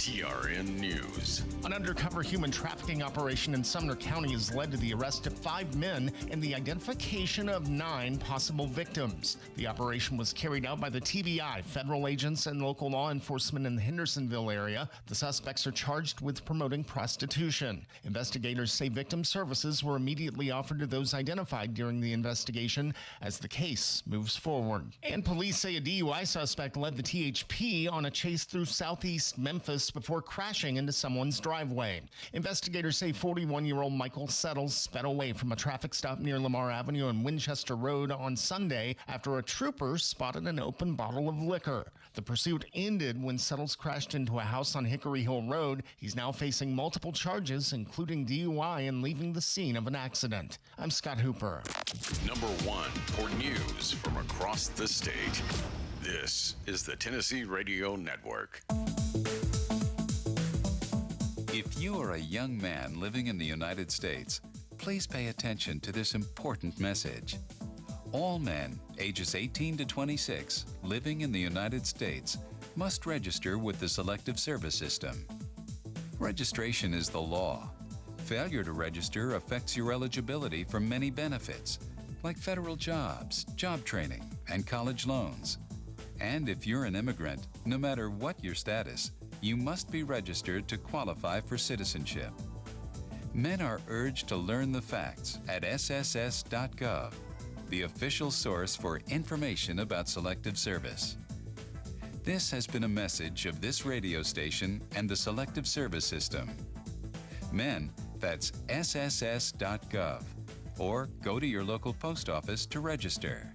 TRN News. An undercover human trafficking operation in Sumner County has led to the arrest of 5 men and the identification of 9 possible victims. The operation was carried out by the TBI, federal agents, and local law enforcement in the Hendersonville area. The suspects are charged with promoting prostitution. Investigators say victim services were immediately offered to those identified during the investigation as the case moves forward. And police say a DUI suspect led the THP on a chase through southeast Memphis before crashing into someone's driveway. Investigators say 41-year-old Michael Settles sped away from a traffic stop near Lamar Avenue and Winchester Road on Sunday after a trooper spotted an open bottle of liquor. The pursuit ended when Settles crashed into a house on Hickory Hill Road. He's now facing multiple charges, including DUI and leaving the scene of an accident. I'm Scott Hooper. Number 1 for news from across the state. This is the Tennessee Radio Network. If you are a young man living in the United States, please pay attention to this important message. All men ages 18 to 26 living in the United States must register with the Selective Service System. Registration is the law. Failure to register affects your eligibility for many benefits, like federal jobs, job training, and college loans. And if you're an immigrant, no matter what your status, you must be registered to qualify for citizenship. Men are urged to learn the facts at sss.gov, the official source for information about Selective Service. This has been a message of this radio station and the Selective Service System. Men, that's sss.gov, or go to your local post office to register.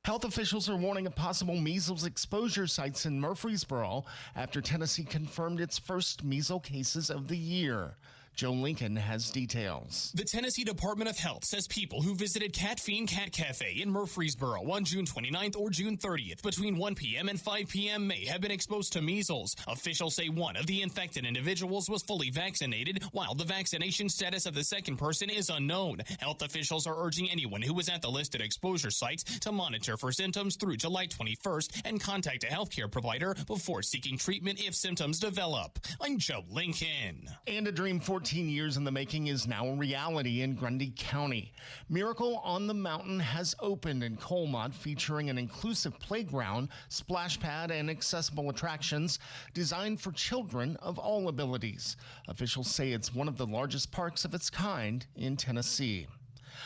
Health officials are warning of possible measles exposure sites in Murfreesboro after Tennessee confirmed its first measles cases of the year. Joe Lincoln has details. The Tennessee Department of Health says people who visited Cat Fiend Cat Cafe in Murfreesboro on June 29th or June 30th between 1 p.m. and 5 p.m. may have been exposed to measles. Officials say one of the infected individuals was fully vaccinated, while the vaccination status of the second person is unknown. Health officials are urging anyone who was at the listed exposure sites to monitor for symptoms through July 21st and contact a healthcare provider before seeking treatment if symptoms develop. I'm Joe Lincoln. And a dream 14 years in the making is now a reality in Grundy County. Miracle on the Mountain has opened in Colmont, featuring an inclusive playground, splash pad, and accessible attractions designed for children of all abilities. Officials say it's one of the largest parks of its kind in Tennessee.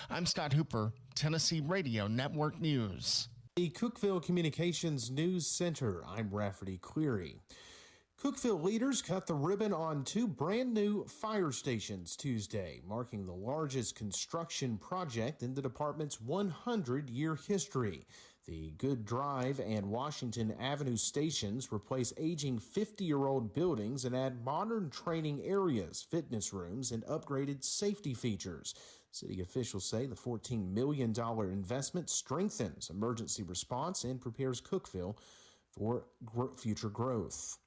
I'm Scott Hooper, Tennessee Radio Network News. The Cookeville Communications News Center, I'm Rafferty Cleary. Cookeville leaders cut the ribbon on 2 brand new fire stations Tuesday, marking the largest construction project in the department's 100-year history. The Good Drive and Washington Avenue stations replace aging 50-year-old buildings and add modern training areas, fitness rooms, and upgraded safety features. City officials say the $14 million investment strengthens emergency response and prepares Cookeville for future growth.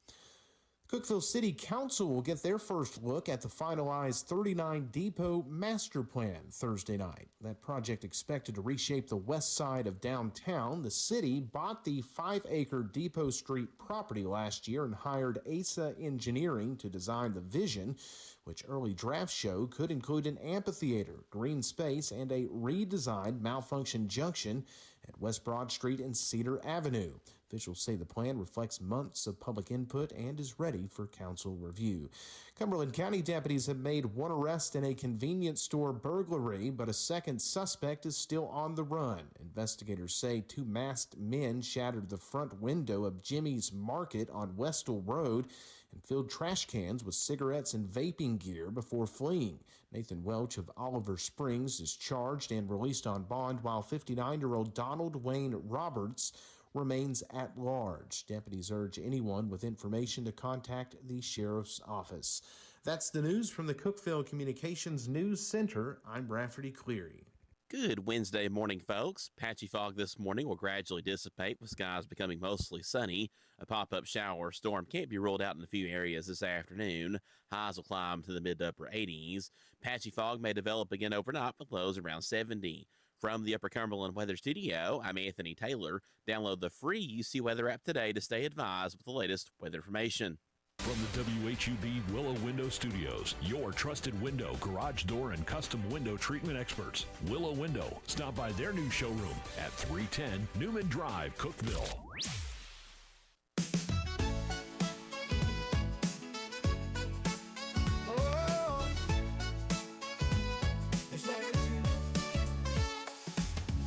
Cookeville City Council will get their first look at the finalized 39 Depot Master Plan Thursday night. That project expected to reshape the west side of downtown. The city bought the 5-acre Depot Street property last year and hired ASA Engineering to design the vision, which early drafts show could include an amphitheater, green space, and a redesigned malfunction junction at West Broad Street and Cedar Avenue. Officials say the plan reflects months of public input and is ready for council review. Cumberland County deputies have made one arrest in a convenience store burglary, but a second suspect is still on the run. Investigators say 2 masked men shattered the front window of Jimmy's Market on Westall Road and filled trash cans with cigarettes and vaping gear before fleeing. Nathan Welch of Oliver Springs is charged and released on bond, while 59-year-old Donald Wayne Roberts remains at large. Deputies urge anyone with information to contact the sheriff's office. That's the news from the Cookeville Communications News Center. I'm Rafferty Cleary. Good Wednesday morning, folks. Patchy fog this morning will gradually dissipate with skies becoming mostly sunny. A pop-up shower or storm can't be ruled out in a few areas this afternoon. Highs will climb to the mid to upper 80s. Patchy fog may develop again overnight with lows around 70. From the Upper Cumberland Weather Studio, I'm Anthony Taylor. Download the free UC Weather app today to stay advised with the latest weather information. From the WHUB Willow Window Studios, your trusted window, garage door, and custom window treatment experts. Willow Window. Stop by their new showroom at 310 Newman Drive, Cookeville.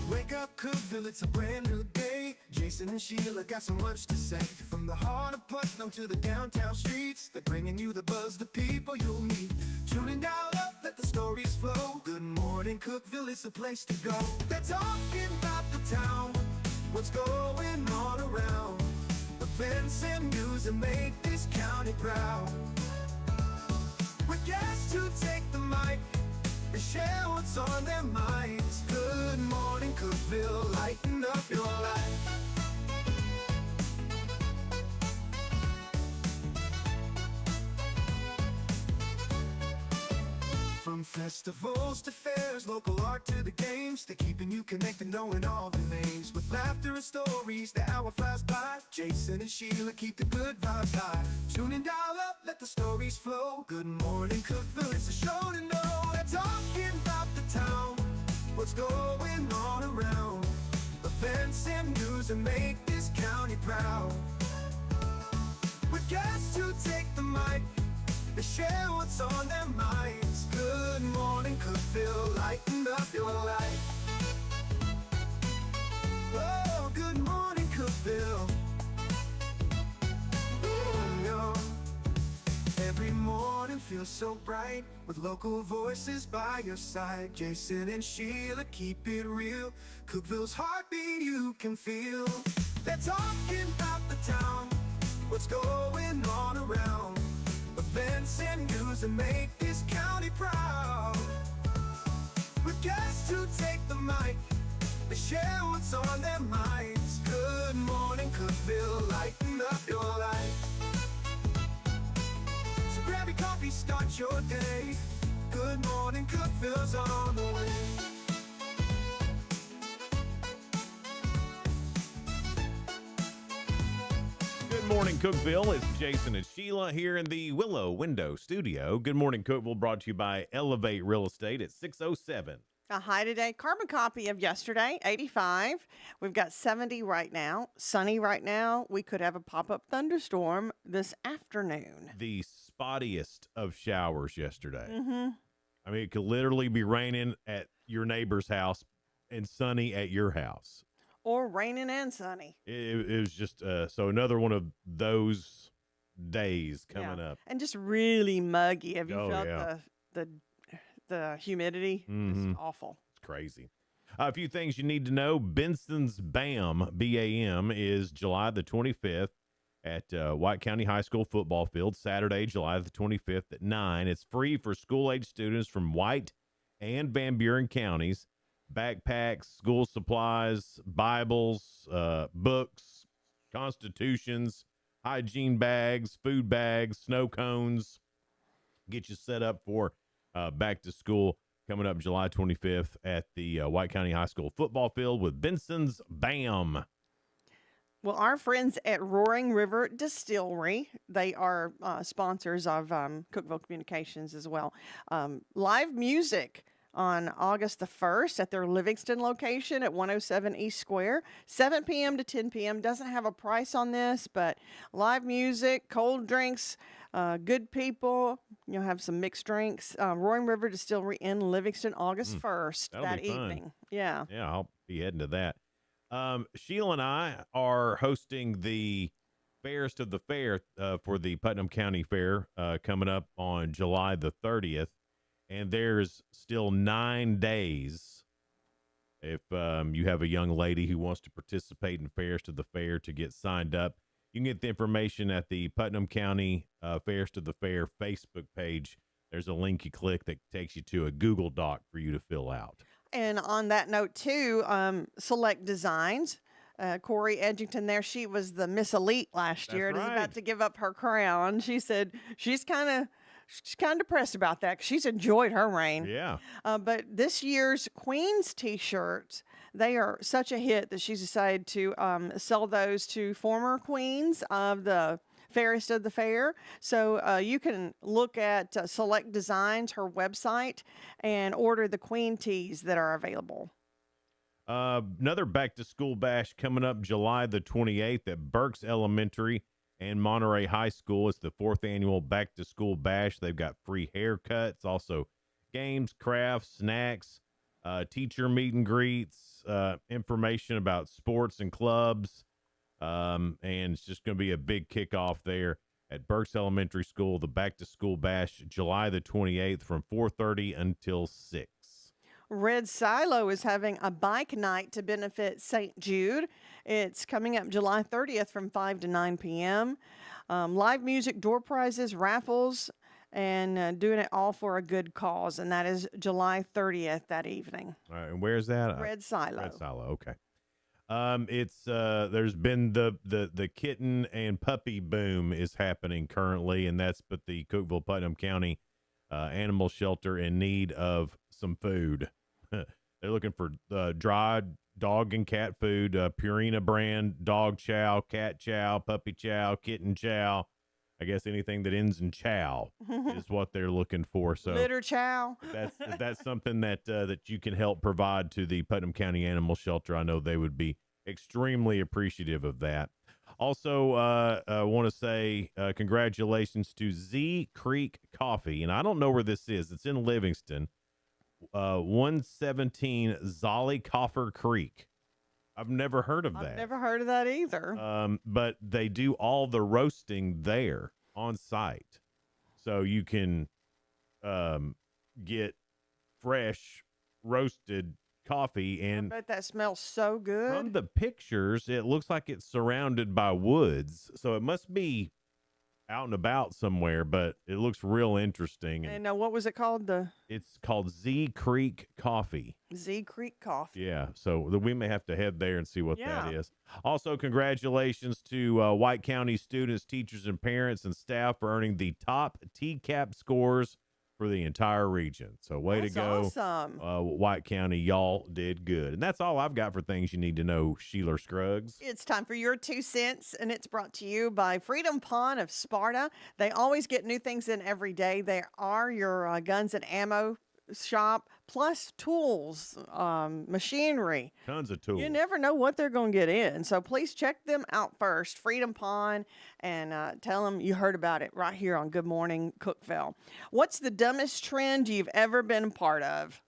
Wake up, Cookeville, it's a brand new day. Jason and Sheila got so much to say. From the heart of Putnam to the downtown streets, they're bringing you the buzz, the people you'll meet. Tuning dial up, let the stories flow. Good morning, Cookeville, it's the place to go. They're talking about the town, what's going on around. Events and news that make this county proud. With guests who take the mic, they share what's on their minds. Good morning, Cookeville, lighten up your life. From festivals to fairs, local art to the games, they're keeping you connected, knowing all the names. With laughter and stories, the hour flies by. Jason and Sheila keep the good vibes high. Tune in, dial up, let the stories flow. Good morning, Cookeville, it's a show to know. They're talking about the town, what's going on around. Events and news that make this county proud. With guests who take the mic, they share what's on their minds. Good morning, Cookeville, lighten up your life. Oh, good morning, Cookeville. Oh, yo. Every morning feels so bright with local voices by your side. Jason and Sheila keep it real. Cookeville's heartbeat you can feel. They're talking about the town, what's going on around. Events and news that make this county proud. With guests who take the mic, they share what's on their minds. Good morning, Cookeville, lighten up your life. So grab your coffee, start your day. Good morning, Cookeville's on the way. Good morning, Cookeville. It's Jason and Sheila here in the Willow Window Studio. Good morning, Cookeville, brought to you by Elevate Real Estate at 607. A high today, carbon copy of yesterday, 85. We've got 70 right now, sunny right now. We could have a pop-up thunderstorm this afternoon. The spottiest of showers yesterday. Mm-hmm. I mean, it could literally be raining at your neighbor's house and sunny at your house. Or raining and sunny. It was just, so another one of those days coming up. And just really muggy. Have you felt yeah. the humidity? Mhm. It's awful. It's crazy. A few things you need to know. Benson's BAM, B-A-M, is July the 25th at White County High School football field, Saturday, July the 25th at 9. It's free for school-age students from White and Van Buren counties. Backpacks, school supplies, Bibles, books, constitutions, hygiene bags, food bags, snow cones. Get you set up for back to school coming up July 25th at the White County High School football field with Benson's BAM. Well, our friends at Roaring River Distillery, they are sponsors of Cookeville Communications as well. Live music on August the 1st at their Livingston location at 107 East Square, 7 p.m. to 10 p.m. Doesn't have a price on this, but live music, cold drinks, good people. You'll have some mixed drinks. Roaring River Distillery in Livingston, August 1st, that evening. Yeah. Yeah, I'll be heading to that. Sheila and I are hosting the Fairest of the Fair for the Putnam County Fair coming up on July the 30th. And there's still 9 days if you have a young lady who wants to participate in Fairest of the Fair to get signed up. You can get the information at the Putnam County Fairest of the Fair Facebook page. There's a link you click that takes you to a Google Doc for you to fill out. And on that note, too, Select Designs. Corey Edgington there, she was the Miss Elite last year and is about to give up her crown. She said she's kind of she's kind of depressed about that 'cause she's enjoyed her reign. Yeah. But this year's Queen's T-shirts, they are such a hit that she's decided to sell those to former queens of the Fairest of the Fair. So you can look at Select Designs, her website, and order the Queen tees that are available. Another back to school bash coming up July the 28th at Burks Elementary and Monterey High School. It's the 4th annual back to school bash. They've got free haircuts, also games, crafts, snacks, teacher meet and greets, information about sports and clubs. And it's just going to be a big kickoff there at Burks Elementary School, the back to school bash, July the 28th from 4:30 until 6. Red Silo is having a bike night to benefit St. Jude. It's coming up July 30th from 5 to 9 p.m. Live music, door prizes, raffles, and doing it all for a good cause. And that is July 30th that evening. All right, and where's that? Red Silo. Red Silo, okay. It's there's been the kitten and puppy boom is happening currently, and that's but the Cookeville Putnam County animal shelter in need of some food. They're looking for dry dog and cat food, Purina brand dog chow, cat chow, puppy chow, kitten chow. I guess anything that ends in chow is what they're looking for. So Litter chow. that's something that that you can help provide to the Putnam County Animal Shelter. I know they would be extremely appreciative of that. Also, I want to say congratulations to Z Creek Coffee, and I don't know where this is. It's in Livingston, 117 Zollicoffer Creek. I've never heard of that. I've never heard of that either. But they do all the roasting there on site. So you can get fresh roasted coffee. And I bet that smells so good. from the pictures, it looks like it's surrounded by woods. So it must be out and about somewhere, but it looks real interesting. And what was it called? The It's called Z Creek Coffee. Z Creek Coffee. Yeah, so we may have to head there and see what Yeah. that is. Also, congratulations to White County students, teachers, and parents and staff for earning the top TCAP scores for the entire region. So way That's to go. awesome. White County, y'all did good. And that's all I've got for things you need to know, Sheila Scruggs. It's time for your 2 cents, and it's brought to you by Freedom Pawn of Sparta. They always get new things in every day. They are your guns and ammo shop, plus tools, machinery. Tons of tools. You never know what they're going to get in. So please check them out first, Freedom Pawn, and tell them you heard about it right here on Good Morning Cookeville. What's the dumbest trend you've ever been a part of?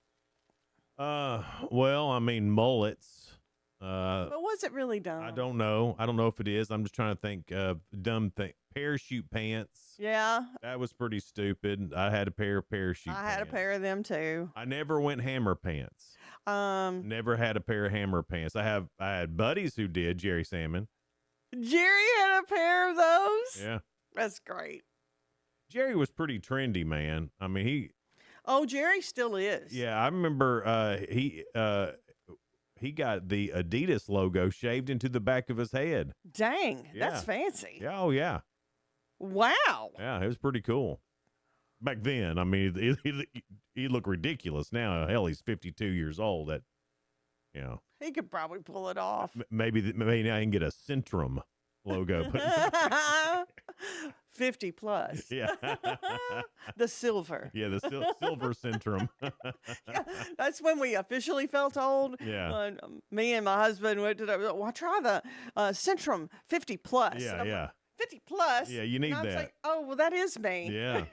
Well, I mean, mullets. But was it really dumb? I don't know. I don't know if it is. I'm just trying to think of dumb thing. Parachute pants. Yeah. That was pretty stupid. I had a pair of parachute I pants. had a pair of them too. I never went hammer pants. Never had a pair of hammer pants. I had buddies who did, Jerry Salmon. Jerry had a pair of those. Yeah. That's great. Jerry was pretty trendy, man. I mean, Oh, Jerry still is. I remember he got the Adidas logo shaved into the back of his head. Dang, Yeah. that's fancy. Yeah, oh yeah. Wow. Yeah, it was pretty cool. Back then, I mean, he looked ridiculous now. Hell, he's 52 years old. That, you know, He could probably pull it off. maybe now I can get a Centrum logo. 50 plus. Yeah. The silver. Yeah, the silver Centrum. Yeah, that's when we officially felt old. Yeah. When me and my husband went to well, try the Centrum 50 plus. Yeah, And I'm yeah. like, 50 plus. Yeah, you need And I was that. like, oh, well, that is me. Yeah.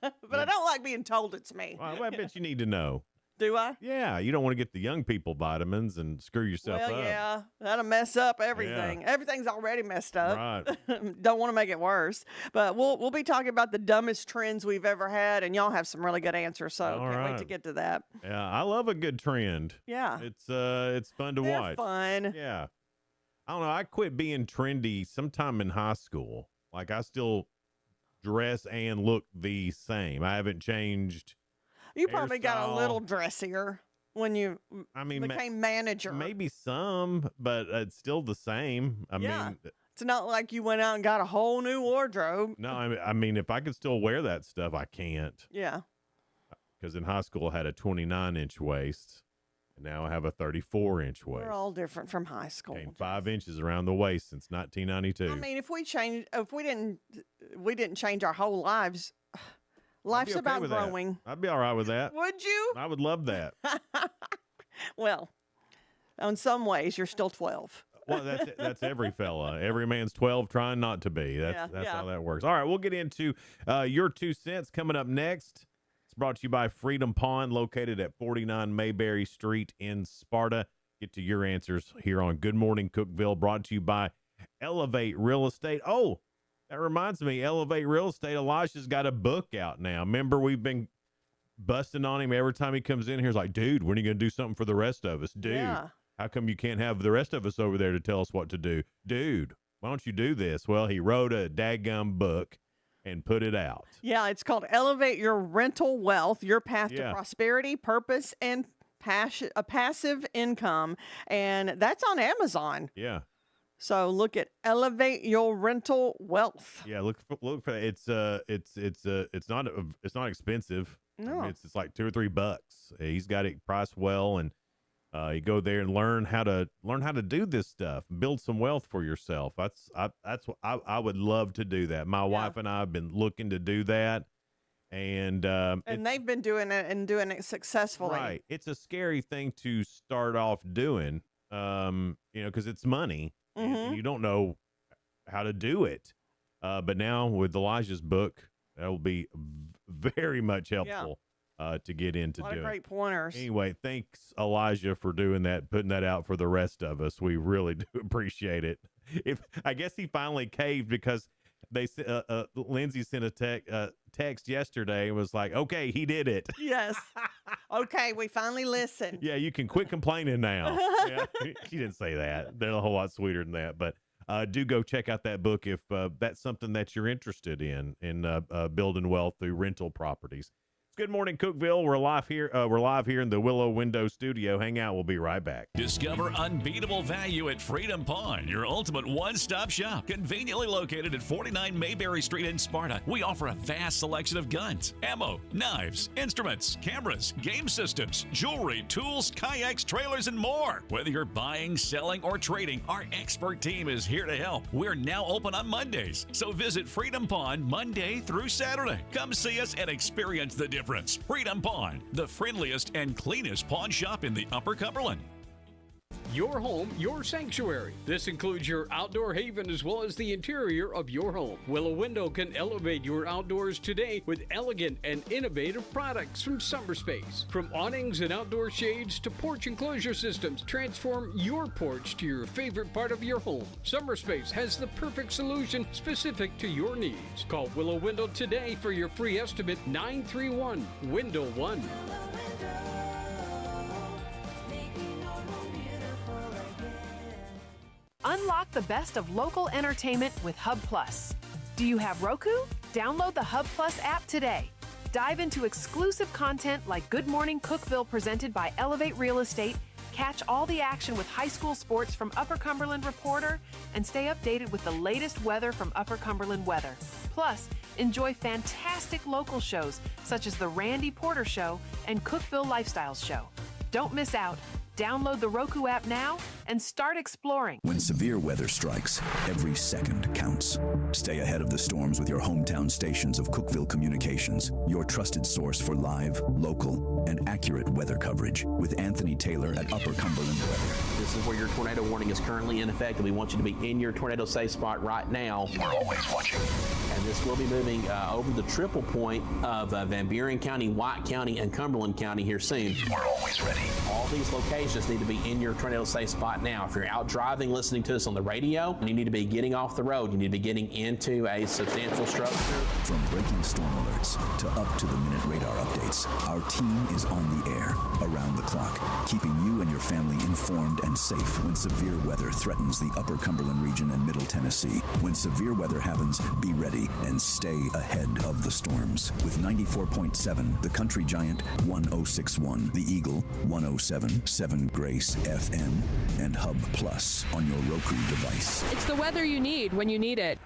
But I don't like being told it's me. Well, I bet you need to know. Do I? Yeah, you don't want to get the young people vitamins and screw yourself Well, up. yeah, that'll mess up everything. Everything's already messed up. Right. Don't want to make it worse. But we'll be talking about the dumbest trends we've ever had, and y'all have some really good answers. So All can't wait right. to get to that. Yeah, I love a good trend. Yeah, It's fun to they're watch. fun. Yeah. I don't know. I quit being trendy sometime in high school. Like I still dress and look the same. I haven't changed. You probably got a hairstyle. little dressier when you I mean, became manager. maybe some, but it's still the same. I Yeah. mean, It's It's not like you went out and got a whole new wardrobe. No, I mean, if I could still wear that stuff, I can't. Yeah. Because in high school, I had a 29-inch waist, and now I have a 34-inch waist. We're all different from high school. Gained 5 inches around the waist since 1992. I mean, if we didn't change our whole lives, life's okay about with that. growing. I'd be all right with that. Would you? I would love that. Well, in some ways, you're still 12. Well, that's every fella. Every man's 12 trying not to be. That's how that works. All right, we'll get into your 2 cents coming up next. It's brought to you by Freedom Pond, located at 49 Mayberry Street in Sparta. Get to your answers here on Good Morning Cookeville, brought to you by Elevate Real Estate. Oh, that reminds me, Elevate Real Estate, Elijah's got a book out now. Remember, we've been busting on him every time he comes in here. He's like, dude, when are you going to do something for the rest of us? Dude. Yeah. How come you can't have the rest of us over there to tell us what to do? Dude, why don't you do this? Well, he wrote a daggum book and put it out. Yeah, it's called Elevate Your Rental Wealth, Your Path to Prosperity, Purpose, and Passive Income. And that's on Amazon. Yeah. So look at Elevate Your Rental Wealth. Yeah, look for that. It's not expensive. No. I mean, it's like $2 or $3. He's got it priced well, and you go there and learn how to do this stuff, build some wealth for yourself. That's what I would love to do that. My wife and I have been looking to do that, and they've been doing it and doing it successfully. Right. It's a scary thing to start off doing, because it's money, and you don't know how to do it. But now with Elijah's book, that will be very much helpful. To get into doing. A lot of great pointers. Anyway, thanks, Elijah, for doing that, putting that out for the rest of us. We really do appreciate it. I guess he finally caved because Lindsay sent a text yesterday and was like, okay, he did it. Yes. Okay, we finally listened. Yeah, you can quit complaining now. Yeah, she didn't say that. They're a whole lot sweeter than that. But do go check out that book if that's something that you're interested in building wealth through rental properties. Good Morning Cookeville. We're live here in the Willow Window Studio. Hang out. We'll be right back. Discover unbeatable value at Freedom Pond, your ultimate one-stop shop. Conveniently located at 49 Mayberry Street in Sparta, we offer a vast selection of guns, ammo, knives, instruments, cameras, game systems, jewelry, tools, kayaks, trailers, and more. Whether you're buying, selling, or trading, our expert team is here to help. We're now open on Mondays, so visit Freedom Pond Monday through Saturday. Come see us and experience the difference. Freedom Pond, the friendliest and cleanest pawn shop in the Upper Cumberland. Your home, your sanctuary. This includes your outdoor haven as well as the interior of your home. Willow Window can elevate your outdoors today with elegant and innovative products from SummerSpace. From awnings and outdoor shades to porch enclosure systems, transform your porch to your favorite part of your home. SummerSpace has the perfect solution specific to your needs. Call Willow Window today for your free estimate, 931-WINDOW-1. Unlock the best of local entertainment with Hub Plus. Do you have Roku? Download the Hub Plus app today. Dive into exclusive content like Good Morning Cookeville presented by Elevate Real Estate, catch all the action with high school sports from Upper Cumberland Reporter, and stay updated with the latest weather from Upper Cumberland Weather. Plus, enjoy fantastic local shows such as The Randy Porter Show and Cookeville Lifestyles Show. Don't miss out. Download the Roku app now and start exploring. When severe weather strikes, every second counts. Stay ahead of the storms with your hometown stations of Cookeville Communications, your trusted source for live, local, and accurate weather coverage with Anthony Taylor at Upper Cumberland Weather. This is where your tornado warning is currently in effect, and we want you to be in your tornado safe spot right now. We're always watching. And this will be moving over the triple point of Van Buren County, White County, and Cumberland County here soon. We're always ready. All these locations need to be in your tornado safe spot now. If you're out driving, listening to us on the radio, you need to be getting off the road. You need to be getting into a substantial structure. From breaking storm alerts to up-to-the-minute radar updates, our team is on the air, around the clock, keeping you and your family informed and safe when severe weather threatens the Upper Cumberland region and Middle Tennessee. When severe weather happens, be ready and stay ahead of the storms. With 94.7, the Country Giant 1061, the Eagle 1077 Grace FM, and Hub Plus on your Roku device. It's the weather you need when you need it.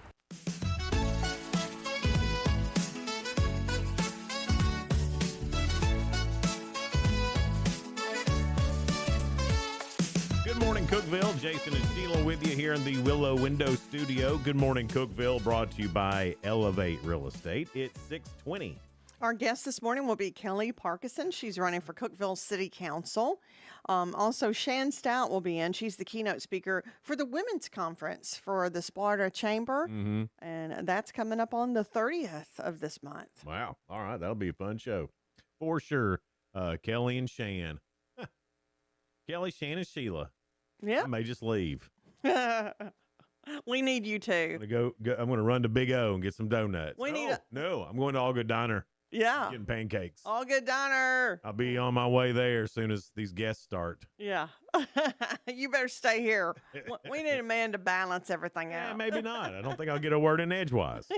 Good morning, Cookeville. Jason and Sheila with you here in the Willow Window Studio. Good morning, Cookeville, brought to you by Elevate Real Estate. It's 6:20. Our guest this morning will be Kelly Parkinson. She's running for Cookeville City Council. Also, Shan Stout will be in. She's the keynote speaker for the Women's Conference for the Sparta Chamber. And that's coming up on the 30th of this month. Wow. All right. That'll be a fun show. For sure. Kelly and Shan. Kelly, Shan, and Sheila. Yeah. I may just leave. We need you too. I'm going to run to Big O and get some donuts. No, I'm going to All Good Diner. Yeah. Getting pancakes. All Good Diner. I'll be on my way there as soon as these guests start. Yeah. You better stay here. We need a man to balance everything out. Maybe not. I don't think I'll get a word in edgewise.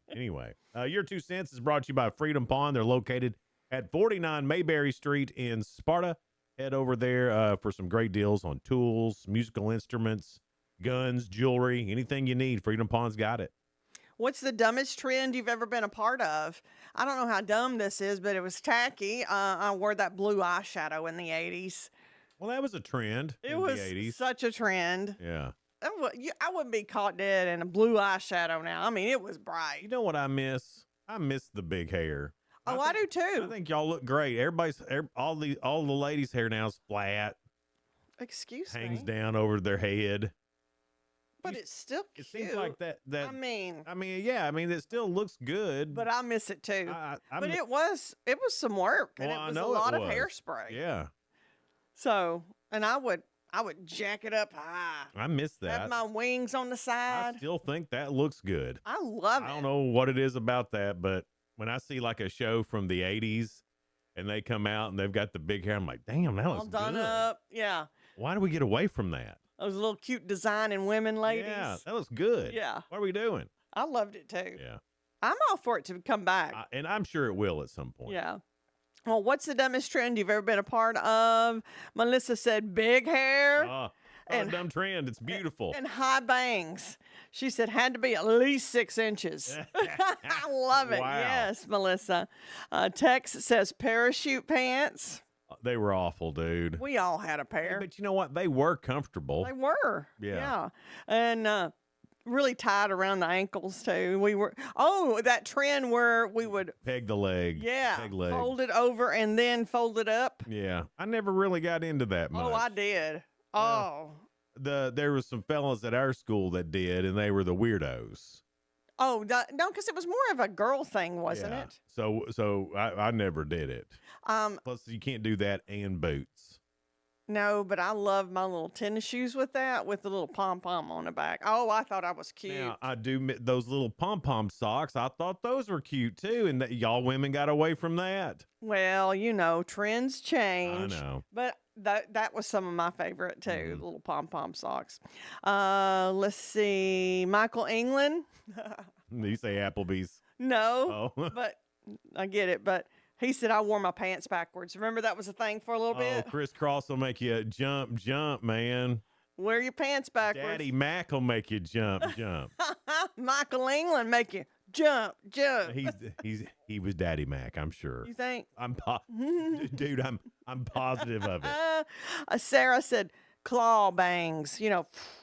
Anyway, your 2 cents is brought to you by Freedom Pond. They're located at 49 Mayberry Street in Sparta. Head over there for some great deals on tools, musical instruments, guns, jewelry, anything you need. Freedom Pond's got it. What's the dumbest trend you've ever been a part of? I don't know how dumb this is, but it was tacky. I wore that blue eyeshadow in the 80s. Well, that was a trend in the 80s. Such a trend. Yeah. I wouldn't be caught dead in a blue eyeshadow now. I mean, it was bright. You know what I miss? I miss the big hair. I do too. I think y'all look great. All the ladies' hair now is flat. Excuse hangs me. down over their head. But it's still cute. It seems like that. I mean, yeah. I mean, it still looks good. But I miss it too. But it was some work, and Well, it was I a know lot it of was. hairspray. Yeah. So, and I would jack it up high. I miss that. Have my wings on the side. I still think that looks good. I love it. I don't know what it is about that, but when I see like a show from the 80s and they come out and they've got the big hair, I'm like, damn, that All looks done good. up. Yeah. Why do we get away from that? Those little cute designing women ladies. Yeah, that looks good. Yeah. What are we doing? I loved it too. Yeah. I'm all for it to come back. And I'm sure it will at some point. Yeah. Well, what's the dumbest trend you've ever been a part of? Melissa said big hair. Not a dumb trend. It's beautiful. And high bangs. She said had to be at least 6 inches. I love it. Wow. Yes, Melissa. Tex says parachute pants. They were awful, dude. We all had a pair. But you know what? They were comfortable. They were. Yeah. And really tied around the ankles too. That trend where we would peg the leg. Yeah. Peg leg. Fold it over and then fold it up. Yeah. I never really got into that much. Oh, I did. Oh. There was some fellas at our school that did, and they were the weirdos. Oh, no, because it was more of a girl thing, wasn't it? So I never did it. Plus, you can't do that and boots. No, but I love my little tennis shoes with that, with the little pom-pom on the back. Oh, I thought I was cute. Now, I do those little pom-pom socks. I thought those were cute, too, and that y'all women got away from that. Well, trends change. I know. But that was some of my favorite, too, the little pom-pom socks. Let's see. Michael England. You say Applebee's. No, Oh. but I get it. But he said I wore my pants backwards. Remember that was a thing for a little bit? Crisscross will make you jump, man. Wear your pants backwards. Daddy Mac will make you jump. Michael England make you jump. He was Daddy Mac, I'm sure. You think? Dude, I'm positive of it. Sarah said claw bangs,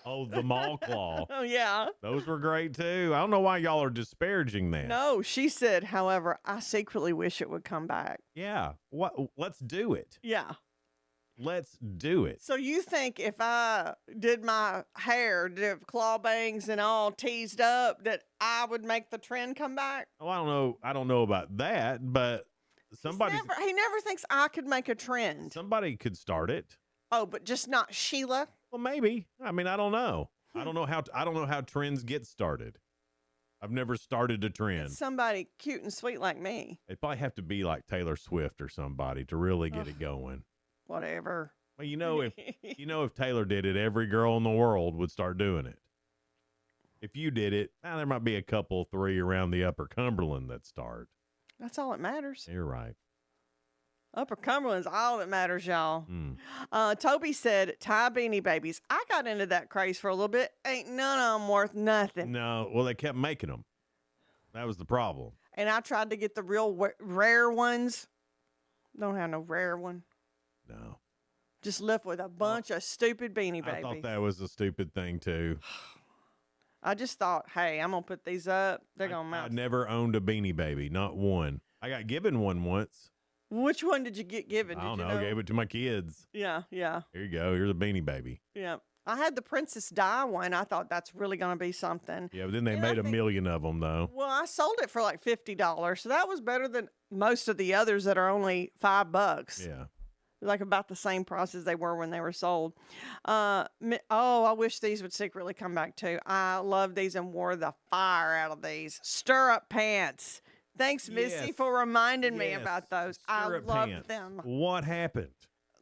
Oh, the mall claw. Oh, yeah. Those were great, too. I don't know why y'all are disparaging that. No, she said, however, I secretly wish it would come back. Yeah. Let's do it. Yeah. Let's do it. So you think if I did my hair, did claw bangs and all teased up, that I would make the trend come back? Oh, I don't know about that, but He never thinks I could make a trend. Somebody could start it. Oh, but just not Sheila? Well, maybe. I mean, I don't know. I don't know how trends get started. I've never started a trend. Somebody cute and sweet like me. They probably have to be like Taylor Swift or somebody to really get it going. Whatever. Well, if Taylor did it, every girl in the world would start doing it. If you did it, there might be a couple, 3 around the Upper Cumberland that start. That's all that matters. You're right. Upper Cumberland's all that matters, y'all. Mm. Toby said, tie Beanie Babies. I got into that craze for a little bit. Ain't none of them worth nothing. No, well, they kept making them. That was the problem. And I tried to get the real rare ones. Don't have no rare one. No. Just left with a bunch of stupid Beanie Babies. I thought that was a stupid thing, too. I just thought, hey, I'm going to put these up. They're going to I mount. never owned a Beanie Baby, not one. I got given one once. Which one did you get given? I don't know. I gave it to my kids. Yeah. Here you go. Here's a Beanie Baby. Yeah. I had the Princess Di one. I thought that's really going to be something. Yeah, but then they made a million of them, though. Well, I sold it for like $50. So that was better than most of the others that are only $5. Yeah. Like about the same price as they were when they were sold. I wish these would secretly come back too. I love these and wore the fire out of these. Stirrup pants. Thanks, Missy, Yes. for reminding me Yes. about those. I Stirrup loved pants. them. What happened?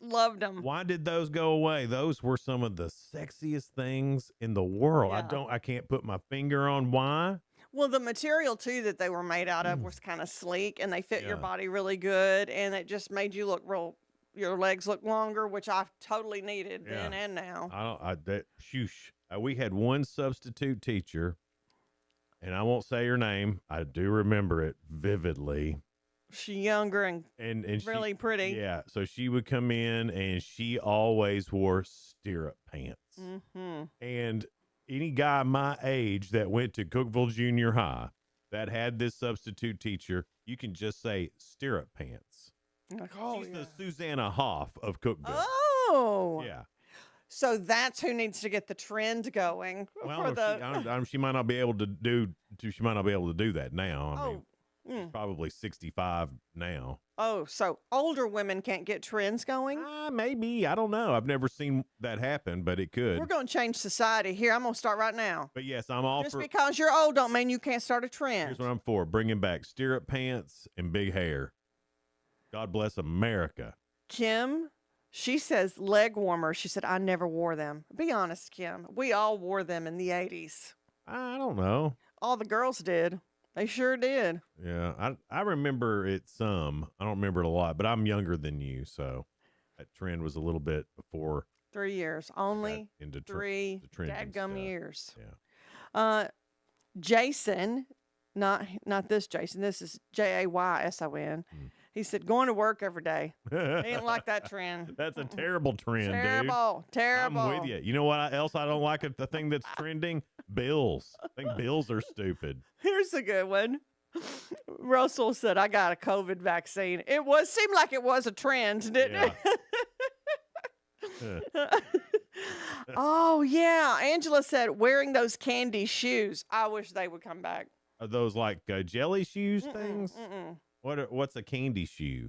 Loved them. Why did those go away? Those were some of the sexiest things in the world. Yeah. I can't put my finger on why. Well, the material too that they were made out of was kind of sleek and they fit your Yeah. body really good. And it just made you look your legs look longer, which I totally needed then and now. We had one substitute teacher, and I won't say her name. I do remember it vividly. She younger and really pretty. Yeah, so she would come in, and she always wore stirrup pants. Mm-hmm. And any guy my age that went to Cookeville Junior High that had this substitute teacher, you can just say stirrup pants. Like, She's the Susanna Hoff of Cookeville. Oh. Yeah. So that's who needs to get the trend going. Well, she might not be able to do. She might not be able to do that now. I mean, she's probably 65 now. Oh, so older women can't get trends going? Maybe. I don't know. I've never seen that happen, but it could. We're going to change society. Here, I'm going to start right now. But yes, I'm all Just for. because you're old don't mean you can't start a trend. Here's what I'm for: bringing back stirrup pants and big hair. God bless America. Kim, she says leg warmers. She said, I never wore them. Be honest, Kim. We all wore them in the 80s. I don't know. All the girls did. They sure did. Yeah, I remember it some. I don't remember it a lot, but I'm younger than you, so that trend was a little bit before. 3 years. Only into three the trends and dadgum stuff. years. Yeah. Jason, not this Jason. This is Jayson. He said, going to work every day. He didn't like that trend. That's a terrible trend, Terrible. dude. Terrible. I'm with you. You know what else I don't like? The thing that's trending? Bills. I think bills are stupid. Here's a good one. Russell said, I got a COVID vaccine. Seemed like it was a trend, didn't it? Oh, yeah. Angela said, wearing those candy shoes. I wish they would come back. Are those like jelly shoes things? What's a candy shoe?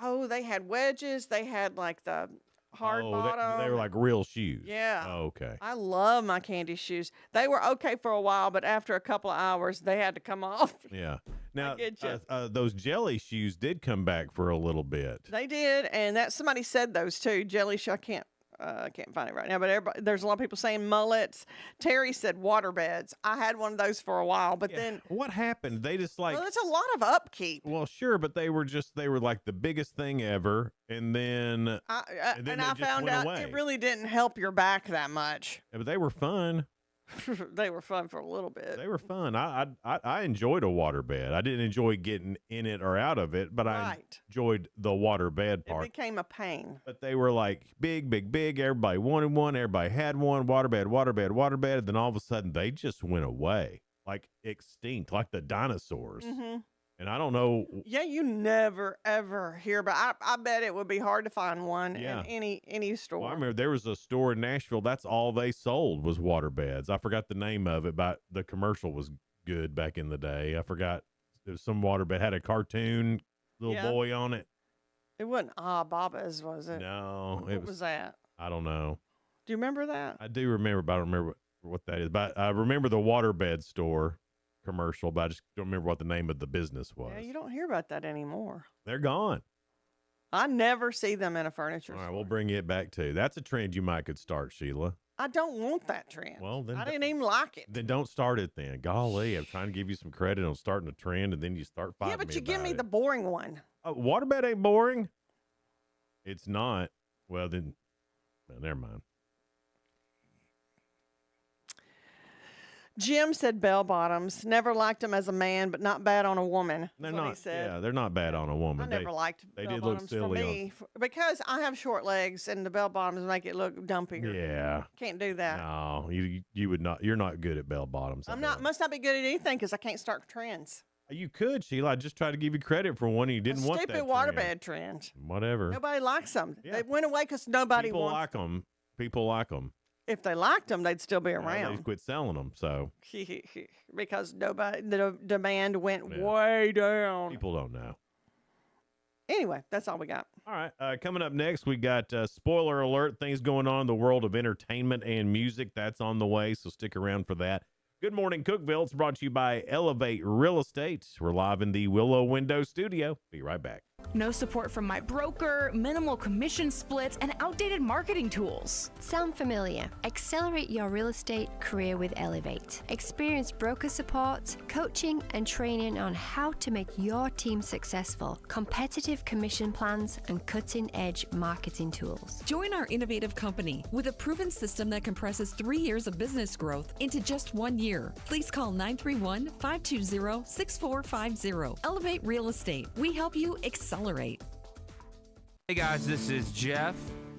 Oh, they had wedges. They had like the hard bottom. They were like real shoes. Yeah. Oh, okay. I love my candy shoes. They were okay for a while, but after a couple of hours, they had to come off. Yeah. Now, get you. those jelly shoes did come back for a little bit. They did, and somebody said those too. Jelly shoe. I can't find it right now, but there's a lot of people saying mullets. Terry said water beds. I had one of those for a while, but then what happened? They just well, it's a lot of upkeep. Well, sure, but they were like the biggest thing ever, and then I just found went out away. it really didn't help your back that much. Yeah, but they were fun. They were fun for a little bit. They were fun. I enjoyed a water bed. I didn't enjoy getting in it or out of it, but I enjoyed the water bed part. It became a pain. But they were like big, big, big. Everybody wanted one. Everybody had one. Water bed, water bed, water bed. And then all of a sudden they just went away, like extinct, like the dinosaurs. Mm-hmm. And I don't know. Yeah, you never ever hear about. I bet it would be hard to find one in any store. Well, I remember there was a store in Nashville. That's all they sold was water beds. I forgot the name of it, but the commercial was good back in the day. I forgot. There was some water bed had a cartoon little boy on it. It wasn't Baba's, was it? No, What was that? I don't know. Do you remember that? I do remember, but I don't remember what that is. But I remember the water bed store commercial, but I just don't remember what the name of the business was. Yeah, you don't hear about that anymore. They're gone. I never see them in a furniture All store. right, we'll bring it back too. That's a trend you might could start, Sheila. I don't want that trend. Well, then I didn't even like it. Then don't start it then. Golly, I'm trying to give you some credit on starting a trend, and then you start fighting Yeah, but me you give about me it. the boring one. Waterbed ain't boring. It's not. Well, then, never mind. Jim said bell bottoms. Never liked them as a man, but not bad on a woman. They're That's what not. he said. Yeah, they're not bad on a woman. I never liked They bell did look bottoms silly for me because I have short legs, and the bell bottoms make it look dumpier. Yeah. Can't do that. No, you would not. You're not good at bell bottoms. I'm not. Must not be good at anything because I can't start trends. You could, Sheila. I just tried to give you credit for one. And you didn't want that Stupid waterbed trend. Whatever. Nobody likes them. They went away because nobody People wants. like them. People like them. If they liked them, they'd still be They around. quit selling them. So Because the demand went way down. people don't know. Anyway, that's all we got. All right. Coming up next, we got spoiler alert, things going on in the world of entertainment and music. That's on the way, so stick around for that. Good morning, Cookeville. It's brought to you by Elevate Real Estate. We're live in the Willow Window Studio. Be right back. No support from my broker, minimal commission splits, and outdated marketing tools. Sound familiar? Accelerate your real estate career with Elevate. Experience broker support, coaching, and training on how to make your team successful, competitive commission plans, and cutting-edge marketing tools. Join our innovative company with a proven system that compresses 3 years of business growth into just 1 year. Please call 931-520-6450. Elevate Real Estate. We help you accelerate. Hey guys, this is Jeff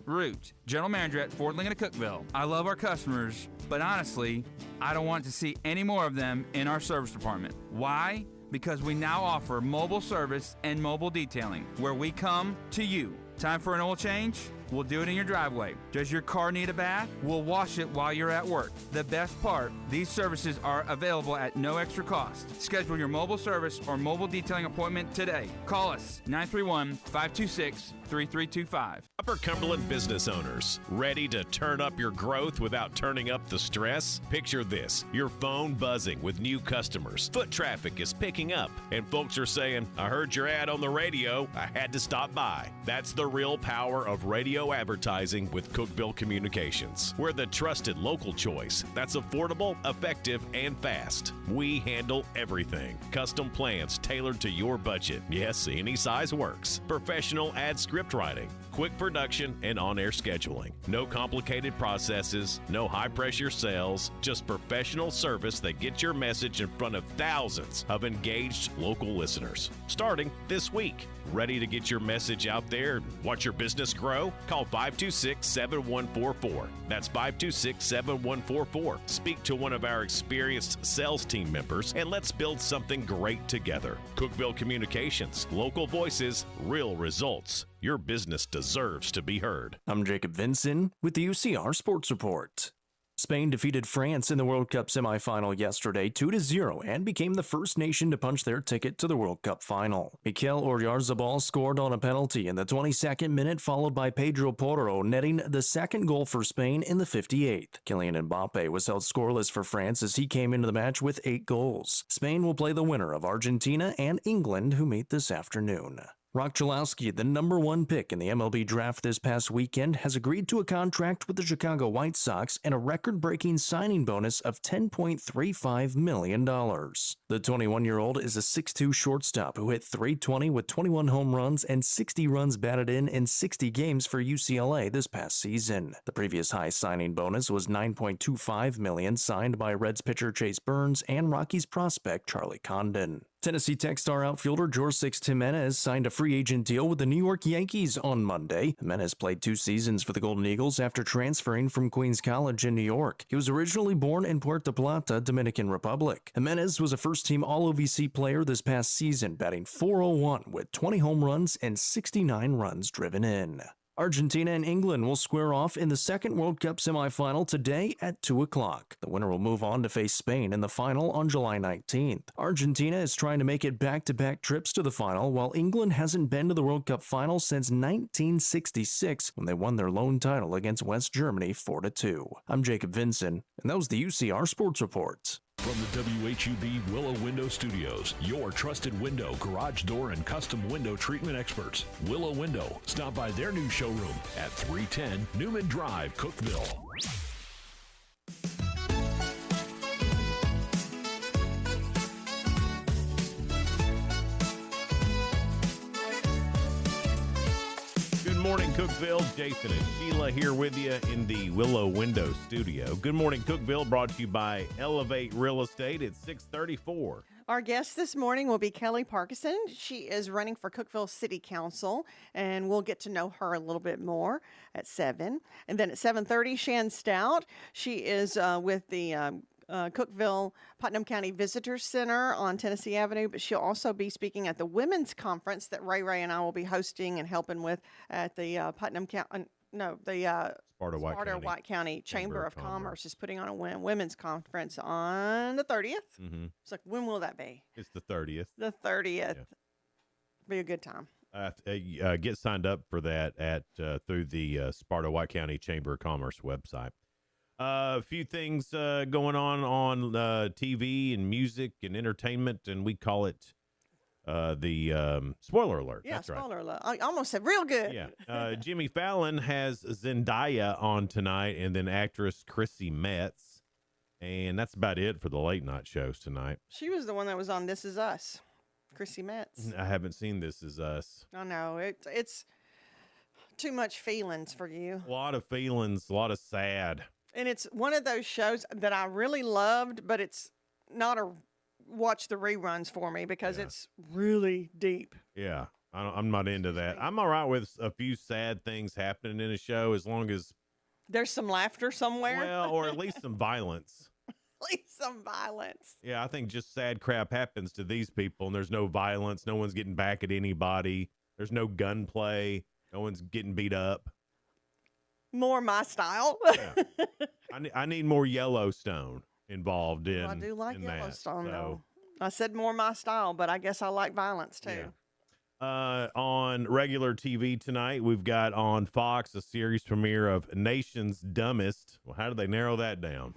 Root, General Manager at Ford Lincoln of Cookeville. I love our customers, but honestly, I don't want to see any more of them in our service department. Why? Because we now offer mobile service and mobile detailing, where we come to you. Time for an oil change? We'll do it in your driveway. Does your car need a bath? We'll wash it while you're at work. The best part, these services are available at no extra cost. Schedule your mobile service or mobile detailing appointment today. Call us 931-526-3325. Upper Cumberland business owners, ready to turn up your growth without turning up the stress? Picture this, your phone buzzing with new customers. Foot traffic is picking up, and folks are saying, I heard your ad on the radio, I had to stop by. That's the real power of radio advertising with Cookeville Communications. We're the trusted local choice that's affordable, effective, and fast. We handle everything. Custom plans tailored to your budget. Yes, any size works. Professional ad script writing, quick production, and on-air scheduling. No complicated processes, no high-pressure sales, just professional service that gets your message in front of thousands of engaged local listeners. Starting this week. Ready to get your message out there and watch your business grow? Call 526-7144. That's 526-7144. Speak to one of our experienced sales team members and let's build something great together. Cookeville Communications, local voices, real results. Your business deserves to be heard. I'm Jacob Vinson with the UCR Sports Report. Spain defeated France in the World Cup semifinal yesterday 2-0 and became the first nation to punch their ticket to the World Cup final. Mikel Oyarzabal scored on a penalty in the 22nd minute, followed by Pedro Porro netting the second goal for Spain in the 58th. Kylian Mbappe was held scoreless for France as he came into the match with 8 goals. Spain will play the winner of Argentina and England, who meet this afternoon. Rock Chalowski, the number 1 pick in the MLB draft this past weekend, has agreed to a contract with the Chicago White Sox and a record-breaking signing bonus of $10.35 million. The 21-year-old is a 6'2 shortstop who hit .320 with 21 home runs and 60 runs batted in 60 games for UCLA this past season. The previous high signing bonus was $9.25 million, signed by Reds pitcher Chase Burns and Rockies prospect Charlie Condon. Tennessee Tech star outfielder Yorsix Jimenez signed a free agent deal with the New York Yankees on Monday. Jimenez played 2 seasons for the Golden Eagles after transferring from Queens College in New York. He was originally born in Puerto Plata, Dominican Republic. Jimenez was a first-team All-OVC player this past season, batting .401 with 20 home runs and 69 runs driven in. Argentina and England will square off in the second World Cup semifinal today at 2 o'clock. The winner will move on to face Spain in the final on July 19th. Argentina is trying to make it back-to-back trips to the final, while England hasn't been to the World Cup final since 1966 when they won their lone title against West Germany 4-2. I'm Jacob Vinson, and that was the UCR Sports Report. From the WHUB Willow Window Studios, your trusted window, garage door, and custom window treatment experts. Willow Window. Stop by their new showroom at 310 Newman Drive, Cookeville. morning, Cookeville. Jason and Sheila here with you in the Willow Window Studio. Good morning, Cookeville, brought to you by Elevate Real Estate at 634. Our guest this morning will be Kelly Parkinson. She is running for Cookeville City Council, and we'll get to know her a little bit more at 7. And then at 7:30, Shan Stout. She is with the Cookeville Putnam County Visitor Center on Tennessee Avenue, but she'll also be speaking at the Women's Conference that Ray and I will be hosting and helping with at the Putnam County. Sparta White County Chamber of Commerce is putting on a women's conference on the 30th. Mm-hmm. It's like, when will that be? It's the 30th. The 30th. Yeah. Be a good time. Get signed up for that at through the Sparta White County Chamber of Commerce website. A few things going on TV and music and entertainment, and we call it the spoiler alert. Yeah, That's spoiler right. alert. I almost said real good. Yeah. Jimmy Fallon has Zendaya on tonight, and then actress Chrissy Metz. And that's about it for the late night shows tonight. She was the one that was on This Is Us, Chrissy Metz. I haven't seen This Is Us. I know. It's too much feelings for you. A lot of feelings, a lot of sad. And it's one of those shows that I really loved, but it's not a watch the reruns for me because it's really deep. Yeah, I'm not into that. I'm all right with a few sad things happening in a show as long as there's some laughter somewhere. Well, or at least some violence. At least some violence. Yeah, I think just sad crap happens to these people, and there's no violence. No one's getting back at anybody. There's no gunplay. No one's getting beat up. More my style. Yeah. I need more Yellowstone involved in. I do like Yellowstone, that, though. I said more my style, but I guess I like violence too. Yeah. On regular TV tonight, we've got on Fox a series premiere of Nation's Dumbest. Well, how do they narrow that down?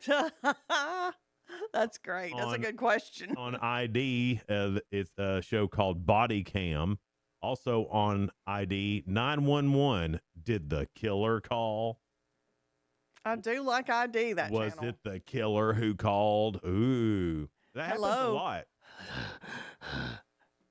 That's great. That's a good question. On ID, it's a show called Body Cam. Also on ID, 911. Did the killer call? I do like ID, that Was channel. it the killer who called? Ooh. That happens a lot.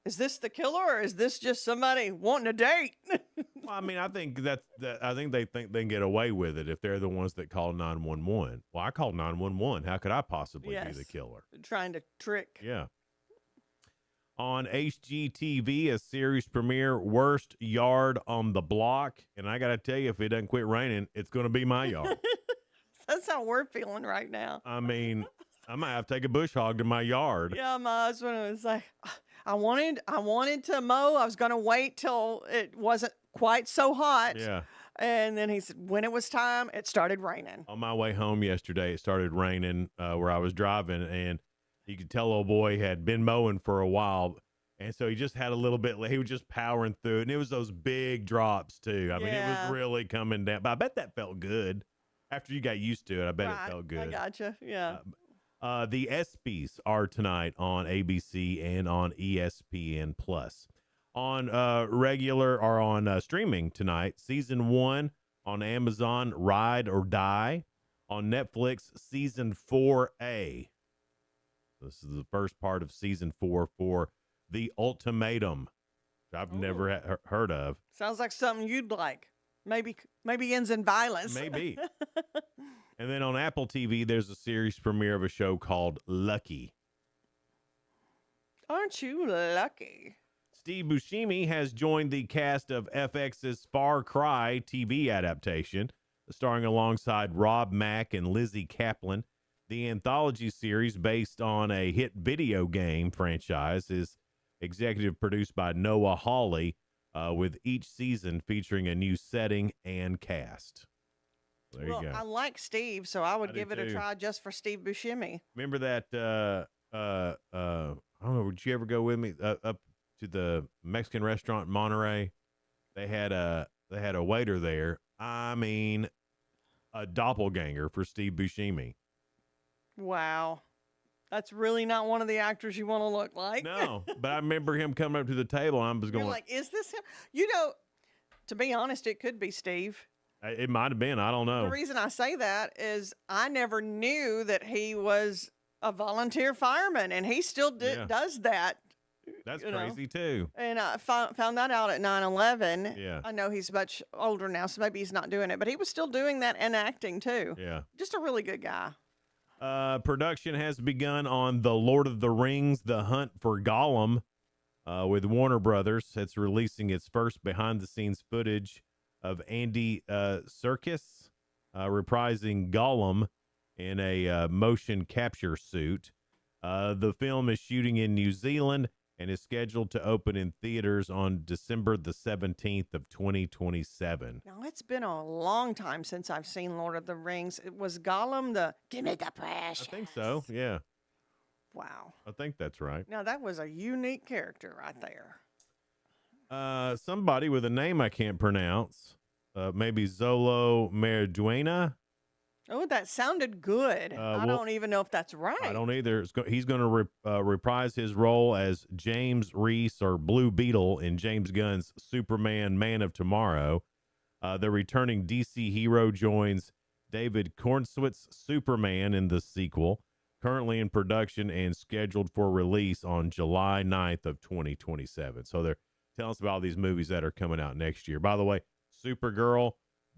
Is this the killer, or is this just somebody wanting a date? Well, I mean, I think I think they can get away with it if they're the ones that call 911. Well, I called 911. How could I possibly be the killer? Trying to trick. Yeah. On HGTV, a series premiere, Worst Yard on the Block. And I got to tell you, if it doesn't quit raining, it's going to be my yard. That's how we're feeling right now. I mean, I might have to take a bush hog to my yard. Yeah, my husband was like, I wanted to mow. I was going to wait till it wasn't quite so hot. Yeah. And then he said, when it was time, it started raining. On my way home yesterday, it started raining where I was driving, and you could tell old boy had been mowing for a while. And so he just had a little bit, he was just powering through it. And it was those big drops too. I mean, it was really coming down, but I bet that felt good after you got used to it. I bet it felt good. I gotcha. Yeah. The ESPYs are tonight on ABC and on ESPN Plus. On regular or on streaming tonight, season 1 on Amazon, Ride or Die. On Netflix, season 4A. This is the first part of season 4 for The Ultimatum, which I've never heard of. Sounds like something you'd like. Maybe ends in violence. Maybe. And then on Apple TV, there's a series premiere of a show called Lucky. Aren't you lucky? Steve Buscemi has joined the cast of FX's Far Cry TV adaptation, starring alongside Rob Mack and Lizzie Kaplan. The anthology series, based on a hit video game franchise, is executive produced by Noah Hawley, with each season featuring a new setting and cast. There you go. I like Steve, so I would I give do it a too. try just for Steve Buscemi. Remember that, I don't know, would you ever go with me up to the Mexican restaurant in Monterey? They had a waiter there. I mean, a doppelganger for Steve Buscemi. Wow. That's really not one of the actors you want to look like. No, but I remember him coming up to the table, and I was going, You're like, is this him? You know, to be honest, it could be Steve. it might have been. I don't know. The reason I say that is I never knew that he was a volunteer fireman, and he still does that That's you know? crazy too. And I found that out at 9/11. Yeah. I know he's much older now, so maybe he's not doing it, but he was still doing that and acting too. Yeah. Just a really good guy. Production has begun on The Lord of the Rings, The Hunt for Gollum, with Warner Brothers. It's releasing its first behind-the-scenes footage of Andy Serkis reprising Gollum in a motion capture suit. The film is shooting in New Zealand and is scheduled to open in theaters on December the 17th of 2027. Now, it's been a long time since I've seen Lord of the Rings. It was Gollum the give me the precious. I think so, yeah. Wow. I think that's right. Now, that was a unique character right there. Somebody with a name I can't pronounce, maybe Zolo Mariduena. Oh, that sounded good. I don't even know if that's right. I don't either. He's going to reprise his role as James Reese or Blue Beetle in James Gunn's Superman Man of Tomorrow. The returning DC hero joins David Cornswit's Superman in the sequel, currently in production and scheduled for release on July 9th of 2027. So they're telling us about all these movies that are coming out next year. By the way, Supergirl,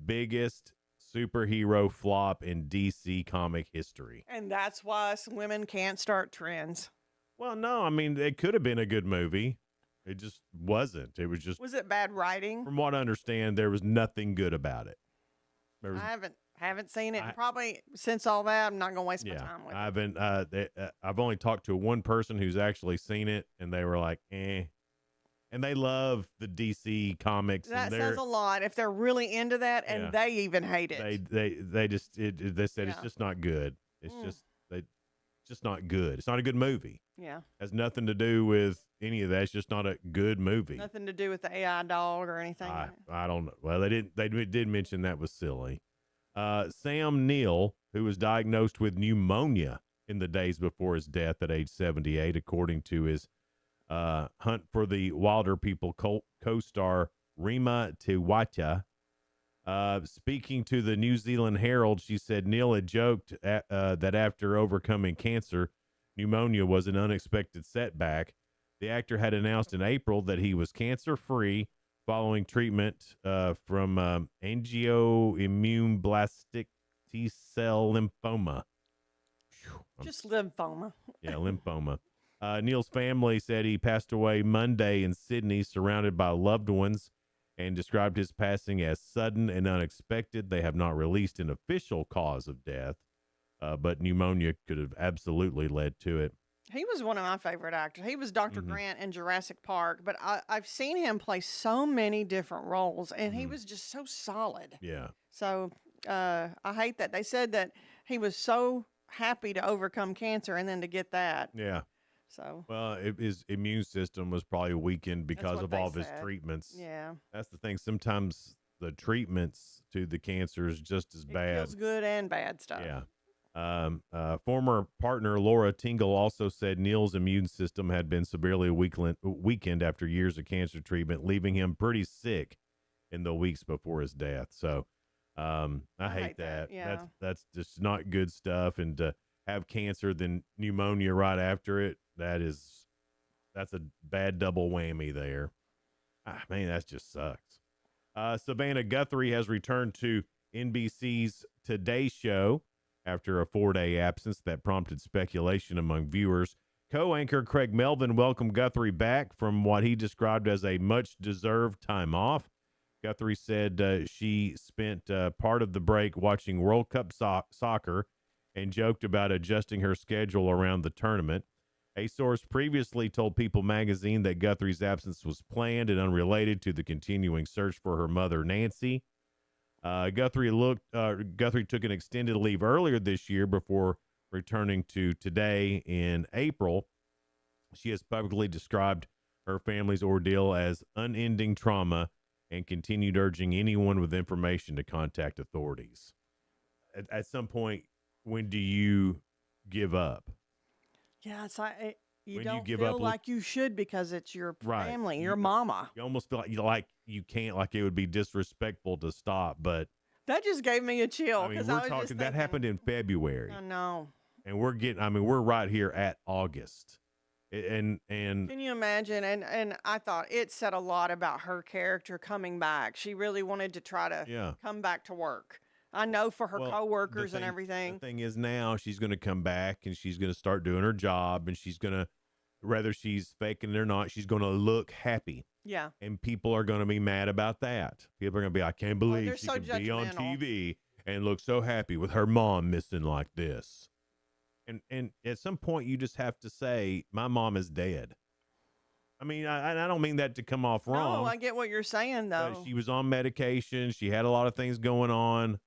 biggest superhero flop in DC comic history. And that's why us women can't start trends. Well, no, I mean, it could have been a good movie. It just wasn't. It was just... Was it bad writing? From what I understand, there was nothing good about it. I haven't seen it. Probably since all that, I'm not going to waste my time with it. I've only talked to one person who's actually seen it, and they were like, eh. And they love the DC comics. That and says a lot if they're really into that, and Yeah. they even hate it. They said it's just not good. It's just not good. It's not a good movie. Yeah. Has nothing to do with any of that. It's just not a good movie. Nothing to do with the AI dog or anything. I don't know. Well, they did mention that was silly. Sam Neill, who was diagnosed with pneumonia in the days before his death at age 78, according to his Hunt for the Wilder People co-star Rima Tiwata. Speaking to the New Zealand Herald, she said Neil had joked that after overcoming cancer, pneumonia was an unexpected setback. The actor had announced in April that he was cancer-free following treatment from angioimmune-blastic T-cell lymphoma. Just lymphoma. Yeah, lymphoma. Neil's family said he passed away Monday in Sydney, surrounded by loved ones, and described his passing as sudden and unexpected. They have not released an official cause of death, but pneumonia could have absolutely led to it. He was one of my favorite actors. He was Dr. Grant in Jurassic Park, but I've seen him play so many different roles, and he was just so solid. Yeah. So I hate that. They said that he was so happy to overcome cancer and then to get that. Yeah. So. Well, his immune system was probably weakened because of all of his treatments. Yeah. That's the thing. Sometimes the treatments to the cancer is just as bad. Feels good and bad stuff. Yeah. Former partner Laura Tingle also said Neil's immune system had been severely weakened after years of cancer treatment, leaving him pretty sick in the weeks before his death. So I hate that. Yeah. That's just not good stuff. And to have cancer, then pneumonia right after it, that's a bad double whammy there. Man, that just sucks. Savannah Guthrie has returned to NBC's Today Show after a 4-day absence that prompted speculation among viewers. Co-anchor Craig Melvin welcomed Guthrie back from what he described as a much-deserved time off. Guthrie said she spent part of the break watching World Cup soccer and joked about adjusting her schedule around the tournament. A source previously told People magazine that Guthrie's absence was planned and unrelated to the continuing search for her mother, Nancy. Guthrie took an extended leave earlier this year before returning to Today in April. She has publicly described her family's ordeal as unending trauma and continued urging anyone with information to contact authorities. At some point, when do you give up? Yeah, it's like you When you don't give feel up, like you should because it's your Right. family, your mama. You almost feel like you can't, like it would be disrespectful to stop, but That just gave me a chill I mean, because we're I was talking, just that thinking, happened in February. I know. And we're right here at August. And Can you imagine? And I thought it said a lot about her character coming back. She really wanted to try to come back to work. I know for her coworkers and everything. The thing is now she's going to come back and she's going to start doing her job, and she's going to, whether she's faking it or not, she's going to look happy. Yeah. And people are going to be mad about that. People are going to be, I can't believe she can be on TV and look so happy with her mom missing like this. And at some point you just have to say, my mom is dead. I mean, I don't mean that to come off wrong. No, I get what you're saying, though. But she was on medication. She had a lot of things going on.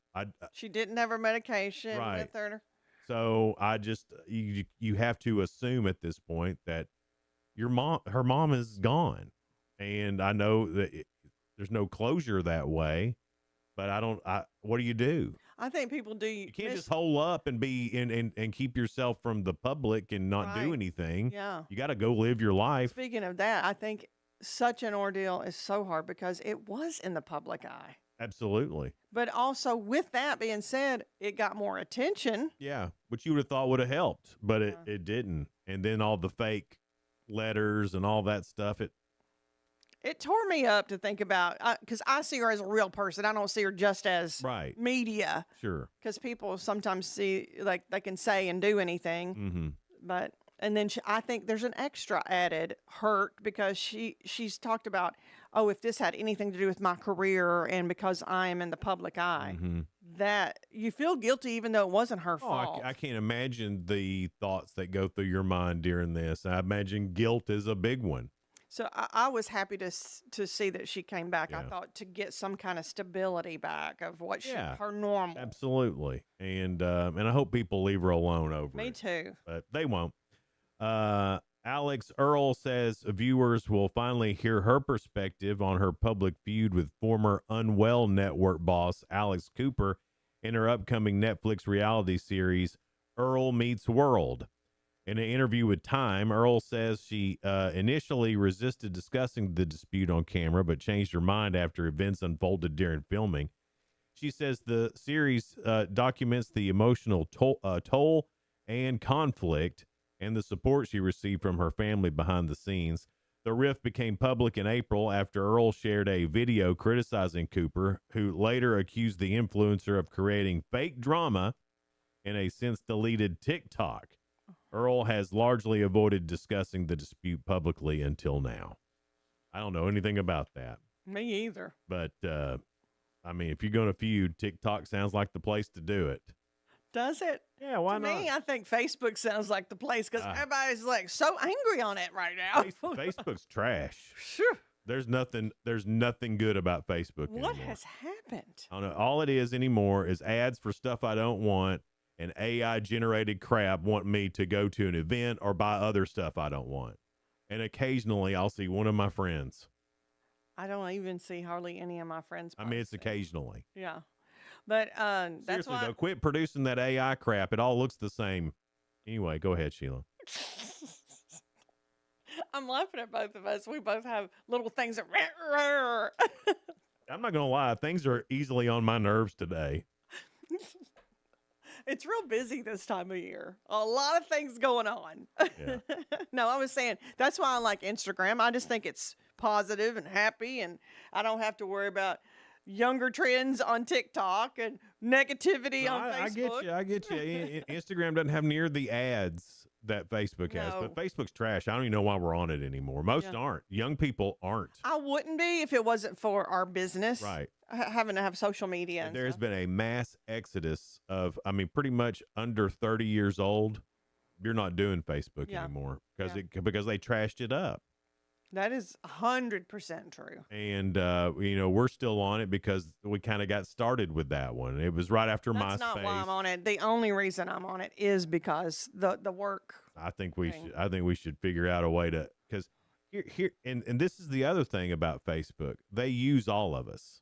She didn't have her medication with her. So I just, you have to assume at this point that her mom is gone. And I know that there's no closure that way, but what do you do? I think people do. You can't just hole up and be and keep yourself from the public and not do anything. Yeah. You got to go live your life. Speaking of that, I think such an ordeal is so hard because it was in the public eye. Absolutely. But also, with that being said, it got more attention. Yeah, which you would have thought would have helped, but it didn't. And then all the fake letters and all that stuff, it tore me up to think about, because I see her as a real person. I don't see her just as media. Sure. Because people sometimes see, like, they can say and do anything. Mm-hmm. But, and then I think there's an extra added hurt because she's talked about, oh, if this had anything to do with my career and because I am in the public eye, that you feel guilty even though it wasn't her fault. I can't imagine the thoughts that go through your mind during this. I imagine guilt is a big one. So I was happy to see that she came back. I thought to get some kind of stability back of what her normal. Absolutely. And I hope people leave her alone over Me it. too. But they won't. Alex Earl says viewers will finally hear her perspective on her public feud with former Unwell Network boss Alex Cooper in her upcoming Netflix reality series, Earl Meets World. In an interview with Time, Earl says she initially resisted discussing the dispute on camera, but changed her mind after events unfolded during filming. She says the series documents the emotional toll and conflict and the support she received from her family behind the scenes. The rift became public in April after Earl shared a video criticizing Cooper, who later accused the influencer of creating fake drama in a since-deleted TikTok. Earl has largely avoided discussing the dispute publicly until now. I don't know anything about that. Me either. But, I mean, if you're going to feud, TikTok sounds like the place to do it. Does it? Yeah, why not? To me, I think Facebook sounds like the place because everybody's like so angry on it right now. Facebook's trash. Sure. There's nothing good about Facebook What anymore. has happened? I don't know. All it is anymore is ads for stuff I don't want, and AI generated crap want me to go to an event or buy other stuff I don't want. And occasionally I'll see one of my friends. I don't even see hardly any of my friends. I mean, it's occasionally. Yeah. But that's Seriously, why though, quit producing that AI crap. It all looks the same. Anyway, go ahead, Sheila. I'm laughing at both of us. We both have little things that I'm not going to lie. Things are easily on my nerves today. It's real busy this time of year. A lot of things going on. Yeah. No, I was saying that's why I like Instagram. I just think it's positive and happy, and I don't have to worry about younger trends on TikTok and negativity on Facebook. I get you. Instagram doesn't have near the ads that Facebook has, but Facebook's trash. I don't even know why we're on it anymore. Most aren't. Young people aren't. I wouldn't be if it wasn't for our business. Right. Having to have social media. And there's been a mass exodus of, I mean, pretty much under 30 years old. You're not doing Facebook anymore because they trashed it up. That is 100% true. And, we're still on it because we kind of got started with that one. It was right after MySpace. That's not why I'm on it. The only reason I'm on it is because the work. I think we should figure out a way to, because here, and this is the other thing about Facebook. They use all of us.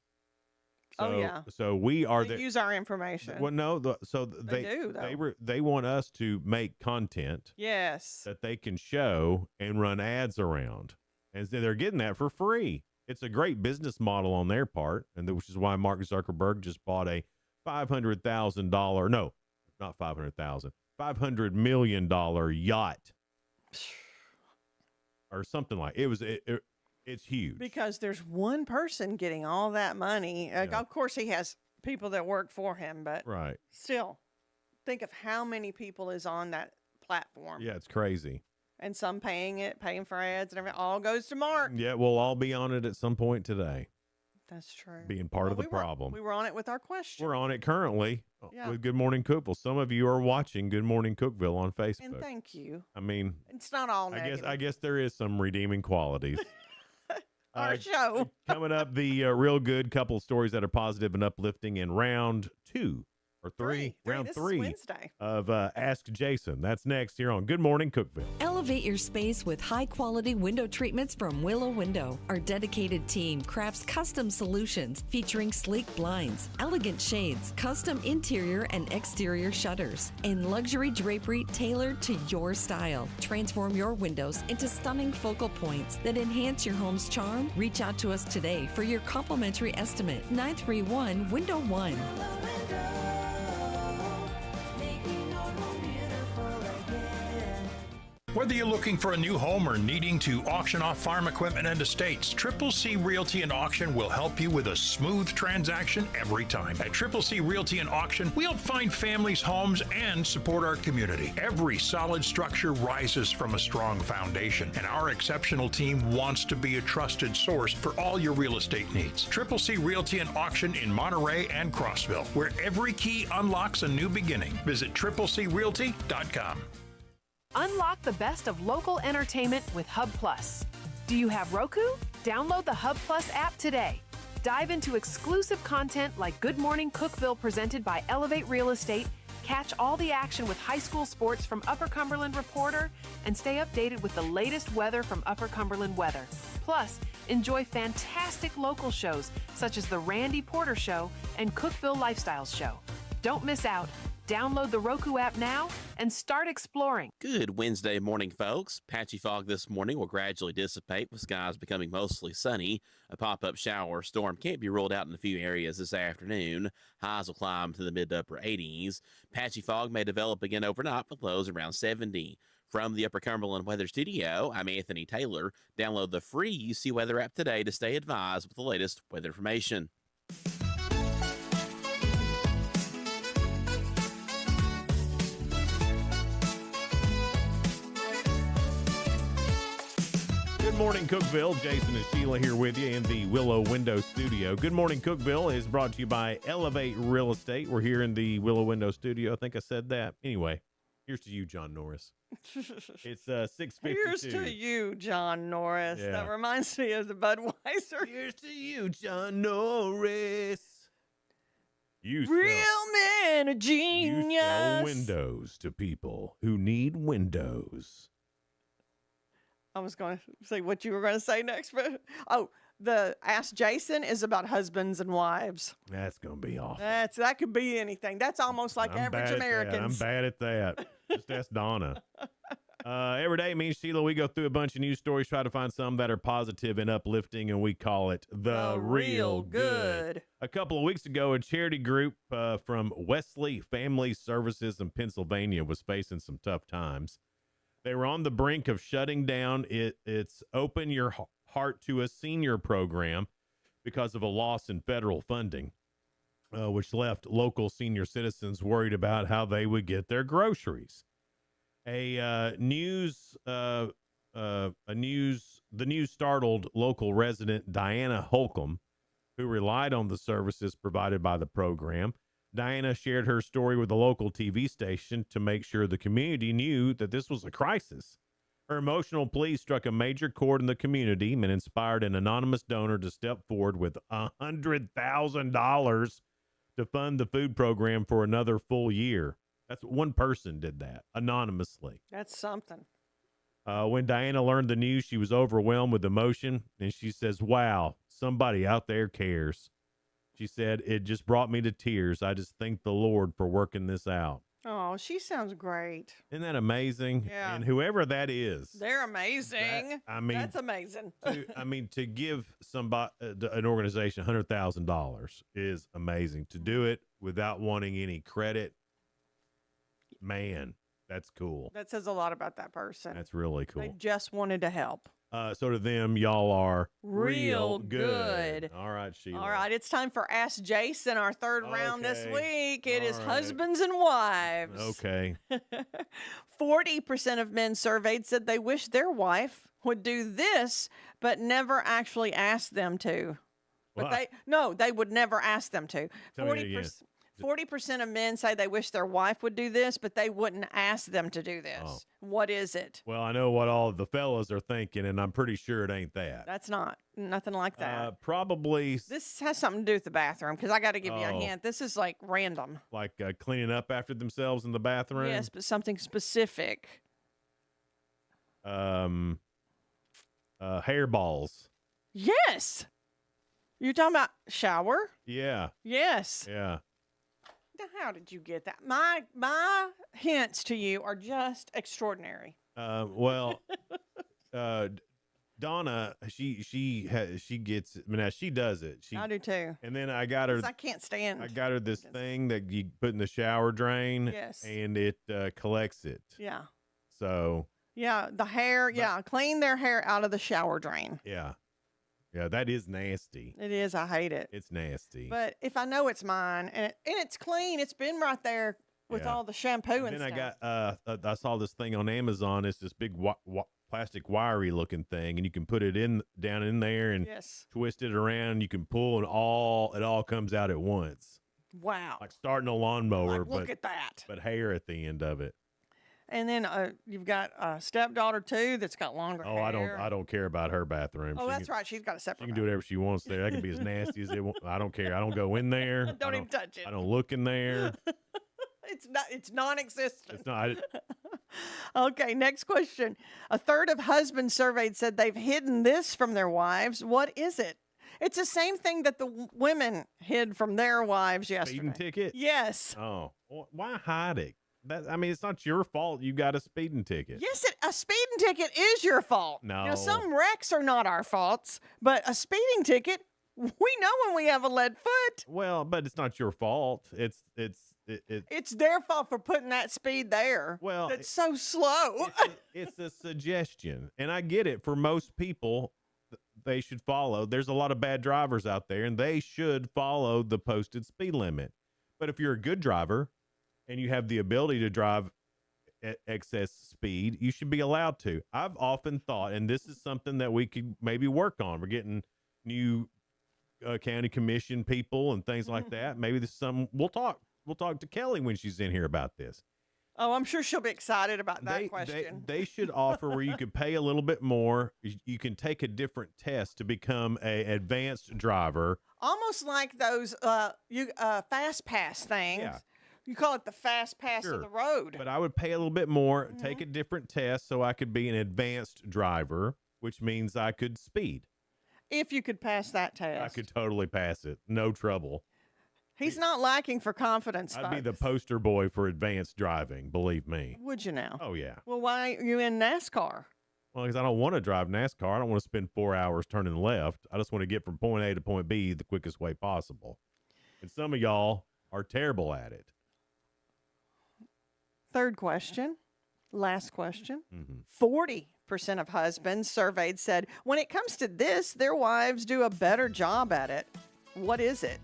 So, So we are they use our information. Well, no, they want us to make content. Yes. That they can show and run ads around. And so they're getting that for free. It's a great business model on their part, which is why Mark Zuckerberg just bought a $500 million yacht. or something like it was. It's huge because there's one person getting all that money. Of course, he has people that work for him, but right. still, think of how many people is on that platform. Yeah, it's crazy. And some paying for ads and everything. All goes to Mark. Yeah, we'll all be on it at some point today. That's true. Being part of the problem. We were on it with our question. We're on it currently with Good Morning Cookeville. Some of you are watching Good Morning Cookeville on Facebook. And thank you. I mean, it's not all negative. I guess there is some redeeming qualities. Our show. Coming up, the real good couple of stories that are positive and uplifting in round three Wednesday of Ask Jason. That's next here on Good Morning Cookeville. Elevate your space with high-quality window treatments from Willow Window. Our dedicated team crafts custom solutions featuring sleek blinds, elegant shades, custom interior and exterior shutters, and luxury drapery tailored to your style. Transform your windows into stunning focal points that enhance your home's charm. Reach out to us today for your complimentary estimate. 931 Window 1. Whether you're looking for a new home or needing to auction off farm equipment and estates, Triple C Realty and Auction will help you with a smooth transaction every time. At Triple C Realty and Auction, we help find families, homes, and support our community. Every solid structure rises from a strong foundation, and our exceptional team wants to be a trusted source for all your real estate needs. Triple C Realty and Auction in Monterey and Crossville, where every key unlocks a new beginning. Visit triplecrealty.com. Unlock the best of local entertainment with Hub Plus. Do you have Roku? Download the Hub Plus app today. Dive into exclusive content like Good Morning Cookeville presented by Elevate Real Estate, catch all the action with high school sports from Upper Cumberland Reporter, and stay updated with the latest weather from Upper Cumberland Weather. Plus, enjoy fantastic local shows such as The Randy Porter Show and Cookeville Lifestyles Show. Don't miss out. Download the Roku app now and start exploring. Good Wednesday morning, folks. Patchy fog this morning will gradually dissipate with skies becoming mostly sunny. A pop-up shower or storm can't be ruled out in a few areas this afternoon. Highs will climb to the mid to upper 80s. Patchy fog may develop again overnight with lows around 70. From the Upper Cumberland Weather Studio, I'm Anthony Taylor. Download the free UC Weather app today to stay advised with the latest weather information. Good morning, Cookeville. Jason and Sheila here with you in the Willow Window Studio. Good morning, Cookeville is brought to you by Elevate Real Estate. We're here in the Willow Window Studio. I think I said that. Anyway, here's to you, John Norris. It's 6:52. Here's to you, John Norris. Yeah. That reminds me of the Budweiser. Here's to you, John Norris. You Real men are genius. You sell windows to people who need windows. I was going to say what you were going to say next, but the Ask Jason is about husbands and wives. That's going to be awful. That could be anything. That's almost like average Americans. I'm bad at that. Just ask Donna. Every day, me and Sheila, we go through a bunch of news stories, try to find some that are positive and uplifting, and we call it The Real Good. A couple of weeks ago, a charity group from Wesley Family Services in Pennsylvania was facing some tough times. They were on the brink of shutting down its Open Your Heart to a Senior program because of a loss in federal funding, which left local senior citizens worried about how they would get their groceries. The news startled local resident Diana Holcomb, who relied on the services provided by the program. Diana shared her story with a local TV station to make sure the community knew that this was a crisis. Her emotional plea struck a major chord in the community and inspired an anonymous donor to step forward with $100,000 to fund the food program for another full year. That's one person did that anonymously. That's something. When Diana learned the news, she was overwhelmed with emotion, and she says, "Wow, somebody out there cares." She said, "It just brought me to tears. I just thank the Lord for working this out." Oh, she sounds great. Isn't that amazing? Yeah. And whoever that is. They're amazing. That's amazing. To give somebody, an organization, $100,000 is amazing. To do it without wanting any credit, man, that's cool. That says a lot about that person. That's really cool. They just wanted to help. So to them, y'all are Real good. All right, Sheila. All right, it's time for Ask Jason, our third round this Okay. week. It is All right. husbands and wives. Okay. 40% of men surveyed said they wish their wife would do this, but never actually asked them to. But they would never ask them to. Tell me again. 40% of men say they wish their wife would do this, but they wouldn't ask them to do this. Oh. What is it? Well, I know what all the fellas are thinking, and I'm pretty sure it ain't that. That's nothing like that. Probably This has something to do with the bathroom, because I got to give you a Oh. hint. This is like random. like cleaning up after themselves in the bathroom. Yes, but something specific. Hairballs. Yes. You're talking about shower? Yeah. Yes. Yeah. Now, how did you get that? My hints to you are just extraordinary. Well, Donna, she gets. I mean, now she does it. I do too. And then I got her. 'Cause I can't stand. I got her this thing that you put in the shower drain. Yes. And it collects it. Yeah. So. Yeah, the hair. Yeah, clean their hair out of the shower drain. Yeah. Yeah, that is nasty. It is. I hate it. It's nasty. But if I know it's mine and it's clean, it's been right there with all the shampoo and then stuff. I got I saw this thing on Amazon. It's this big plastic wiry looking thing, and you can put it down in there and twist it around. You can pull, and it all comes out at once. Wow. Like starting a lawnmower, Look at that. But hair at the end of it. And then you've got a stepdaughter too that's got longer hair. I don't care about her bathroom. Oh, that's right. She's got a separate. She can do whatever she wants there. That can be as nasty as it wants. I don't care. I don't go in there. Don't even touch it. I don't look in there. It's non-existent. It's not. Okay, next question. A third of husbands surveyed said they've hidden this from their wives. What is it? It's the same thing that the women hid from their wives yesterday. Speeding ticket? Yes. Oh, well, why hide it? It's not your fault you got a speeding ticket. Yes, a speeding ticket is your fault. No. Now, some wrecks are not our faults, but a speeding ticket, we know when we have a lead foot. Well, but it's not your fault. It's their fault for putting that speed there. Well, that's so slow. It's a suggestion, and I get it. For most people, they should follow. There's a lot of bad drivers out there, and they should follow the posted speed limit. But if you're a good driver and you have the ability to drive at excess speed, you should be allowed to. I've often thought, and this is something that we could maybe work on. We're getting new county commission people and things like that. Maybe this is something we'll talk to Kelly when she's in here about this. Oh, I'm sure she'll be excited about that question. They should offer where you could pay a little bit more. You can take a different test to become a advanced driver. Almost like those fast pass things. Yeah. You call it the fast pass of the road. But I would pay a little bit more, take a different test so I could be an advanced driver, which means I could speed. If you could pass that test. I could totally pass it. No trouble. He's not lacking for confidence, I'd be folks. the poster boy for advanced driving, believe me. Would you now? Oh, yeah. Well, why are you in NASCAR? Well, because I don't want to drive NASCAR. I don't want to spend 4 hours turning left. I just want to get from point A to point B the quickest way possible. And some of y'all are terrible at it. Third question. Last question. 40% of husbands surveyed said when it comes to this, their wives do a better job at it. What is it?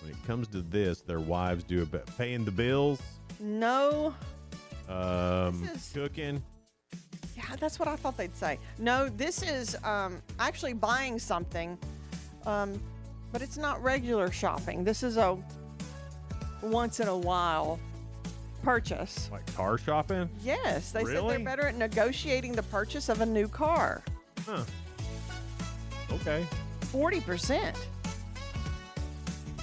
When it comes to this, their wives do a better. Paying the bills? No. Cooking? Yeah, that's what I thought they'd say. No, this is actually buying something, but it's not regular shopping. This is a once in a while purchase. Like car shopping? Yes, they said they're Really? better at negotiating the purchase of a new car. Huh. Okay. 40%.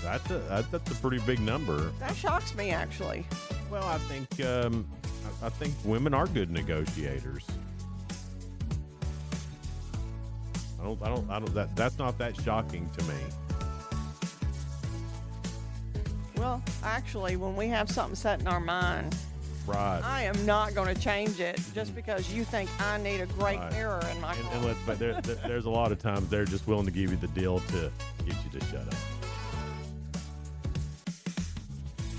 That's a pretty big number. That shocks me, actually. Well, I think women are good negotiators. That's not that shocking to me. Well, actually, when we have something set in our mind, Right. I am not going to change it just because you think I need a great Right. mirror in my car. But there's a lot of times they're just willing to give you the deal to get you to shut up.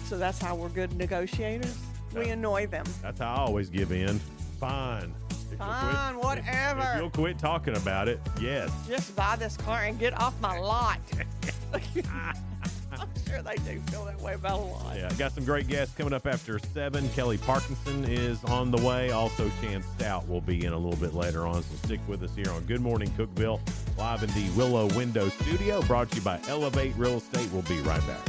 So that's how we're good negotiators. We annoy them. That's how I always give in. Fine. Fine, whatever. If you'll quit talking about it, yes. Just buy this car and get off my lot. I'm sure they do feel that way about a lot. Yeah, got some great guests coming up after 7. Kelly Parkinson is on the way. Also, Chance Stout will be in a little bit later on, so stick with us here on Good Morning Cookeville, live in the Willow Window Studio, brought to you by Elevate Real Estate. We'll be right back.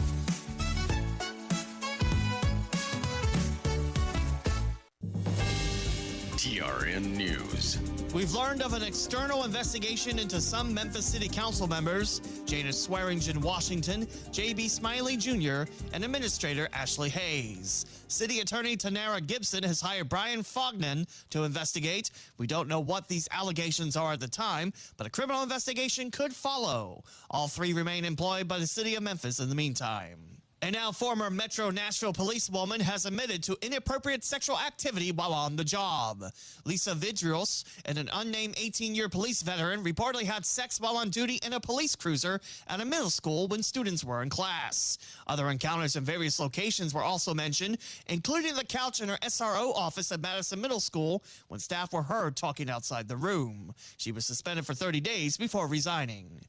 TRN News. We've learned of an external investigation into some Memphis City Council members, Janice Swearingen Washington, J.B. Smiley Jr., and Administrator Ashley Hayes. City Attorney Tanara Gibson has hired Brian Fognan to investigate. We don't know what these allegations are at the time, but a criminal investigation could follow. All 3 remain employed by the City of Memphis in the meantime. And now former Metro Nashville policewoman has admitted to inappropriate sexual activity while on the job. Lisa Vidrios, and an unnamed 18-year police veteran, reportedly had sex while on duty in a police cruiser at a middle school when students were in class. Other encounters in various locations were also mentioned, including the couch in her SRO office at Madison Middle School when staff were heard talking outside the room. She was suspended for 30 days before resigning.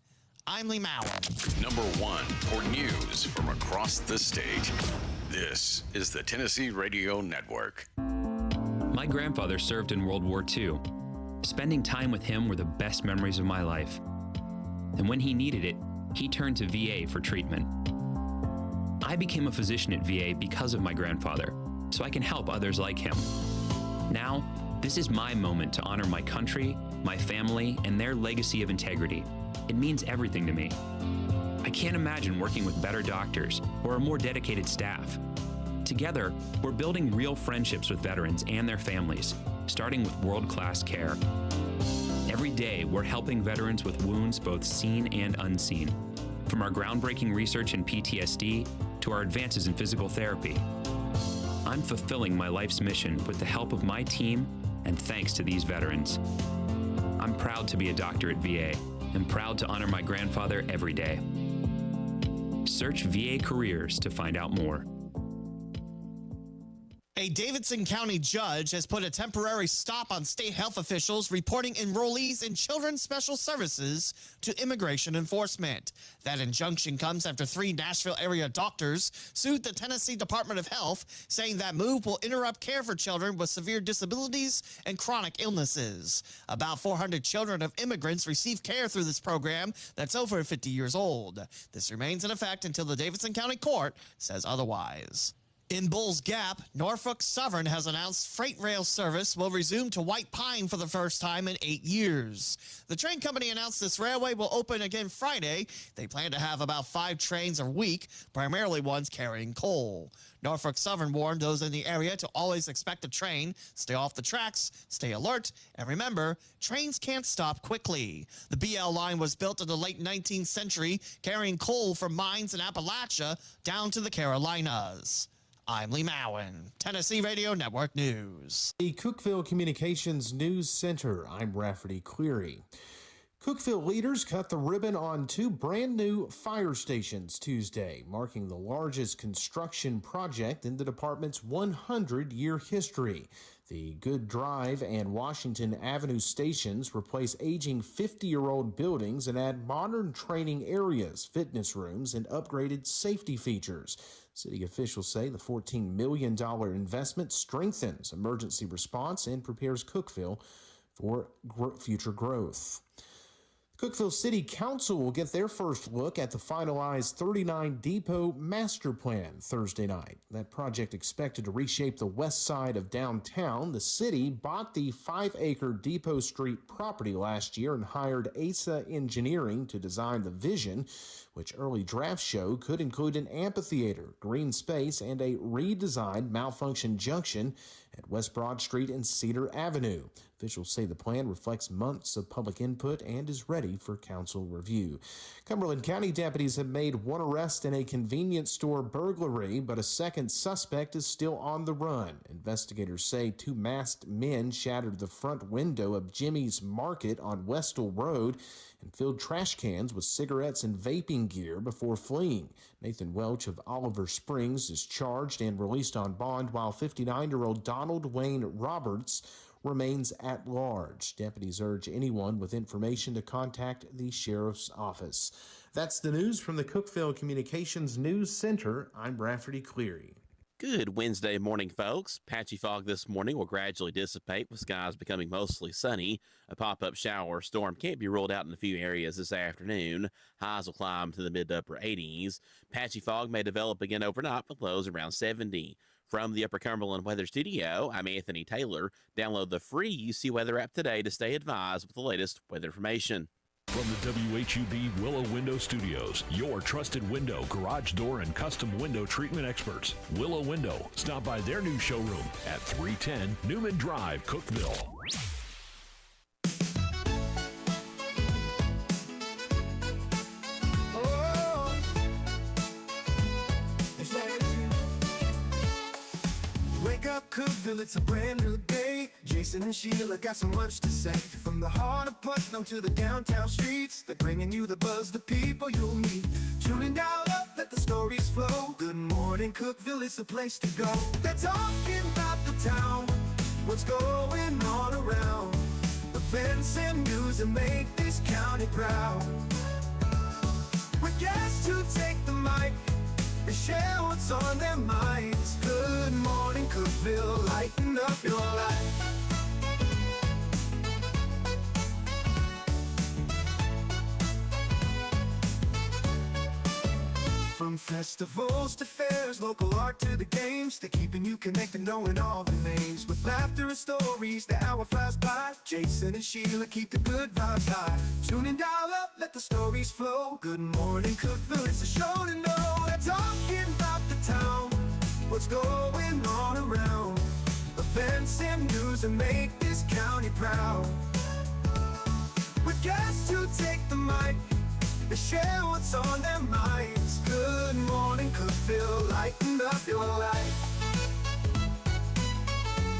I'm Lee Mowen. Number 1 for news from across the state. This is the Tennessee Radio Network. My grandfather served in World War II. Spending time with him were the best memories of my life. And when he needed it, he turned to VA for treatment. I became a physician at VA because of my grandfather, so I can help others like him. Now, this is my moment to honor my country, my family, and their legacy of integrity. It means everything to me. I can't imagine working with better doctors or a more dedicated staff. Together, we're building real friendships with veterans and their families, starting with world-class care. Every day, we're helping veterans with wounds both seen and unseen, from our groundbreaking research in PTSD to our advances in physical therapy. I'm fulfilling my life's mission with the help of my team and thanks to these veterans. I'm proud to be a doctor at VA and proud to honor my grandfather every day. Search VA Careers to find out more. A Davidson County judge has put a temporary stop on state health officials reporting enrollees in Children's Special Services to immigration enforcement. That injunction comes after 3 Nashville area doctors sued the Tennessee Department of Health, saying that move will interrupt care for children with severe disabilities and chronic illnesses. About 400 children of immigrants receive care through this program that's over 50 years old. This remains in effect until the Davidson County Court says otherwise. In Bulls Gap, Norfolk Southern has announced freight rail service will resume to White Pine for the first time in 8 years. The train company announced this railway will open again Friday. They plan to have about 5 trains a week, primarily ones carrying coal. Norfolk Southern warned those in the area to always expect a train, stay off the tracks, stay alert, and remember, trains can't stop quickly. The BL line was built in the late 19th century, carrying coal from mines in Appalachia down to the Carolinas. I'm Lee Mowen, Tennessee Radio Network News. The Cookeville Communications News Center, I'm Rafferty Cleary. Cookeville leaders cut the ribbon on 2 brand new fire stations Tuesday, marking the largest construction project in the department's 100-year history. The Good Drive and Washington Avenue stations replace aging 50-year-old buildings and add modern training areas, fitness rooms, and upgraded safety features. City officials say the $14 million investment strengthens emergency response and prepares Cookeville for future growth. Cookeville City Council will get their first look at the finalized 39 Depot Master Plan Thursday night. That project expected to reshape the west side of downtown. The city bought the 5-acre Depot Street property last year and hired ASA Engineering to design the vision, which early drafts show could include an amphitheater, green space, and a redesigned malfunction junction at West Broad Street and Cedar Avenue. Officials say the plan reflects months of public input and is ready for council review. Cumberland County deputies have made 1 arrest in a convenience store burglary, but a second suspect is still on the run. Investigators say 2 masked men shattered the front window of Jimmy's Market on Westall Road and filled trash cans with cigarettes and vaping gear before fleeing. Nathan Welch of Oliver Springs is charged and released on bond, while 59-year-old Donald Wayne Roberts remains at large. Deputies urge anyone with information to contact the sheriff's office. That's the news from the Cookeville Communications News Center. I'm Rafferty Cleary. Good Wednesday morning, folks. Patchy fog this morning will gradually dissipate with skies becoming mostly sunny. A pop-up shower or storm can't be ruled out in a few areas this afternoon. Highs will climb to the mid to upper 80s. Patchy fog may develop again overnight with lows around 70. From the Upper Cumberland Weather Studio, I'm Anthony Taylor. Download the free UC Weather app today to stay advised with the latest weather information. From the WHUB Willow Window Studios, your trusted window, garage door, and custom window treatment experts. Willow Window. Stop by their new showroom at 310 Newman Drive, Cookeville. Wake up, Cookeville, it's a brand new day. Jason and Sheila got so much to say. From the heart of Putnam to the downtown streets, they're bringing you the buzz, the people you'll meet. Tuning dial up, let the stories flow. Good morning, Cookeville, it's the place to go. They're talking about the town, what's going on around. Events and news that make this county proud. With guests who take the mic, they share what's on their minds. Good morning, Cookeville, lighten up your life. From festivals to fairs, local art to the games, they're keeping you connected, knowing all the names. With laughter and stories, the hour flies by. Jason and Sheila keep the good vibes high. Tune in, dial up, let the stories flow. Good morning, Cookeville, it's a show to know. They're talking about the town, what's going on around. Events and news that make this county proud. With guests who take the mic, they share what's on their minds. Good morning, Cookeville, lighten up your life.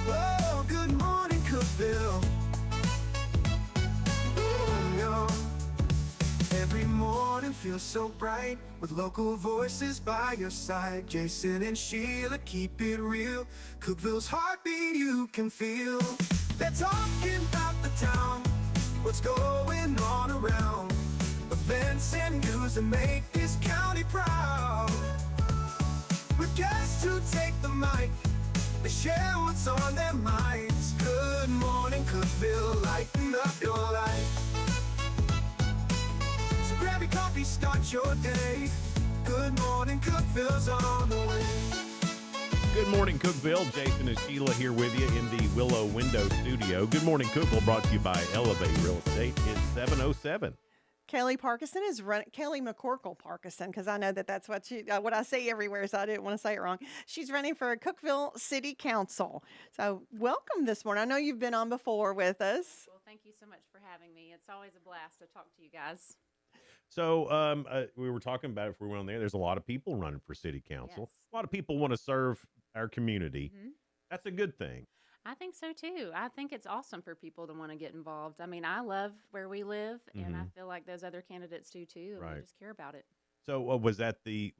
Oh, good morning, Cookeville. Every morning feels so bright with local voices by your side. Jason and Sheila keep it real. Cookeville's heartbeat you can feel. They're talking about the town, what's going on around. Events and news that make this county proud. With guests who take the mic, they share what's on their minds. Good morning, Cookeville, lighten up your life. So grab your coffee, start your day. Good morning, Cookeville's on the way. Good morning, Cookeville. Jason and Sheila here with you in the Willow Window Studio. Good morning, Cookeville, brought to you by Elevate Real Estate. It's 7:07. Kelly Parkinson is running, Kelly McCorkle Parkinson, because I know that's what what I say everywhere, so I didn't want to say it wrong. She's running for Cookeville City Council. So welcome this morning. I know you've been on before with us. Well, thank you so much for having me. It's always a blast to talk to you guys. So we were talking about it before we went on there. There's a lot of people running for city council. Yes. A lot of people want to serve our community. Mm-hmm. That's a good thing. I think so too. I think it's awesome for people to want to get involved. I mean, I love where we live, and I feel like those other candidates do too, and we just care about it. So was that the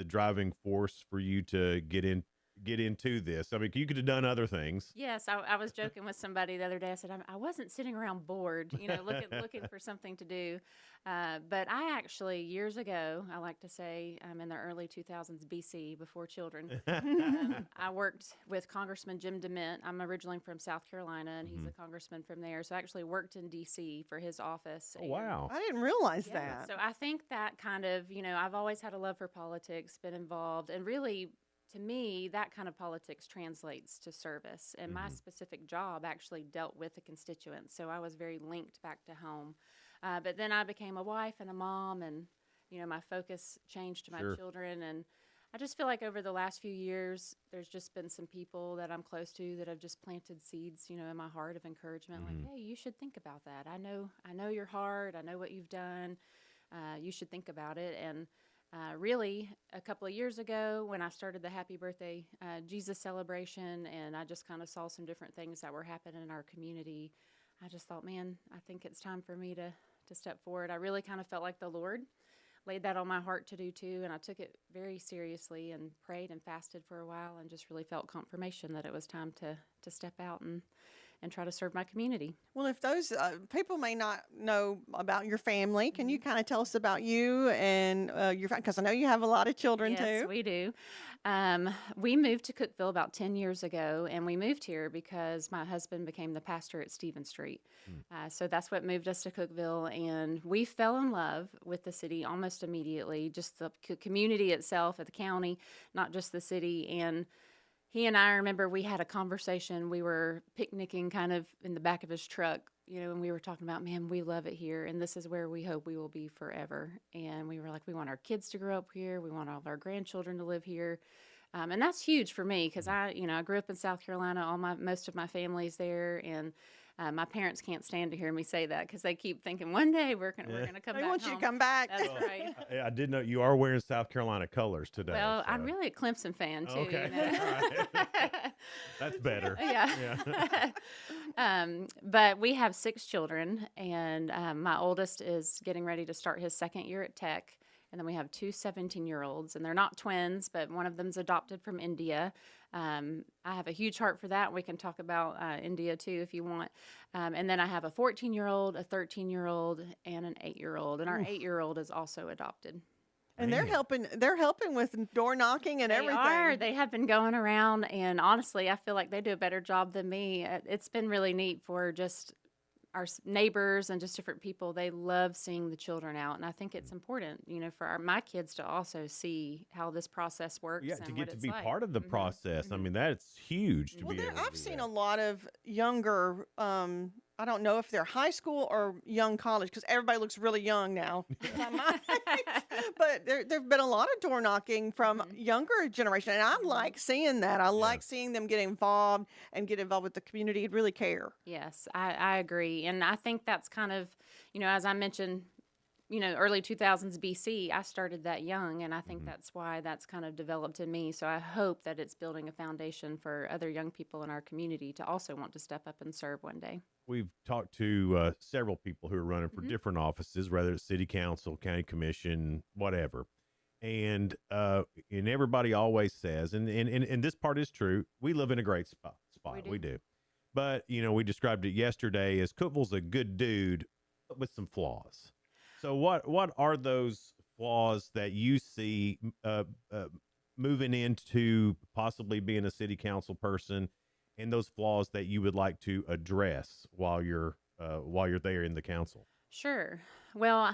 driving force for you to get into this? I mean, you could have done other things. Yes, I was joking with somebody the other day. I said I wasn't sitting around bored, looking for something to do. But I actually, years ago, I like to say, in the early 2000s BC, before children, I worked with Congressman Jim DeMint. I'm originally from South Carolina, and he's a congressman from there. So I actually worked in D.C. for his office. Oh, wow. I didn't realize that. So I think that kind of, I've always had a love for politics, been involved, and really, to me, that kind of politics translates to service. And my specific job actually dealt with the constituents, so I was very linked back to home. But then I became a wife and a mom, and, my focus changed to my children. And I just feel like over the last few years, there's just been some people that I'm close to that have just planted seeds, in my heart of encouragement. Like, hey, you should think about that. I know your heart. I know what you've done. You should think about it. And really, a couple of years ago, when I started the Happy Birthday Jesus celebration, and I just kind of saw some different things that were happening in our community, I just thought, man, I think it's time for me to step forward. I really kind of felt like the Lord laid that on my heart to do too, and I took it very seriously and prayed and fasted for a while, and just really felt confirmation that it was time to step out and and try to serve my community. Well, if those people may not know about your family, can you kind of tell us about you and your family? Because I know you have a lot of children Yes, too. we do. We moved to Cookeville about 10 years ago, and we moved here because my husband became the pastor at Stephen Street. So that's what moved us to Cookeville, and we fell in love with the city almost immediately, just the community itself, at the county, not just the city. And he and I remember we had a conversation. We were picnicking kind of in the back of his truck, and we were talking about, man, we love it here, and this is where we hope we will be forever. And we were like, we want our kids to grow up here. We want all of our grandchildren to live here. And that's huge for me because I grew up in South Carolina. Most of my family's there, and my parents can't stand to hear me say that because they keep thinking one day we're gonna come back. They want you home. to come back. That's right. I did know you are wearing South Carolina colors today. Well, so. I'm really a Clemson fan too. Okay. All right. That's better. Yeah. But we have 6 children, and my oldest is getting ready to start his second year at Tech. And then we have 2 17-year-olds, and they're not twins, but one of them's adopted from India. I have a huge heart for that. We can talk about India too if you want. And then I have a 14-year-old, a 13-year-old, and an 8-year-old. And our 8-year-old is also adopted. And they're helping with door knocking and everything. They have been going around, and honestly, I feel like they do a better job than me. It's been really neat for just our neighbors and just different people. They love seeing the children out, and I think it's important, for my kids to also see how this process works. Yeah, and to what get to it's be like. part of the process. I mean, that's huge to be able to I've do seen that. a lot of younger. I don't know if they're high school or young college because everybody looks really young now. But there've been a lot of door knocking from younger generation, and I like seeing that. I like seeing them get involved with the community and really care. Yes, I agree. And I think that's kind of, as I mentioned, early 2000s BC, I started that young, and I think that's why that's kind of developed in me. So I hope that it's building a foundation for other young people in our community to also want to step up and serve one day. We've talked to several people who are running for different offices, whether it's city council, county commission, whatever. And everybody always says, and this part is true, we live in a great spot. We do. But, we described it yesterday as Cookeville's a good dude with some flaws. So what are those flaws that you see moving into possibly being a city council person, and those flaws that you would like to address while you're there in the council? Sure. Well,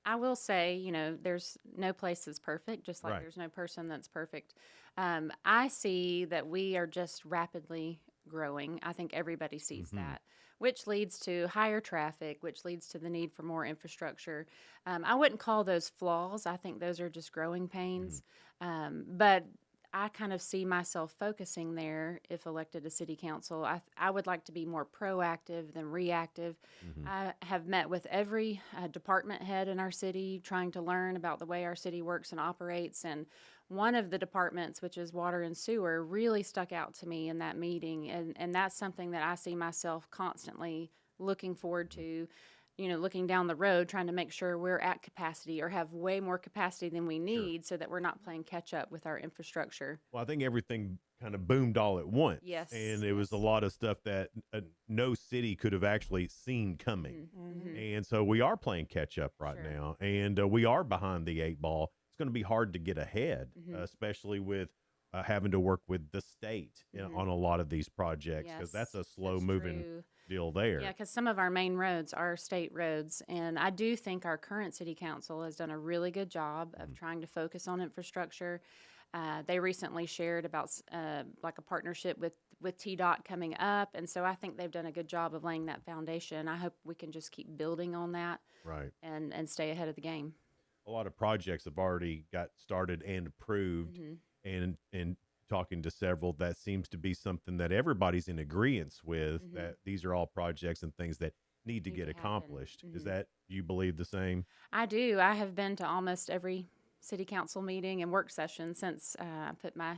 I will say, there's no place that's perfect, just like there's no person that's perfect. I see that we are just rapidly growing. I think everybody sees that, which leads to higher traffic, which leads to the need for more infrastructure. I wouldn't call those flaws. I think those are just growing pains. But I kind of see myself focusing there if elected to city council. I would like to be more proactive than reactive. I have met with every department head in our city trying to learn about the way our city works and operates. And one of the departments, which is water and sewer, really stuck out to me in that meeting. And that's something that I see myself constantly looking forward to. Looking down the road, trying to make sure we're at capacity or have way more capacity than we need so that we're not playing catch up with our infrastructure. Well, I think everything kind of boomed all at once. Yes. And it was a lot of stuff that no city could have actually seen coming. And so we are playing catch up right now. And we are behind the 8 ball. It's going to be hard to get ahead, especially with having to work with the state on a lot of these projects, because that's a slow moving deal there. Yeah, because some of our main roads are state roads, and I do think our current city council has done a really good job of trying to focus on infrastructure. They recently shared about like a partnership with TDOT coming up, and so I think they've done a good job of laying that foundation. I hope we can just keep building on that, and stay ahead of the game. A lot of projects have already got started and approved, and talking to several, that seems to be something that everybody's in agreement with, that these are all projects and things that need to get accomplished. Is that, you believe the same? I do. I have been to almost every city council meeting and work session since I put my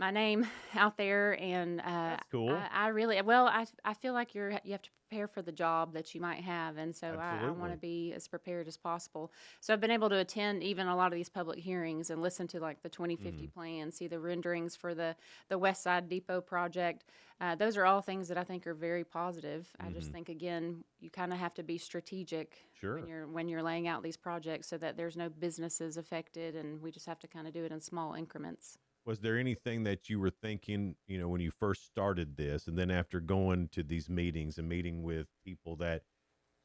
my name out there, and That's cool. I really well. I feel like you have to prepare for the job that you might have, and so I want Absolutely. to be as prepared as possible. So I've been able to attend even a lot of these public hearings and listen to like the 2050 plan, see the renderings for the West Side Depot project. Those are all things that I think are very positive. I just think again, you kind of have to be strategic Sure. when you're laying out these projects so that there's no businesses affected, and we just have to kind of do it in small increments. Was there anything that you were thinking, when you first started this, and then after going to these meetings and meeting with people, that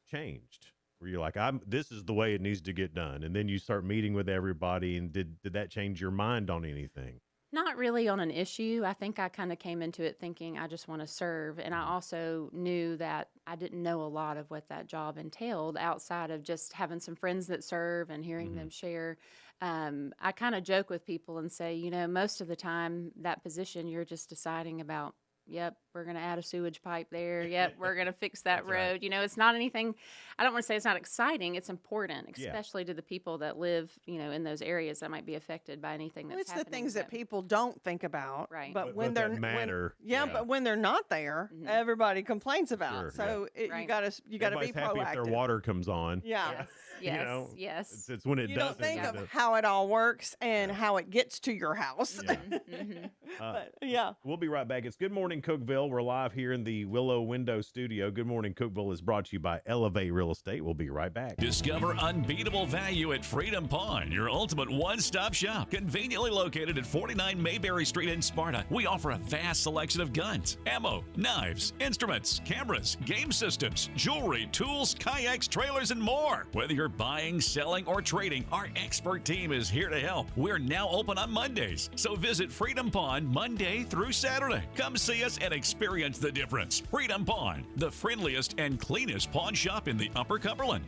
changed? Where you're like, this is the way it needs to get done, and then you start meeting with everybody, and did that change your mind on anything? Not really on an issue. I think I kind of came into it thinking I just want to serve. And I also knew that I didn't know a lot of what that job entailed outside of just having some friends that serve and hearing them share. I kind of joke with people and say, most of the time that position, you're just deciding about, yep, we're going to add a sewage pipe there. Yep, we're going to fix that road. right. It's not anything, I don't want to say it's not exciting. It's important, especially to the people that live, in those areas that might be affected by anything that's It's happening. the things that people don't think about. Right. But when that they're matter. but when they're not there, everybody complains about. Sure, So Right. you got to be Everybody's happy if proactive. their water comes on. Yeah. Yes, yes. It's when it You doesn't. don't think you of know. how it all works and how it gets to your house. Mhm. But yeah. We'll be right back. It's Good Morning Cookeville. We're live here in the Willow Window Studio. Good Morning Cookeville is brought to you by Elevate Real Estate. We'll be right back. Discover unbeatable value at Freedom Pawn, your ultimate one-stop shop. Conveniently located at 49 Mayberry Street in Sparta, we offer a vast selection of guns, ammo, knives, instruments, cameras, game systems, jewelry, tools, kayaks, trailers, and more. Whether you're buying, selling, or trading, our expert team is here to help. We're now open on Mondays, so visit Freedom Pawn Monday through Saturday. Come see us and experience the difference. Freedom Pawn, the friendliest and cleanest pawn shop in the Upper Cumberland.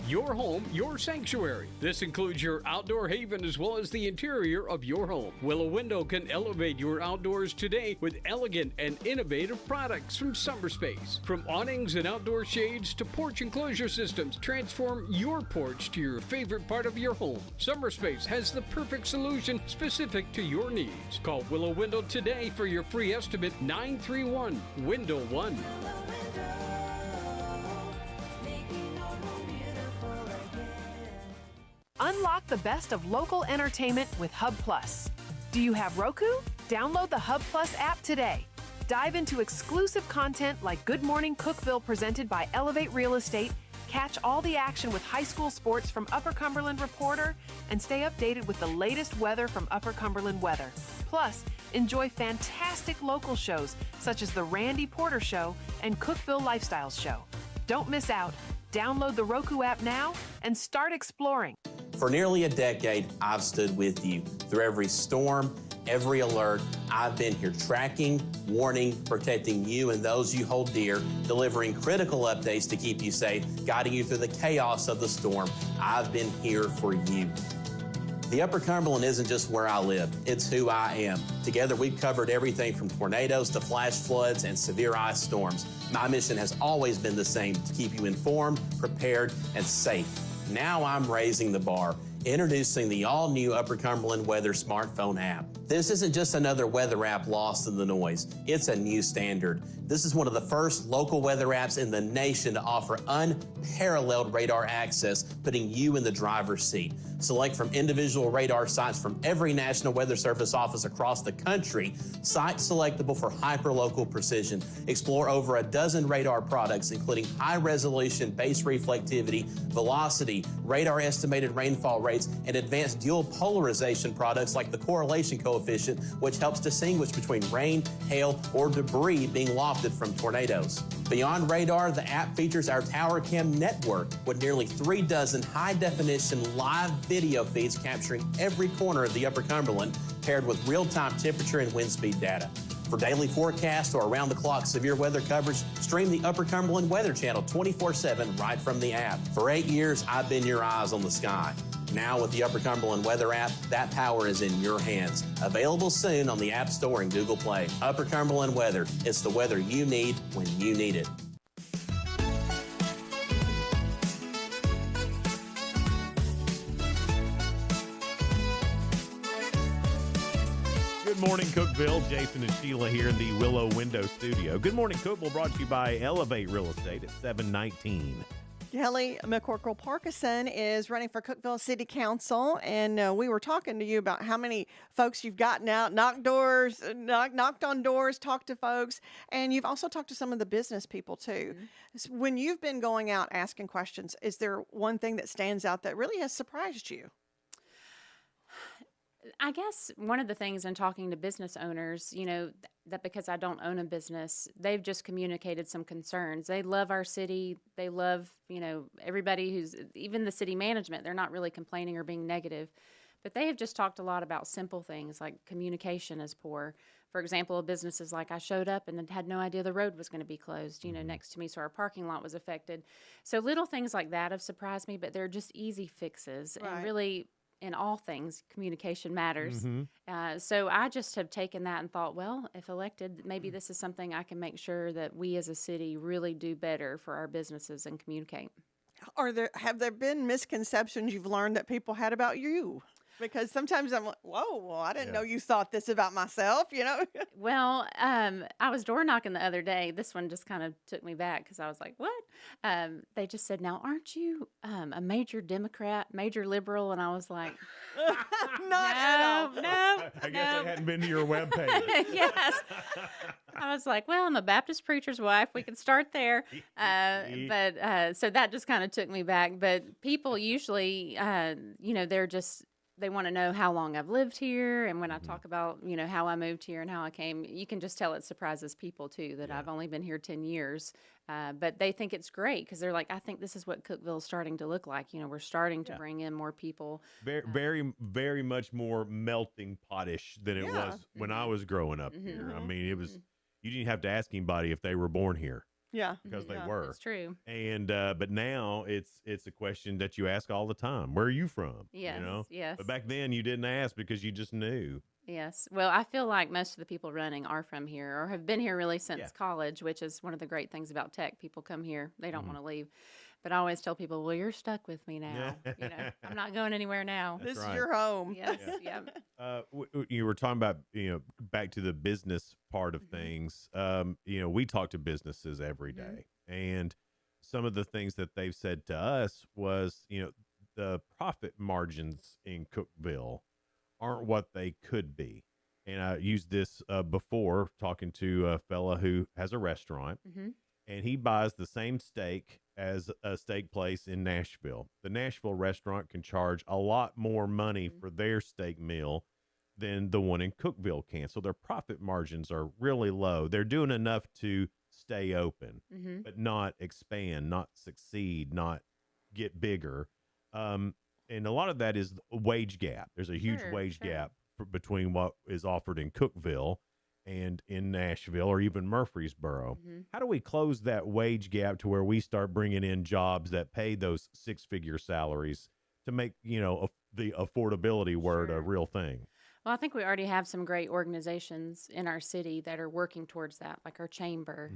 Your home, your sanctuary. This includes your outdoor haven as well as the interior of your home. Willow Window can elevate your outdoors today with elegant and innovative products from SummerSpace. From awnings and outdoor shades to porch enclosure systems, transform your porch to your favorite part of your home. SummerSpace has the perfect solution specific to your needs. Call Willow Window today for your free estimate, 931-WINDOW-1. Unlock the best of local entertainment with Hub Plus. Do you have Roku? Download the Hub Plus app today. Dive into exclusive content like Good Morning Cookeville presented by Elevate Real Estate, catch all the action with high school sports from Upper Cumberland Reporter, and stay updated with the latest weather from Upper Cumberland Weather. Plus, enjoy fantastic local shows such as The Randy Porter Show and Cookeville Lifestyles Show. Don't miss out. Download the Roku app now and start exploring. For nearly a decade, I've stood with you. Through every storm, every alert, I've been here tracking, warning, protecting you and those you hold dear, delivering critical updates to keep you safe, guiding you through the chaos of the storm. I've been here for you. The Upper Cumberland isn't just where I live, it's who I am. Together, we've covered everything from tornadoes to flash floods and severe ice storms. My mission has always been the same, to keep you informed, prepared, and safe. Now I'm raising the bar, introducing the all-new Upper Cumberland Weather smartphone app. This isn't just another weather app lost in the noise. It's a new standard. This is one of the first local weather apps in the nation to offer unparalleled radar access, putting you in the driver's seat. Select from individual radar sites from every National Weather Service office across the country, sites selectable for hyperlocal precision. Explore over a dozen radar products, including high-resolution base reflectivity, velocity, radar estimated rainfall rates, and advanced dual polarization products like the correlation coefficient, which helps distinguish between rain, hail, or debris being lofted from tornadoes. Beyond radar, the app features our Tower Cam network with nearly 3 dozen high-definition live video feeds capturing every corner of the Upper Cumberland, paired with real-time temperature and wind speed data. For daily forecasts or around-the-clock severe weather coverage, stream the Upper Cumberland Weather Channel 24/7 right from the app. For 8 years, I've been your eyes on the sky. Now with the Upper Cumberland Weather app, that power is in your hands. Available soon on the App Store and Google Play. Upper Cumberland Weather. It's the weather you need when you need it. Good morning, Cookeville. Jason and Sheila here in the Willow Window Studio. Good morning, Cookeville, brought to you by Elevate Real Estate at 719. Kelly McCorkle-Parkinson is running for Cookeville City Council, and we were talking to you about how many folks you've gotten out, knocked on doors, talked to folks, and you've also talked to some of the business people too. So when you've been going out asking questions, is there one thing that stands out that really has surprised you? I guess one of the things in talking to business owners, that because I don't own a business, they've just communicated some concerns. They love our city. They love, everybody who's, even the city management, they're not really complaining or being negative. But they have just talked a lot about simple things like communication is poor. For example, businesses like I showed up and had no idea the road was going to be closed, next to me, so our parking lot was affected. So little things like that have surprised me, but they're just easy fixes. Right. And really, in all things, communication matters. Mm-hmm. So I just have taken that and thought, well, if elected, maybe this is something I can make sure that we as a city really do better for our businesses and communicate. Have there been misconceptions you've learned that people had about you? Because sometimes I'm like, whoa, well, I didn't know you thought this about myself, Well, I was door knocking the other day. This one just kind of took me back because I was like, what? They just said, now, aren't you a major Democrat, major liberal? And I was like, Not at all. No. I guess I hadn't been to your webpage. Yes. I was like, well, I'm a Baptist preacher's wife. We can start there. But so that just kind of took me back. But people usually, they want to know how long I've lived here. And when I talk about, how I moved here and how I came, you can just tell it surprises people too, that I've only been here 10 years. But they think it's great because they're like, I think this is what Cookeville is starting to look like. We're starting to bring in more people. Very, very, very much more melting potish than it was when I was growing up here. I mean, it was, you didn't have to ask anybody if they were born here. Yeah, because they were. It's true. And but now it's a question that you ask all the time. Where are you from? Yes, yes. But back then you didn't ask because you just knew. Yes. Well, I feel like most of the people running are from here or have been here really since college, which is one of the great things about tech. People come here, they don't want to leave. But I always tell people, well, you're stuck with me now. I'm not going anywhere now. This is your home. Yes. Yeah. You were talking about, back to the business part of things. We talk to businesses every day, and some of the things that they've said to us was, the profit margins in Cookeville aren't what they could be. And I used this before talking to a fella who has a restaurant, and he buys the same steak as a steak place in Nashville. The Nashville restaurant can charge a lot more money for their steak meal than the one in Cookeville can. So their profit margins are really low. They're doing enough to stay open, but not expand, not succeed, not get bigger. And a lot of that is a wage gap. There's a huge wage gap between what is offered in Cookeville and in Nashville or even Murfreesboro. How do we close that wage gap to where we start bringing in jobs that pay those six-figure salaries to make, the affordability word a real thing? Well, I think we already have some great organizations in our city that are working towards that, like our chamber.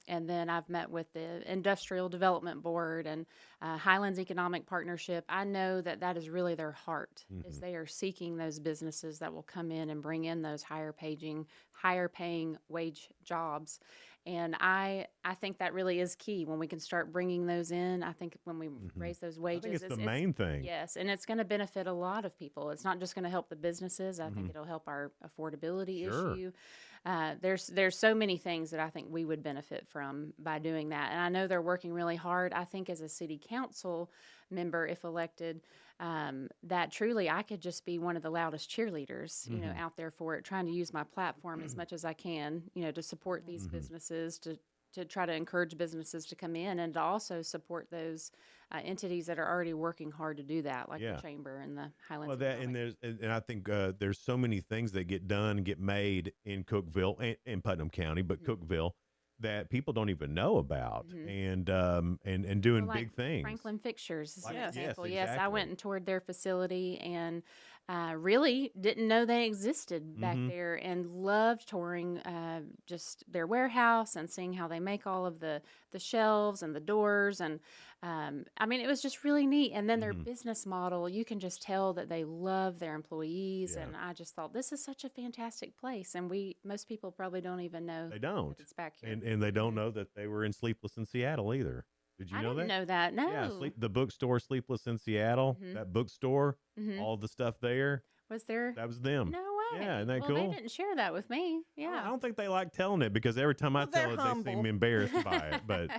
And then I've met with the Industrial Development Board and Highlands Economic Partnership. I know that is really their heart, is they are seeking those businesses that will come in and bring in those higher paying wage jobs. And I think that really is key when we can start bringing those in. I think when we raise those wages, I think it's the main thing. Yes, and it's going to benefit a lot of people. It's not just going to help the businesses. I think it'll help our affordability issue. There's so many things that I think we would benefit from by doing that. And I know they're working really hard. I think as a city council member, if elected, that truly I could just be one of the loudest cheerleaders, out there for it, trying to use my platform as much as I can, to support these businesses, to try to encourage businesses to come in and to also support those entities that are already working hard to do that, like the Chamber and the Highlands. Well, and I think there's so many things that get made in Cookeville and Putnam County, but Cookeville, that people don't even know about, and doing like big things. Franklin Fixtures is an Yes, example. exactly. Yes, I went and toured their facility, and really didn't know they existed back Mhm. there, and loved touring just their warehouse and seeing how they make all of the shelves and the doors. And I mean, it was just really neat. And then their Mhm. business model, you can just tell that they love their employees. Yeah. And I just thought, this is such a fantastic place. And most people probably don't even know They don't. that it's back here. And they don't know that they were in Sleepless in Seattle either. Did you I know didn't that? know that. No. Yeah, the bookstore Sleepless in Seattle, Mhm. that bookstore, Mhm. all the stuff there, Was there? that was them. No way. Yeah, isn't that well, cool? they didn't share that with me. I Yeah. don't think they like telling it because every time I Well, they're tell it, they humble. seem embarrassed by it. But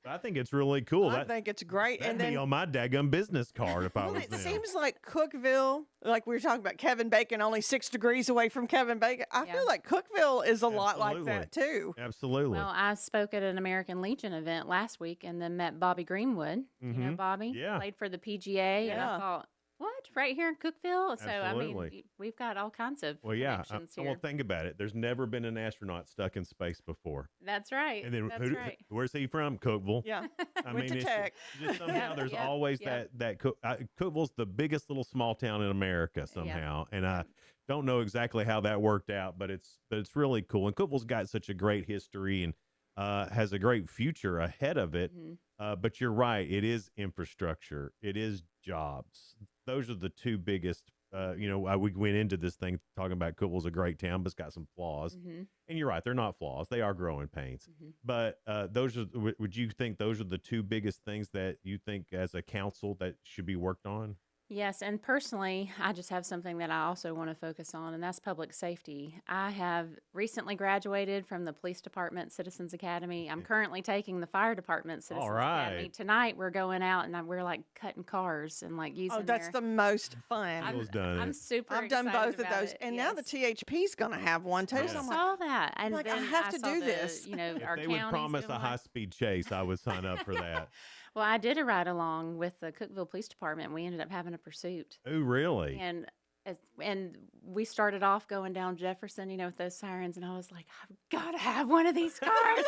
I think it's really cool. I think it's great. That'd And be then on my daggum business card if I well, was it them. seems like Cookeville, like we were talking about Kevin Bacon, only 6 degrees away from Kevin Bacon. I feel like Cookeville is a lot like that too. Absolutely. Well, I spoke at an American Legion event last week and then met Bobby Greenwood. You know Mhm. Bobby? Yeah. Played for the PGA. And Yeah. I thought, what? Right here in Cookeville? So, I mean, Absolutely. we've got all kinds of Well, yeah. connections Well, here. think about it. There's never been an astronaut stuck in space before. That's right. And then That's right. where's he from? Cookeville. Yeah. I Went to it's Tech. just somehow there's Yeah, always yeah. that Cookeville's the biggest little small town in America somehow, and I don't know exactly how that worked out, but it's really cool. And Cookeville's got such a great history and has a great future ahead of it. But you're right, it is infrastructure, it is jobs. Those are the two biggest. We went into this thing talking about Cookeville's a great town, but it's got some flaws. Mhm. And you're right, they're not flaws; they are growing pains. But those are. Would you think those are the two biggest things that you think, as a council, that should be worked on? Yes, and personally, I just have something that I also want to focus on, and that's public safety. I have recently graduated from the Police Department Citizens Academy. I'm currently taking the Fire Department Citizens Academy. right. Tonight, we're going out and we're like cutting cars and like using. Oh, that's their- the most fun. Feels done I'm it. super. I've done excited both of about those, it, and now the yes. THP's going to have one too. I So I'm saw like, that, and like, I then have to saw do the, this. You know, If our they would county's promise doing a one. high-speed chase, I would sign up for that. Well, I did a ride along with the Cookeville Police Department. We ended up having a pursuit. Oh, really? And we started off going down Jefferson, you know, with those sirens, and I was like, I've got to have one of these cars.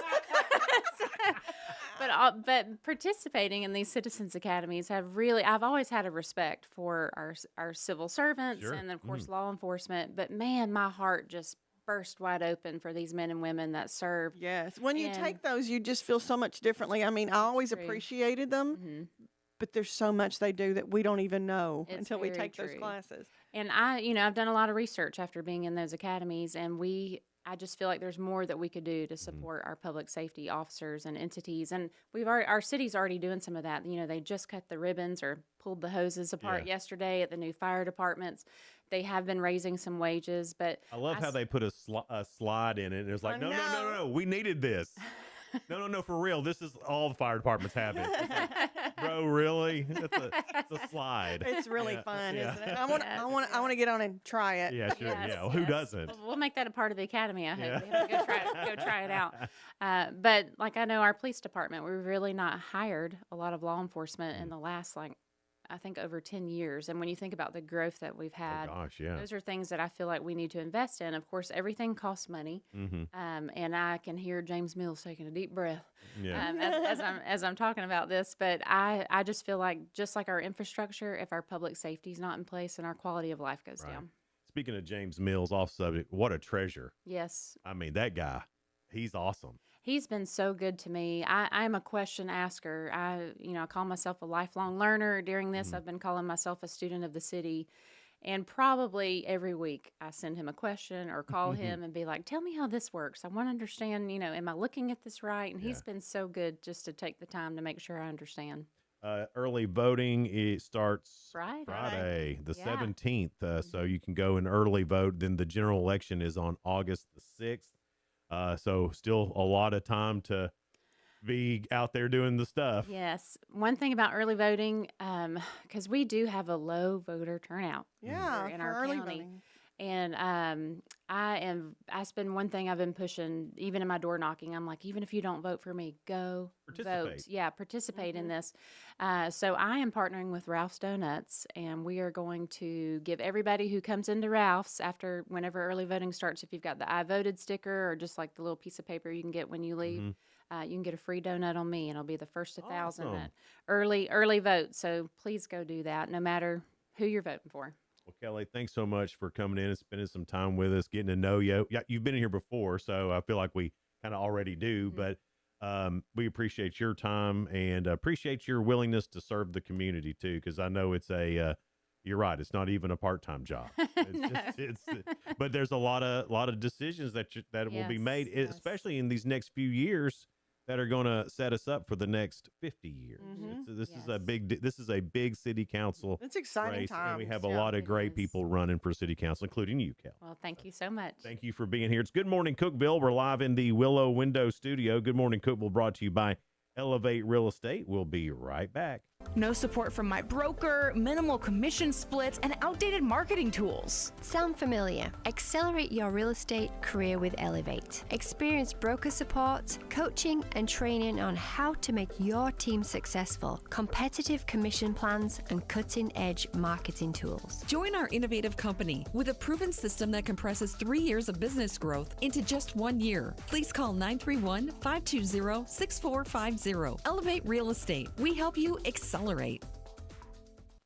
But participating in these citizens academies I've always had a respect for our civil servants Sure. and of course law enforcement. But man, my heart just burst wide open for these men and women that serve. yes. When you And- take those, you just feel so much differently. I mean, I always true. appreciated them, Mhm. but there's so much they do that we don't even know It's until we very take those true. classes. And I've done a lot of research after being in those academies, and I just feel like there's more that we could do to support our public safety officers and entities. And our city's already doing some of that. You know, they just cut the ribbons or pulled the hoses apart yesterday at the new fire departments. They have been raising some wages, but I love how they put a slide in it, and it's like, no, we needed this. No, for real. This is all the fire departments have it. It's like, bro, really? It's a slide. It's really Yeah, fun, yeah. isn't it? I want to get on and try it. Yeah, sure. Yes, yeah. Well, who yes. doesn't? We'll make that a part of the academy. I hope Yeah. we have to go try it out. But like I know our police department, we've really not hired a lot of law enforcement in the last I think over 10 years. And when you think about the growth that we've had, gosh, yeah. those are things that I feel like we need to invest in. Of course, everything costs money. And I can hear James Mills taking a deep breath Yeah. as I'm talking about this. But I just feel like, just like our infrastructure, if our public safety is not in place, then our quality of life goes Right. down. Speaking of James Mills, off subject, what a treasure. Yes. I mean, that guy, he's awesome. He's been so good to me. I'm a question asker. I call myself a lifelong learner. During this, I've been calling myself a student of the city. And probably every week I send him a question or call him and be like, tell me how this works. I want to understand, am I looking at this right? And he's been so good just to take the time to make sure I understand. Early voting, it starts Friday. the Yeah. 17th. So you can go and early vote. Then the general election is on August the 6th. So still a lot of time to be out there doing the stuff. Yes. One thing about early voting, because we do have a low voter turnout Yeah, here in for our early county. voting. And that's been one thing I've been pushing, even in my door knocking. I'm like, even if you don't vote for me, go vote. Participate. Yeah, participate in this. So I am partnering with Ralph's Donuts, and we are going to give everybody who comes into Ralph's whenever early voting starts, if you've got the I voted sticker or just like the little piece of paper you can get when you leave, you can get a free donut on me, and it'll be the first 1,000 Awesome. that early vote. So please go do that, no matter who you're voting for. Well, Kelly, thanks so much for coming in and spending some time with us, getting to know you. Yeah, you've been in here before, so I feel like we kind of already do, but we appreciate your time and appreciate your willingness to serve the community too, because I know it's you're right, it's not even a part-time job. But there's a lot of decisions that will be made, especially in these next few years, that are going to set us up for the next 50 years. This is a big city council. It's exciting race, times. and we have a lot of great people running for city council, including you, Kel. Well, thank you so much. Thank you for being here. It's Good Morning Cookeville. We're live in the Willow Window Studio. Good Morning Cookeville brought to you by Elevate Real Estate. We'll be right back. No support from my broker, minimal commission splits, and outdated marketing tools. Sound familiar? Accelerate your real estate career with Elevate. Experience broker support, coaching, and training on how to make your team successful, competitive commission plans, and cutting-edge marketing tools. Join our innovative company with a proven system that compresses 3 years of business growth into just 1 year. Please call 931-520-6450. Elevate Real Estate. We help you accelerate.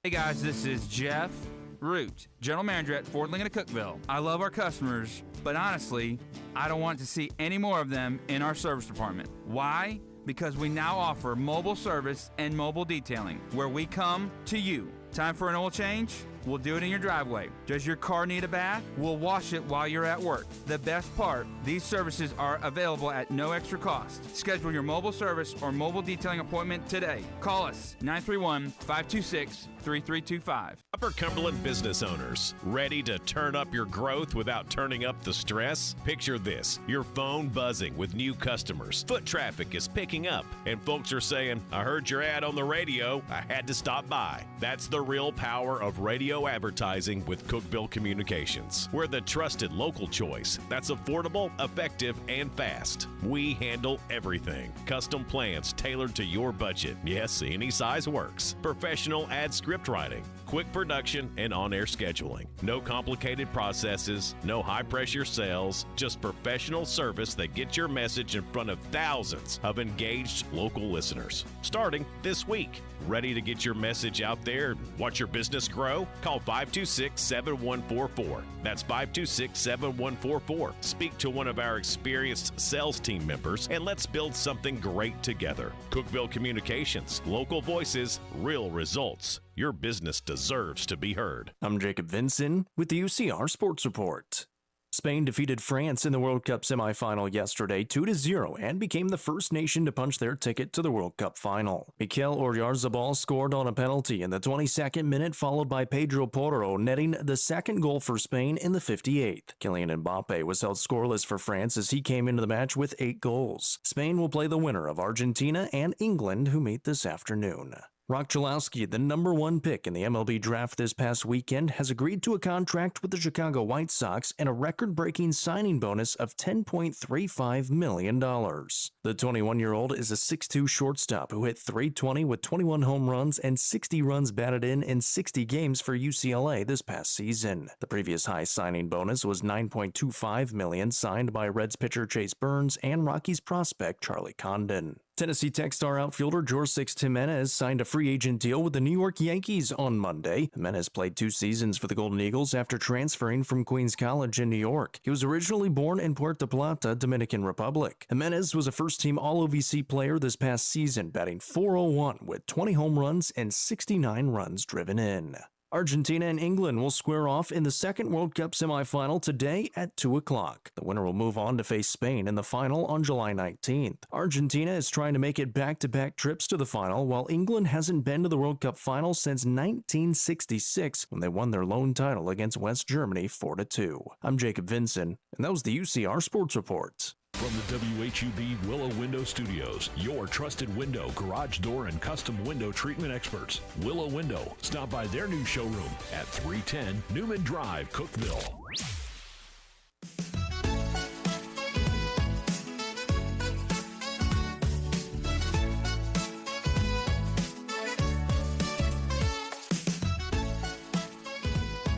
Hey guys, this is Jeff Root, General Manager at Ford Lincoln of Cookeville. I love our customers, but honestly, I don't want to see any more of them in our service department. Why? Because we now offer mobile service and mobile detailing, where we come to you. Time for an oil change? We'll do it in your driveway. Does your car need a bath? We'll wash it while you're at work. The best part, these services are available at no extra cost. Schedule your mobile service or mobile detailing appointment today. Call us 931-526-3325. Upper Cumberland business owners, ready to turn up your growth without turning up the stress? Picture this, your phone buzzing with new customers. Foot traffic is picking up, and folks are saying, I heard your ad on the radio, I had to stop by. That's the real power of radio advertising with Cookeville Communications. We're the trusted local choice that's affordable, effective, and fast. We handle everything. Custom plans tailored to your budget. Yes, any size works. Professional ad script writing, quick production, and on-air scheduling. No complicated processes, no high-pressure sales, just professional service that gets your message in front of thousands of engaged local listeners. Starting this week. Ready to get your message out there and watch your business grow? Call 526-7144. That's 526-7144. Speak to one of our experienced sales team members and let's build something great together. Cookeville Communications, local voices, real results. Your business deserves to be heard. I'm Jacob Vinson with the UCR Sports Report. Spain defeated France in the World Cup semifinal yesterday 2-0 and became the first nation to punch their ticket to the World Cup final. Mikel Oyarzabal scored on a penalty in the 22nd minute, followed by Pedro Porro netting the second goal for Spain in the 58th. Kylian Mbappe was held scoreless for France as he came into the match with 8 goals. Spain will play the winner of Argentina and England, who meet this afternoon. Rock Chalowski, the number 1 pick in the MLB draft this past weekend, has agreed to a contract with the Chicago White Sox and a record-breaking signing bonus of $10.35 million. The 21-year-old is a 6'2 shortstop who hit .320 with 21 home runs and 60 runs batted in 60 games for UCLA this past season. The previous high signing bonus was $9.25 million, signed by Reds pitcher Chase Burns and Rockies prospect Charlie Condon. Tennessee Tech star outfielder Jorge Jimenez signed a free agent deal with the New York Yankees on Monday. Jimenez played 2 seasons for the Golden Eagles after transferring from Queens College in New York. He was originally born in Puerto Plata, Dominican Republic. Jimenez was a first-team All-OVC player this past season, batting .401 with 20 home runs and 69 runs driven in. Argentina and England will square off in the second World Cup semifinal today at 2 o'clock. The winner will move on to face Spain in the final on July 19th. Argentina is trying to make it back-to-back trips to the final, while England hasn't been to the World Cup final since 1966 when they won their lone title against West Germany 4-2. I'm Jacob Vinson, and that was the UCR Sports Report. From the WHUB Willow Window Studios, your trusted window, garage door, and custom window treatment experts. Willow Window. Stop by their new showroom at 310 Newman Drive, Cookeville.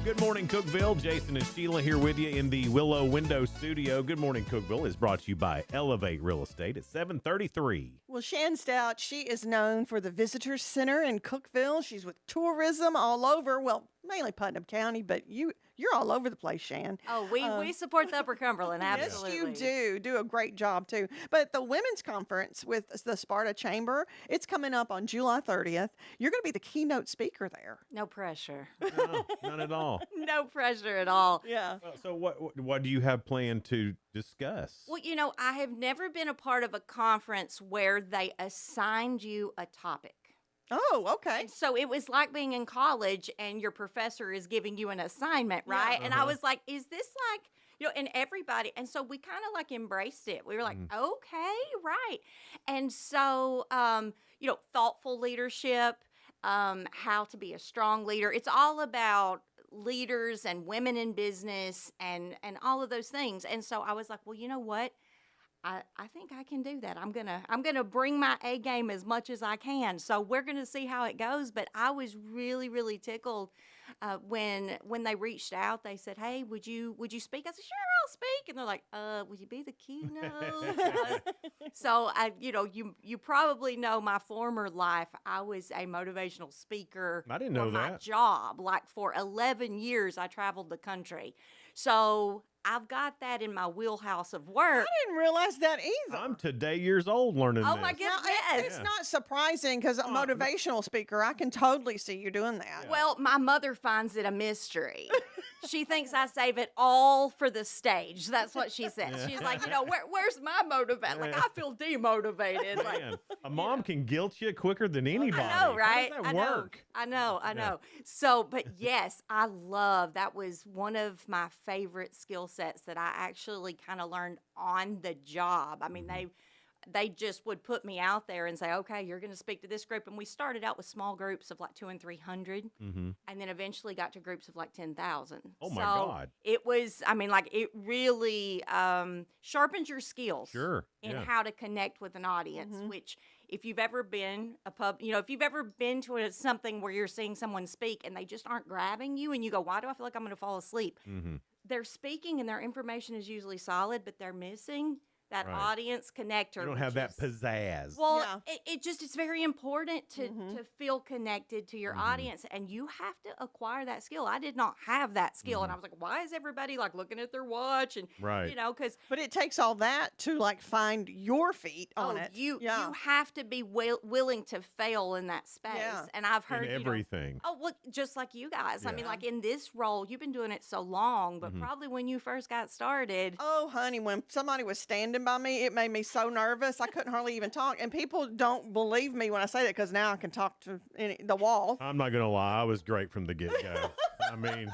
Good morning, Cookeville. Jason and Sheila here with you in the Willow Window Studio. Good morning, Cookeville is brought to you by Elevate Real Estate at 733. Well, Shan Stout, she is known for the Visitor Center in Cookeville. She's with tourism all over. Well, mainly Putnam County, but you're all over the place, Shan. Oh, we support the Upper Cumberland, absolutely. Yes, you do a great job too. But the women's conference with the Sparta Chamber, it's coming up on July 30th. You're going to be the keynote speaker there. No pressure. No, none at all. No pressure at all. Yeah. So what do you have planned to discuss? Well, I have never been a part of a conference where they assigned you a topic. Oh, okay. And so it was like being in college and your professor is giving you an assignment, right? And I was like, is this like, and everybody, and so we kind of like embraced it. We were like, okay, right. And so, thoughtful leadership, how to be a strong leader. It's all about leaders and women in business and all of those things. And so I was like, well, you know what? I think I can do that. I'm gonna bring my A game as much as I can. So we're gonna see how it goes. But I was really, really tickled when they reached out. They said, "Hey, would you speak?" I said, "Sure, I'll speak." And they're like, "Would you be the keynote?" So you probably know my former life. I was a motivational speaker. I didn't know for my that. job. Like for 11 years, I traveled the country. So I've got that in my wheelhouse of work. I didn't realize that either. I'm today years old learning Oh this. my goodness! It's not surprising because a motivational speaker, I can totally see you doing that. Well, my mother finds it a mystery. She thinks I save it all for the stage. That's what she says. Yeah. She's like, where's my motivation? Like, I feel demotivated. Like, Man, a mom can guilt you quicker than anybody. I know, right? How does that work? I know. So, but yes, I love, that was one of my favorite skill sets that I actually kind of learned on the job. I mean, they just would put me out there and say, okay, you're going to speak to this group. And we started out with small groups of like 200 and 300 and then eventually got to groups of like 10,000. Oh my God. It was, it really sharpens your skills in how to connect with an audience, which if you've ever been if you've ever been to something where you're seeing someone speak and they just aren't grabbing you and you go, why do I feel like I'm going to fall asleep? They're speaking and their information is usually solid, but they're missing that audience connector. You don't have that pizzazz. Well, it's very important to feel connected to your audience, and you have to acquire that skill. I did not have that skill, and I was like, why is everybody like looking at their watch? And because but it takes all that to like find your feet on it. You have to be willing to fail in that space. And I've heard everything. Just like you guys. I mean, like in this role, you've been doing it so long, but probably when you first got started. Oh, honey, when somebody was standing by me, it made me so nervous. I couldn't hardly even talk. And people don't believe me when I say that because now I can talk to the wall. I'm not going to lie. I was great from the get-go. I mean.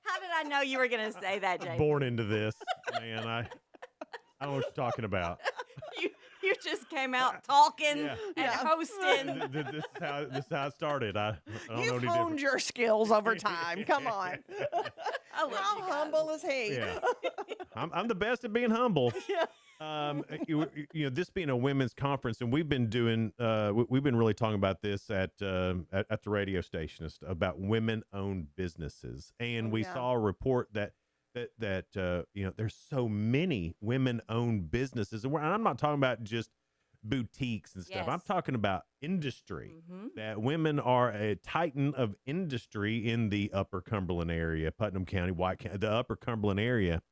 How did I know you were going to say that, Jason? Born into this, man. I don't know what you're talking about. You just came out talking and hosting. This is how it started. I don't know You've any honed different. your skills over time. Come on. I love How humble is he? Yeah. I'm the best at being humble. This being a women's conference, and we've been doing, we've been really talking about this at the radio station about women-owned businesses, and we saw a report that there's so many women-owned businesses, and I'm not talking about just boutiques and stuff. I'm talking about industry. That women are a titan of industry in the Upper Cumberland area, Putnam County, White County, the Upper Cumberland area.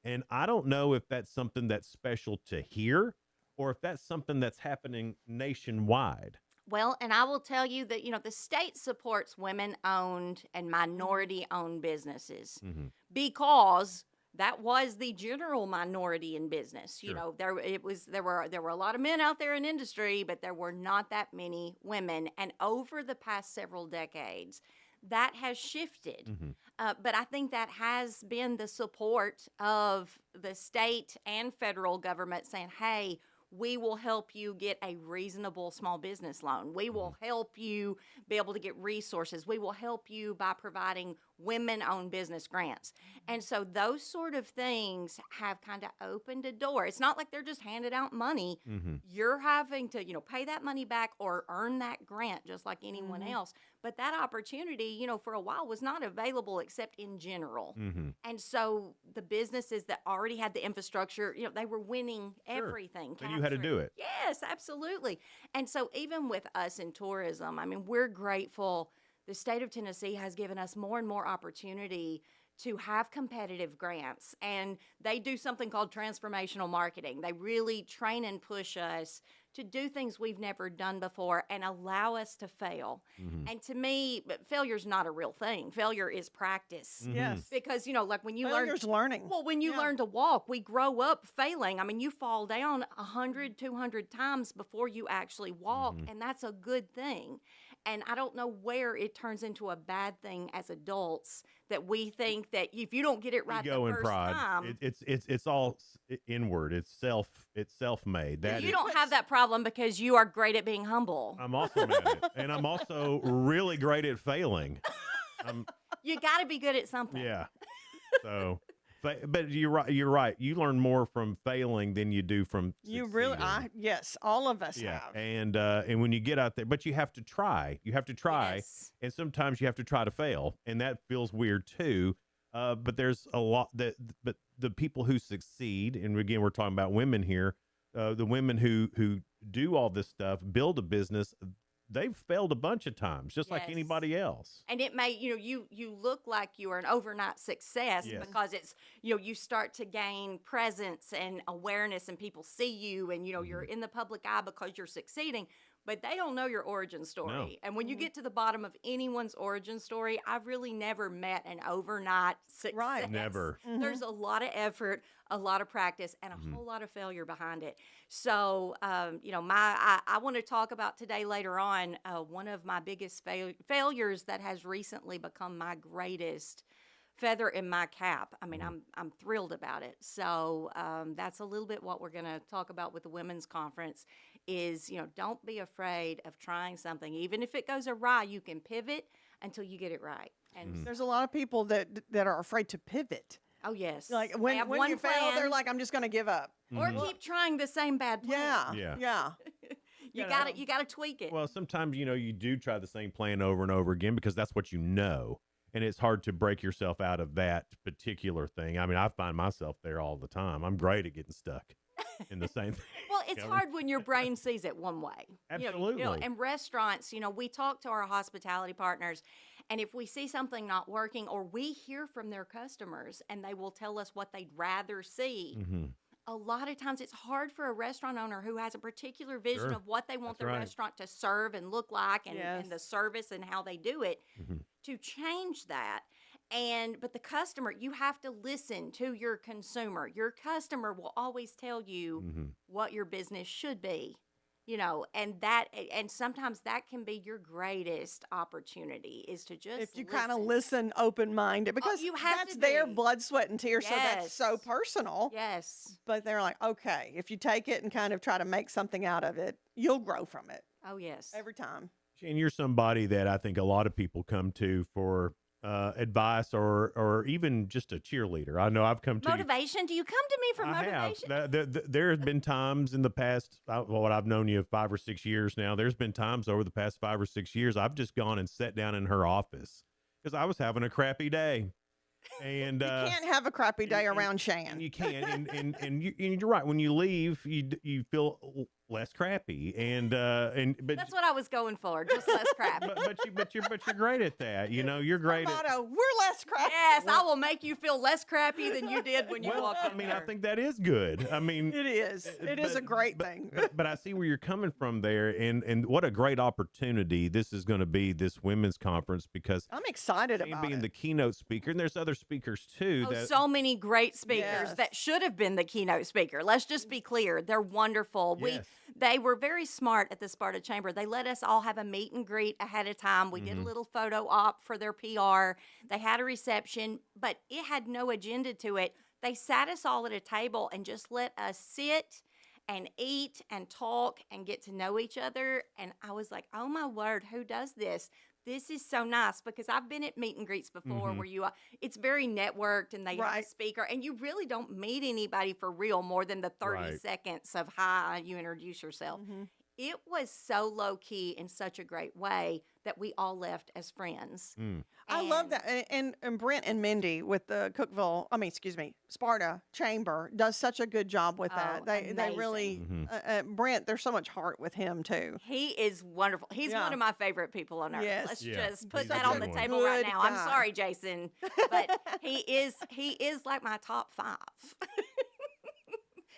And I don't know if that's something that's special to here or if that's something that's happening nationwide. Well, and I will tell you that, the state supports women-owned and minority-owned businesses because that was the general minority in business. Sure. There were a lot of men out there in industry, but there were not that many women. And over the past several decades, that has shifted. But I think that has been the support of the state and federal government saying, hey, we will help you get a reasonable small business loan. We will help you be able to get resources. We will help you by providing women-owned business grants. And so those sort of things have kind of opened a door. It's not like they're just handing out money. You're having to, pay that money back or earn that grant just like anyone else. But that opportunity, for a while was not available except in general. And so the businesses that already had the infrastructure, they were winning everything. And you had to do it. Yes, absolutely. And so even with us in tourism, we're grateful the state of Tennessee has given us more and more opportunity to have competitive grants. And they do something called transformational marketing. They really train and push us to do things we've never done before and allow us to fail. And to me, failure's not a real thing. Failure is practice. Yes. Because, like when you Failure's learning. Well, when you learn to walk, we grow up failing. I mean, you fall down 100, 200 times before you actually walk, and that's a good thing. And I don't know where it turns into a bad thing as adults that we think that if you don't get it right Ego the and first pride. time, It's all inward. It's self-made. That you is- don't have that problem because you are great at being humble. I'm awesome at it, and I'm also really great at failing. You got to be good at something. Yeah. So, but you're right. You're right. You learn more from failing than you do from You really, succeeding. yes, all of us Yeah, have. and when you get out there, but you have to try. You have to try, Yes. and sometimes you have to try to fail, and that feels weird too. But there's a lot but the people who succeed, and again, we're talking about women here. The women who do all this stuff, build a business, they've failed a bunch of times, just like Yes. anybody else. And it may, you look like you are an overnight success Yes. because it's, you start to gain presence and awareness and people see you and, you're in the public eye because you're succeeding, but they don't know your origin story. No. And when you get to the bottom of anyone's origin story, I've really never met an overnight success. Right. Never. There's a lot of effort, a lot of practice, and a whole lot of failure behind it. So, I want to talk about today later on one of my biggest failures that has recently become my greatest feather in my cap. I mean, I'm thrilled about it. So that's a little bit what we're going to talk about with the women's conference is, don't be afraid of trying something. Even if it goes awry, you can pivot until you get it right. And There's a lot of people that are afraid to pivot. oh yes, Like They when have you one fail, plan, they're like, I'm just going to give up. or keep trying the same bad plan. Yeah. Yeah. You got to you got to tweak it. Well, sometimes you do try the same plan over and over again because that's what you know, and it's hard to break yourself out of that particular thing. I mean, I find myself there all the time. I'm great at getting stuck in the same thing. Well, it's hard when your brain sees it one way. Absolutely. And restaurants, we talk to our hospitality partners, and if we see something not working or we hear from their customers and they will tell us what they'd rather see, a lot of times it's hard for a restaurant owner who has a particular vision Sure. of what they want That's their right. restaurant to serve and look like and, Yes. and the service and how they do it to change that. But the customer, you have to listen to your consumer. Your customer will always tell you what your business should be, and sometimes that can be your greatest opportunity is to just If you kind of listen open-minded, because you have that's to their be. blood, sweat, and tears, so that's Yes. so personal. Yes. But they're like, okay, if you take it and kind of try to make something out of it, you'll grow from it Oh, yes. every time. And you're somebody that I think a lot of people come to for advice or even just a cheerleader. I know I've come to you. Motivation? Do you come to me for I motivation? have. There have been times in the past, what I've known you 5 or 6 years now, there's been times over the past 5 or 6 years, I've just gone and sat down in her office because I was having a crappy day. And You can't have a crappy day around Shan. you can't. And you're right. When you leave, you feel less crappy. But That's what I was going for, just less crap. but you're great at that. You're great at. Motto, we're less crappy. Yes, I will make you feel less crappy than you did when you Well, walked in I mean, there. I think that is good. I mean, It is. It is a great thing. but I see where you're coming from there, and what a great opportunity this is going to be, this women's conference, because I'm excited Shane about being it. the keynote speaker, and there's other speakers too. Oh, that, so many great speakers Yes. that should have been the keynote speaker. Let's just be clear. They're wonderful. Yes. They were very smart at the Sparta Chamber. They let us all have a meet and greet ahead of time. We did a little photo op for their PR. They had a reception, but it had no agenda to it. They sat us all at a table and just let us sit and eat and talk and get to know each other. And I was like, oh my word, who does this? This is so nice, because I've been at meet and greets before where it's very networked and they have a Right. speaker and you really don't meet anybody for real more than the 30 Right. seconds of hi, you introduce yourself. It was so low key in such a great way that we all left as friends. I love that. And Brent and Mindy with the Sparta Chamber does such a good job with that. They really, Brent, there's so much heart with him too. He is wonderful. He's one of my favorite people on earth. Yes. Let's Yeah. just put He's that a on the good table one. right Good now. I'm guy. sorry, Jason, but he is like my top 5.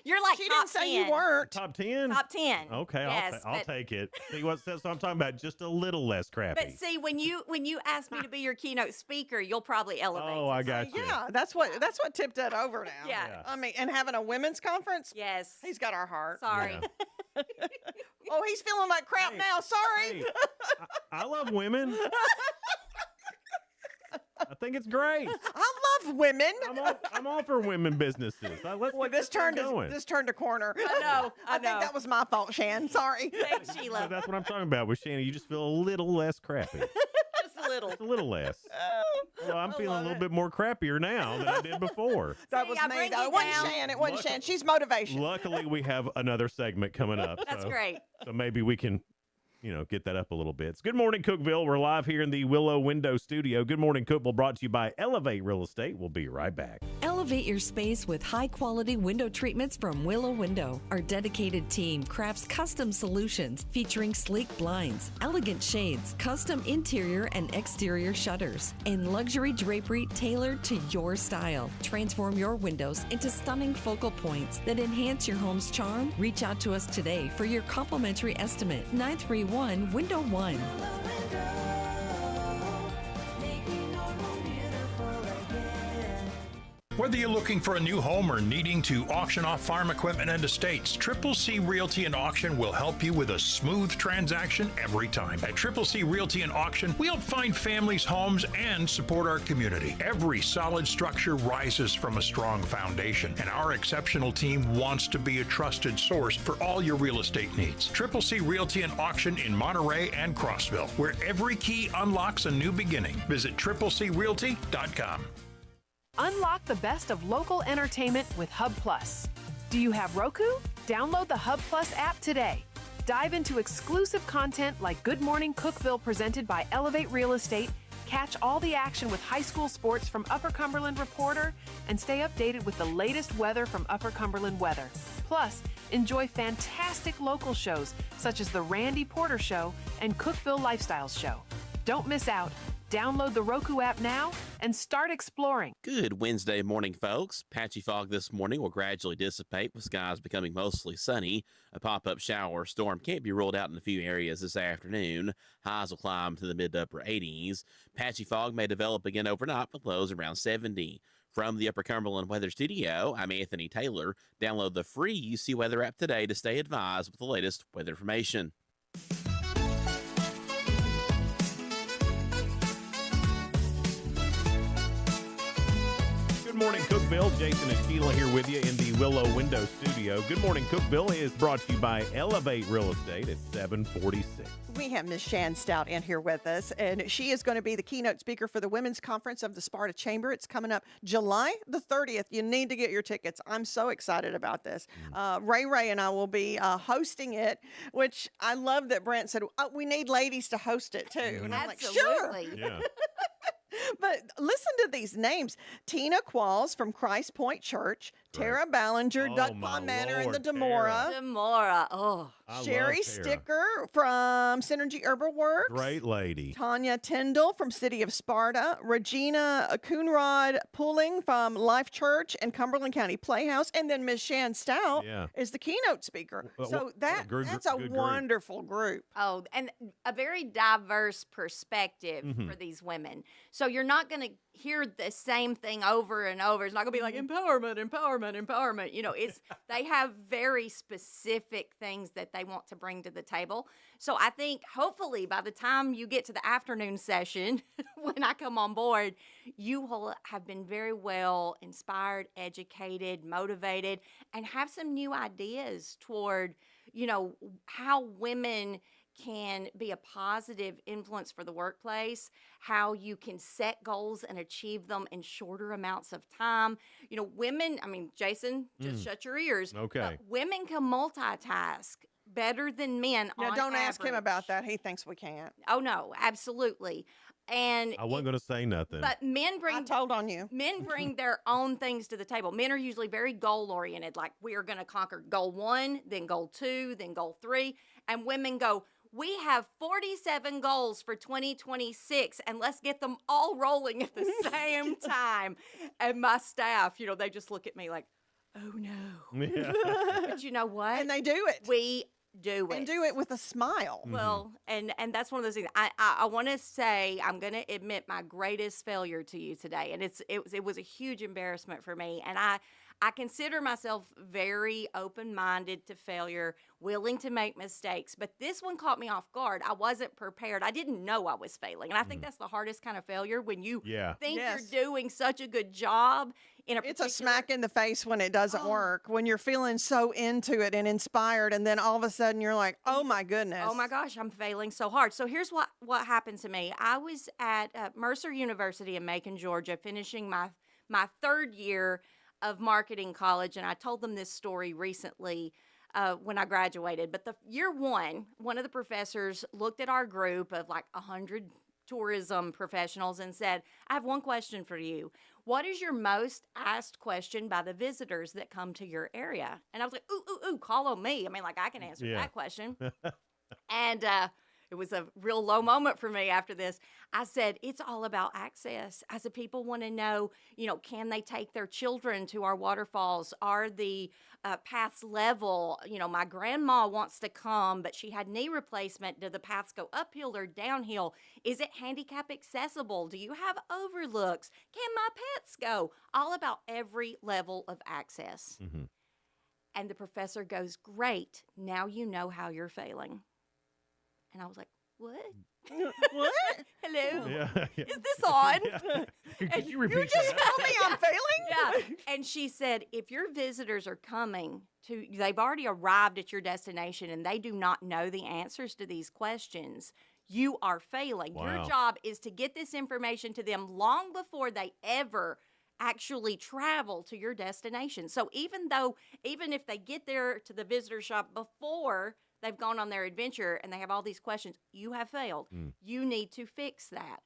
You're like She top didn't say 10. you weren't. Top 10? Top 10. Okay, Yes, I'll but- take it. See what so I'm talking about, just a little less crappy. But see, when you ask me to be your keynote speaker, you'll probably elevate. Oh, I got you. Yeah, that's what tipped it over now. Yeah. I mean, and having a women's conference. Yes. He's got our heart. Sorry. Oh, he's feeling like crap now. Sorry. I love women. I think it's great. I love women. I'm all for women businesses. Let's Boy, get this turned going. a corner. I know. I think that was my fault, Shan. Sorry. Thanks, So Sheila. that's what I'm talking about with Shannon. You just feel a little less crappy. Just a little. Just a little less. Well, I'm feeling a little bit more crappier now than I did before. That was I me, bring though. you It wasn't down. Shan. It wasn't Shan. She's motivation. Luckily, we have another segment coming up. That's so, great. So maybe we can, get that up a little bit. It's Good Morning Cookeville. We're live here in the Willow Window Studio. Good Morning Cookeville brought to you by Elevate Real Estate. We'll be right back. Elevate your space with high-quality window treatments from Willow Window. Our dedicated team crafts custom solutions featuring sleek blinds, elegant shades, custom interior and exterior shutters, and luxury drapery tailored to your style. Transform your windows into stunning focal points that enhance your home's charm. Reach out to us today for your complimentary estimate. 931-Window 1. Whether you're looking for a new home or needing to auction off farm equipment and estates, Triple C Realty and Auction will help you with a smooth transaction every time. At Triple C Realty and Auction, we help find families, homes, and support our community. Every solid structure rises from a strong foundation, and our exceptional team wants to be a trusted source for all your real estate needs. Triple C Realty and Auction in Monterey and Crossville, where every key unlocks a new beginning. Visit triplecrealty.com. Unlock the best of local entertainment with Hub Plus. Do you have Roku? Download the Hub Plus app today. Dive into exclusive content like Good Morning Cookeville presented by Elevate Real Estate, catch all the action with high school sports from Upper Cumberland Reporter, and stay updated with the latest weather from Upper Cumberland Weather. Plus, enjoy fantastic local shows such as The Randy Porter Show and Cookeville Lifestyles Show. Don't miss out. Download the Roku app now and start exploring. Good Wednesday morning, folks. Patchy fog this morning will gradually dissipate with skies becoming mostly sunny. A pop-up shower or storm can't be ruled out in a few areas this afternoon. Highs will climb to the mid to upper 80s. Patchy fog may develop again overnight with lows around 70. From the Upper Cumberland Weather Studio, I'm Anthony Taylor. Download the free UC Weather app today to stay advised with the latest weather information. Good morning, Cookeville. Jason and Sheila here with you in the Willow Window Studio. Good morning, Cookeville is brought to you by Elevate Real Estate at 746. We have Miss Shan Stout in here with us, and she is going to be the keynote speaker for the Women's Conference of the Sparta Chamber. It's coming up July the 30th. You need to get your tickets. I'm so excited about this. Ray and I will be hosting it, which I love that Brent said, we need ladies to host it too. And I'm like, sure. Yeah. But listen to these names. Tina Qualls from Christ Point Church, Tara Ballinger, Oh, Duck my Pond Manor, and Lord, the Demora. Demora. Oh. I Sherry love Tara. Sticker from Synergy Herbal Works. Great lady. Tanya Tyndall from City of Sparta. Regina Coonrod Pulling from Life Church and Cumberland County Playhouse. And then Miss Shan Stout is the keynote speaker. Well, So that's a good group. wonderful group. Oh, and a very diverse perspective for these women. So you're not going to hear the same thing over and over. It's not going to be like empowerment, empowerment, empowerment. You know, they have very specific things that they want to bring to the table. So I think hopefully by the time you get to the afternoon session, when I come on board, you will have been very well inspired, educated, motivated, and have some new ideas toward, how women can be a positive influence for the workplace, how you can set goals and achieve them in shorter amounts of time. Women, Jason, just shut your ears. Okay. But women can multitask better than men Yeah, on don't ask him average. about that. He thinks we can't. Oh no, absolutely. And I wasn't going to say nothing. but men bring I told on you. men bring their own things to the table. Men are usually very goal oriented, like we are going to conquer goal 1, then goal 2, then goal 3, and women go, we have 47 goals for 2026 and let's get them all rolling at the same time. And my staff, they just look at me like, oh no. Yeah. But you know what? And they do it. We do it. And do it with a smile. Well, and that's one of those things. I want to say I'm going to admit my greatest failure to you today, and it was a huge embarrassment for me. And I consider myself very open-minded to failure, willing to make mistakes. But this one caught me off guard. I wasn't prepared. I didn't know I was failing, and I think that's the hardest kind of failure when you think you're doing such a good job. It's a smack in the face when it doesn't work, when you're feeling so into it and inspired, and then all of a sudden you're like, oh my goodness. Oh my gosh, I'm failing so hard. So here's what happened to me. I was at Mercer University in Macon, Georgia, finishing my third year of marketing college, and I told them this story recently when I graduated. But the year one of the professors looked at our group of like 100 tourism professionals and said, I have one question for you. What is your most asked question by the visitors that come to your area? And I was like, ooh, call on me. I mean, like, I can answer that question. And it was a real low moment for me after this. I said, it's all about access. I said, people want to know, can they take their children to our waterfalls? Are the paths level? My grandma wants to come, but she had knee replacement. Do the paths go uphill or downhill? Is it handicap accessible? Do you have overlooks? Can my pets go? All about every level of access. Mm-hmm. And the professor goes, great, now you know how you're failing. And I was like, what? What? Hello? Yeah. Is this on? Could you repeat just that? tell me I'm failing? Yeah. And she said, if your visitors are coming they've already arrived at your destination and they do not know the answers to these questions, you are failing. Wow. Your job is to get this information to them long before they ever actually travel to your destination. So even if they get there to the visitor shop before they've gone on their adventure and they have all these questions, you have failed. You need to fix that.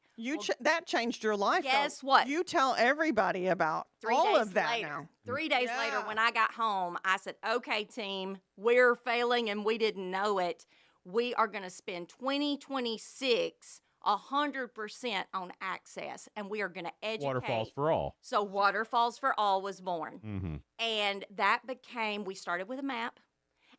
That changed your life. Guess though. what? You tell everybody about 3 all days of that later, now. 3 days later, when I got home, I said, okay, team, we're failing and we didn't know it. We are going to spend 2026 100% on access, and we are going to educate. Waterfalls for all. So Waterfalls for All was born. Mm-hmm. And that we started with a map,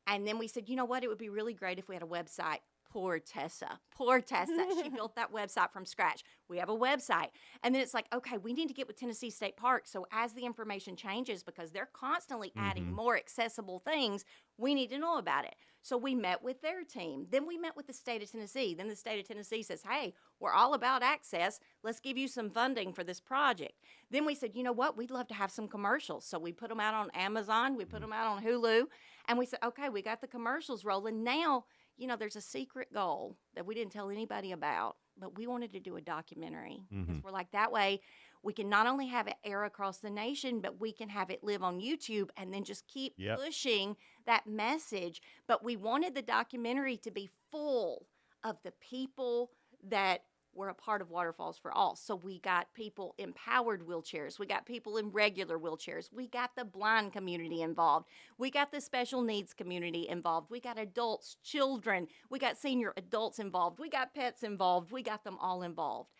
and then we said, you know what, it would be really great if we had a website. Poor Tessa. She built that website from scratch. We have a website. And then it's like, okay, we need to get with Tennessee State Park. So as the information changes, because they're constantly adding more accessible things, we need to know about it. So we met with their team. Then we met with the state of Tennessee. Then the state of Tennessee says, hey, we're all about access. Let's give you some funding for this project. Then we said, you know what? We'd love to have some commercials. So we put them out on Amazon. We put them out on Hulu. And we said, okay, we got the commercials rolling. Now, there's a secret goal that we didn't tell anybody about, but we wanted to do a documentary. Because we're like, that way we can not only have it air across the nation, but we can have it live on YouTube and then just keep pushing that message. But we wanted the documentary to be full of the people that were a part of Waterfalls for All. So we got people in powered wheelchairs. We got people in regular wheelchairs. We got the blind community involved. We got the special needs community involved. We got adults, children. We got senior adults involved. We got pets involved. We got them all involved.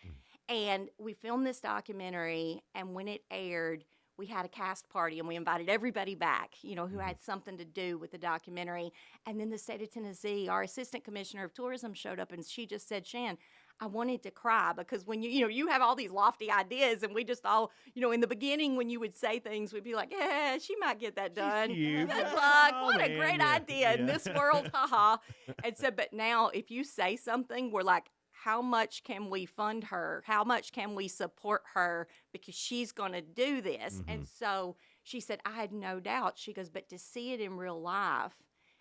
And we filmed this documentary, and when it aired, we had a cast party, and we invited everybody back, who had something to do with the documentary. And then the state of Tennessee, our assistant commissioner of tourism, showed up, and she just said, Shan, I wanted to cry, because when you have all these lofty ideas, and we just all, in the beginning when you would say things, we'd be like, yeah, she might get that done. Good luck. What a great idea in this world. Haha. And so, but now if you say something, we're like, how much can we fund her? How much can we support her? Because she's going to do this. And so she said, I had no doubt. She goes, but to see it in real life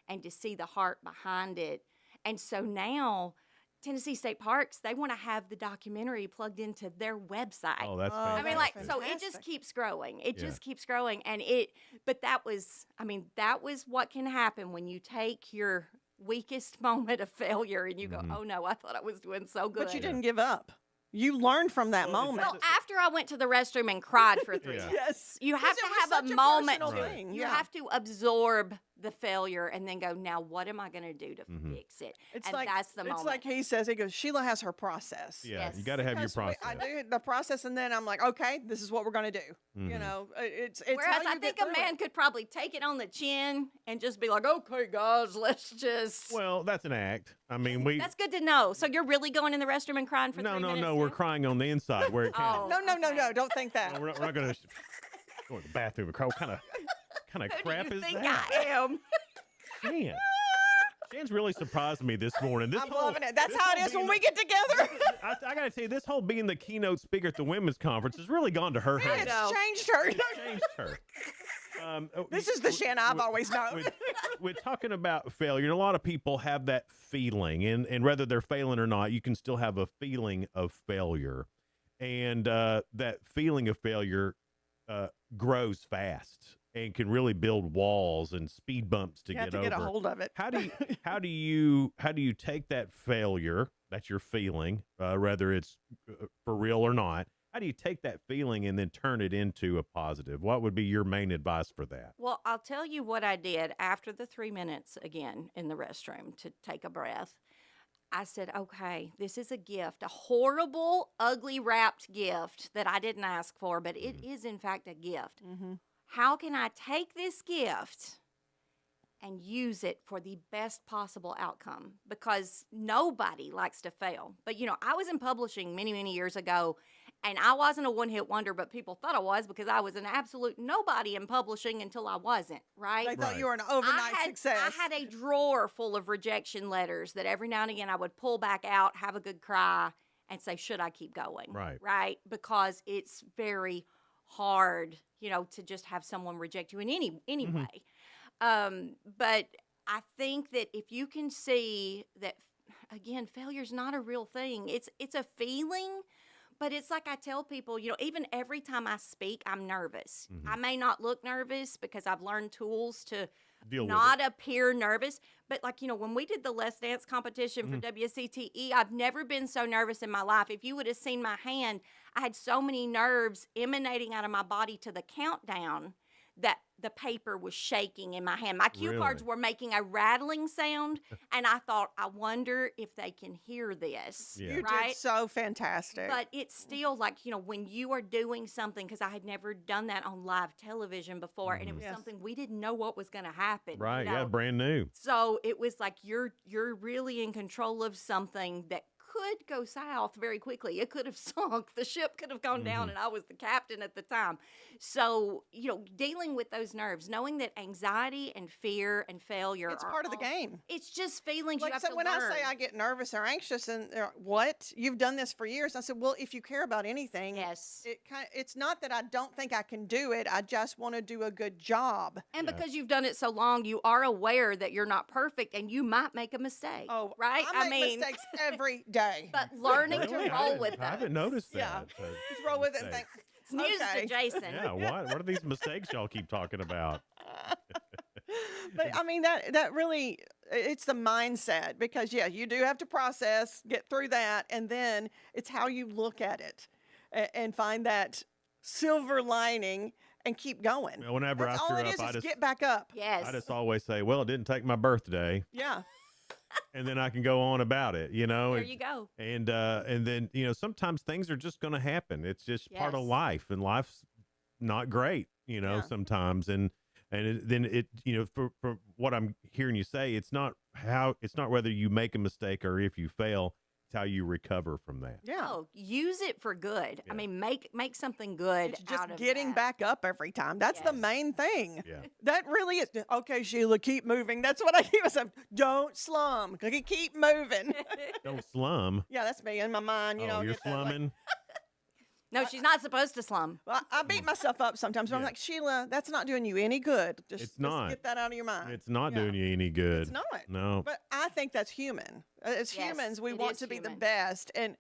and to see the heart behind it. And so now Tennessee State Parks, they want to have the documentary plugged into their website. Oh, that's fantastic. So it just keeps growing. It just keeps growing. And that was what can happen when you take your weakest moment of failure, and you go, "Oh no, I thought I was doing so good." But you didn't give up. You learned from that moment. Well, after I went to the restroom and cried for 3 minutes, Yes. you have Because to it was have such a a moment. personal thing, You yeah. have to absorb the failure and then go, now what am I going to do to fix it? It's and like that's the it's moment. like he says. He goes, Sheila has her process. Yeah, you got to have your Because process. I do the process, and then I'm like, okay, this is what we're going to do. You know, it's Whereas how I you think get a through man it. could probably take it on the chin and just be like, okay, guys, let's just. Well, that's an act. I mean, That's good to know. So you're really going in the restroom and crying for 3 minutes? No, we're crying on the inside where it can. Oh, No, don't think that. We're not going to go to the bathroom and cry. What kind of crap you is think that? I am? Shan. Shan's really surprised me this morning. I'm loving it. That's how it is when we get together. I got to tell you, this whole being the keynote speaker at the women's conference has really gone to her head. It's changed her. It's changed her. This is the Shan I've always known. We're talking about failure, and a lot of people have that feeling, and whether they're failing or not, you can still have a feeling of failure. And that feeling of failure grows fast and can really build walls and speed bumps to You have get to over. get a hold of it. How do you take that failure that you're feeling, whether it's for real or not? How do you take that feeling and then turn it into a positive? What would be your main advice for that? Well, I'll tell you what I did after the 3 minutes again in the restroom to take a breath. I said, okay, this is a gift, a horrible, ugly wrapped gift that I didn't ask for, but it is in fact a gift. How can I take this gift and use it for the best possible outcome? Because nobody likes to fail. But, you know, I was in publishing many, many years ago, and I wasn't a one-hit wonder, but people thought I was because I was an absolute nobody in publishing until I wasn't, right? They thought you were an overnight success. I had a drawer full of rejection letters that every now and again I would pull back out, have a good cry, and say, should I keep going? Right. Right? Because it's very hard, you know, to just have someone reject you in any way. But I think that if you can see that, again, failure's not a real thing. It's a feeling. But it's like I tell people, you know, even every time I speak, I'm nervous. I may not look nervous because I've learned tools to not appear nervous. But like, you know, when we did the Let's Dance competition for WCTE, I've never been so nervous in my life. If you would have seen my hand, I had so many nerves emanating out of my body to the countdown that the paper was shaking in my hand. My cue cards were making a rattling sound, and I thought, I wonder if they can hear this. You right? did so fantastic. But it's still like, you know, when you are doing something, because I had never done that on live television before, and it was something we didn't know what was going to happen. Right, you know? yeah, brand new. So it was like you're really in control of something that could go south very quickly. It could have sunk. The ship could have gone down, and I was the captain at the time. So, you know, dealing with those nerves, knowing that anxiety and fear and failure It's are part of the all- game. It's just feelings Like, you have so to when learn. I say I get nervous or anxious, and they're like, what? You've done this for years. I said, well, if you care about anything, it's not that I don't think I can do it. I just want to do a good job. And because you've done it so long, you are aware that you're not perfect and you might make a mistake. Oh, right? I make mistakes every day. But learning Really? to roll with I haven't those. noticed that. Yeah. Just roll with it and think, It's news to Jason. Yeah, what are these mistakes y'all keep talking about? But I mean, that really, it's the mindset, because you do have to process, get through that, and then it's how you look at it and find that silver lining and keep going. Well, whenever That's I all screw it up, is, I is just get back up. Yes. I just always say, well, it didn't take my birthday, Yeah. and then I can go on about it, you know. There you go. And then, you know, sometimes things are just going to happen. It's just part of Yes. life, and life's not great, you know, sometimes. And then it, you know, for what I'm hearing you say, it's not whether you make a mistake or if you fail, it's how you recover from that. Yeah. Oh, use it for good. I mean, make something good It's just out of getting that. back up every time. That's the Yes. main thing. Yeah. That really is. Okay, Sheila, keep moving. That's what I keep myself. Don't slum. Keep moving. Don't slum. Yeah, that's me in my mind. You know, you're get that, like- slumming. No, she's not supposed to slum. Well, I beat myself up sometimes, but I'm like, Sheila, that's not doing you any good. Just not. get that out of your mind. It's not doing you any good. It's not. No. But I think that's human. As Yes, humans, we it want is to be the human. best, and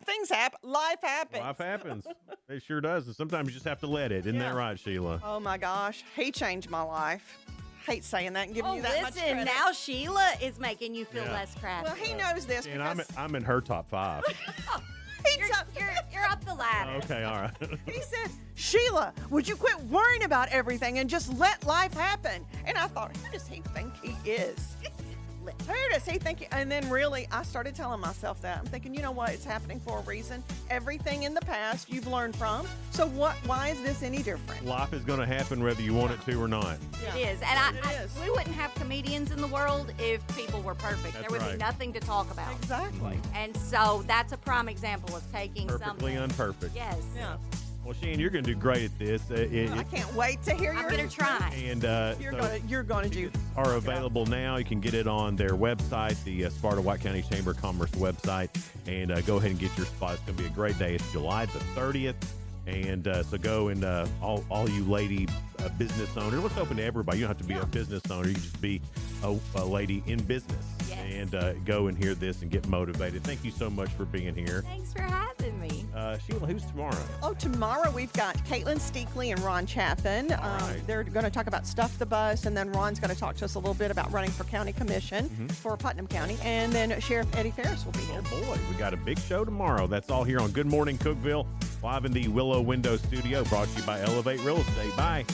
things happen. Life happens. Life happens. It sure does. And sometimes you just have to let it. Isn't that Yeah. right, Sheila? Oh my gosh, he changed my life. hate saying that and giving Oh, you that much listen, credit. now Sheila is making you feel Yeah. less crappy. Well, he knows this And because I'm in her top 5. You're up the ladder. Okay, all right. he said, Sheila, would you quit worrying about everything and just let life happen? And I thought, who does he think he is? Who does he think? And then really, I started telling myself that. I'm thinking, you know what? It's happening for a reason. Everything in the past you've learned from. So why is this any different? Life is going to happen whether you want it to or not. It is. And we wouldn't have comedians in the world if people were perfect. That's there would right. be nothing to talk about. Exactly. And so that's a prime example of taking Perfectly something. unperfect. Yes. Yeah. Well, Shane, you're going to do great at this. I can't wait to hear I'm your. going to try. And You're gonna do. are available now. You can get it on their website, the Sparta White County Chamber of Commerce website, and go ahead and get your spot. It's going to be a great day. It's July the 30th, and so go and all you lady business owners. Let's open to everybody. You don't have to be a business owner. You can just be a lady in business. Yes. And go and hear this and get motivated. Thank you so much for being here. Thanks for having me. Sheila, who's tomorrow? Oh, tomorrow we've got Caitlin Steakley and Ron Chaffin. right. They're going to talk about Stuff the Bus, and then Ron's going to talk to us a little bit about running for county commission for Putnam County. And then Sheriff Eddie Ferris will be here. Oh, boy. We got a big show tomorrow. That's all here on Good Morning Cookeville, live in the Willow Window Studio, brought to you by Elevate Real Estate. Bye.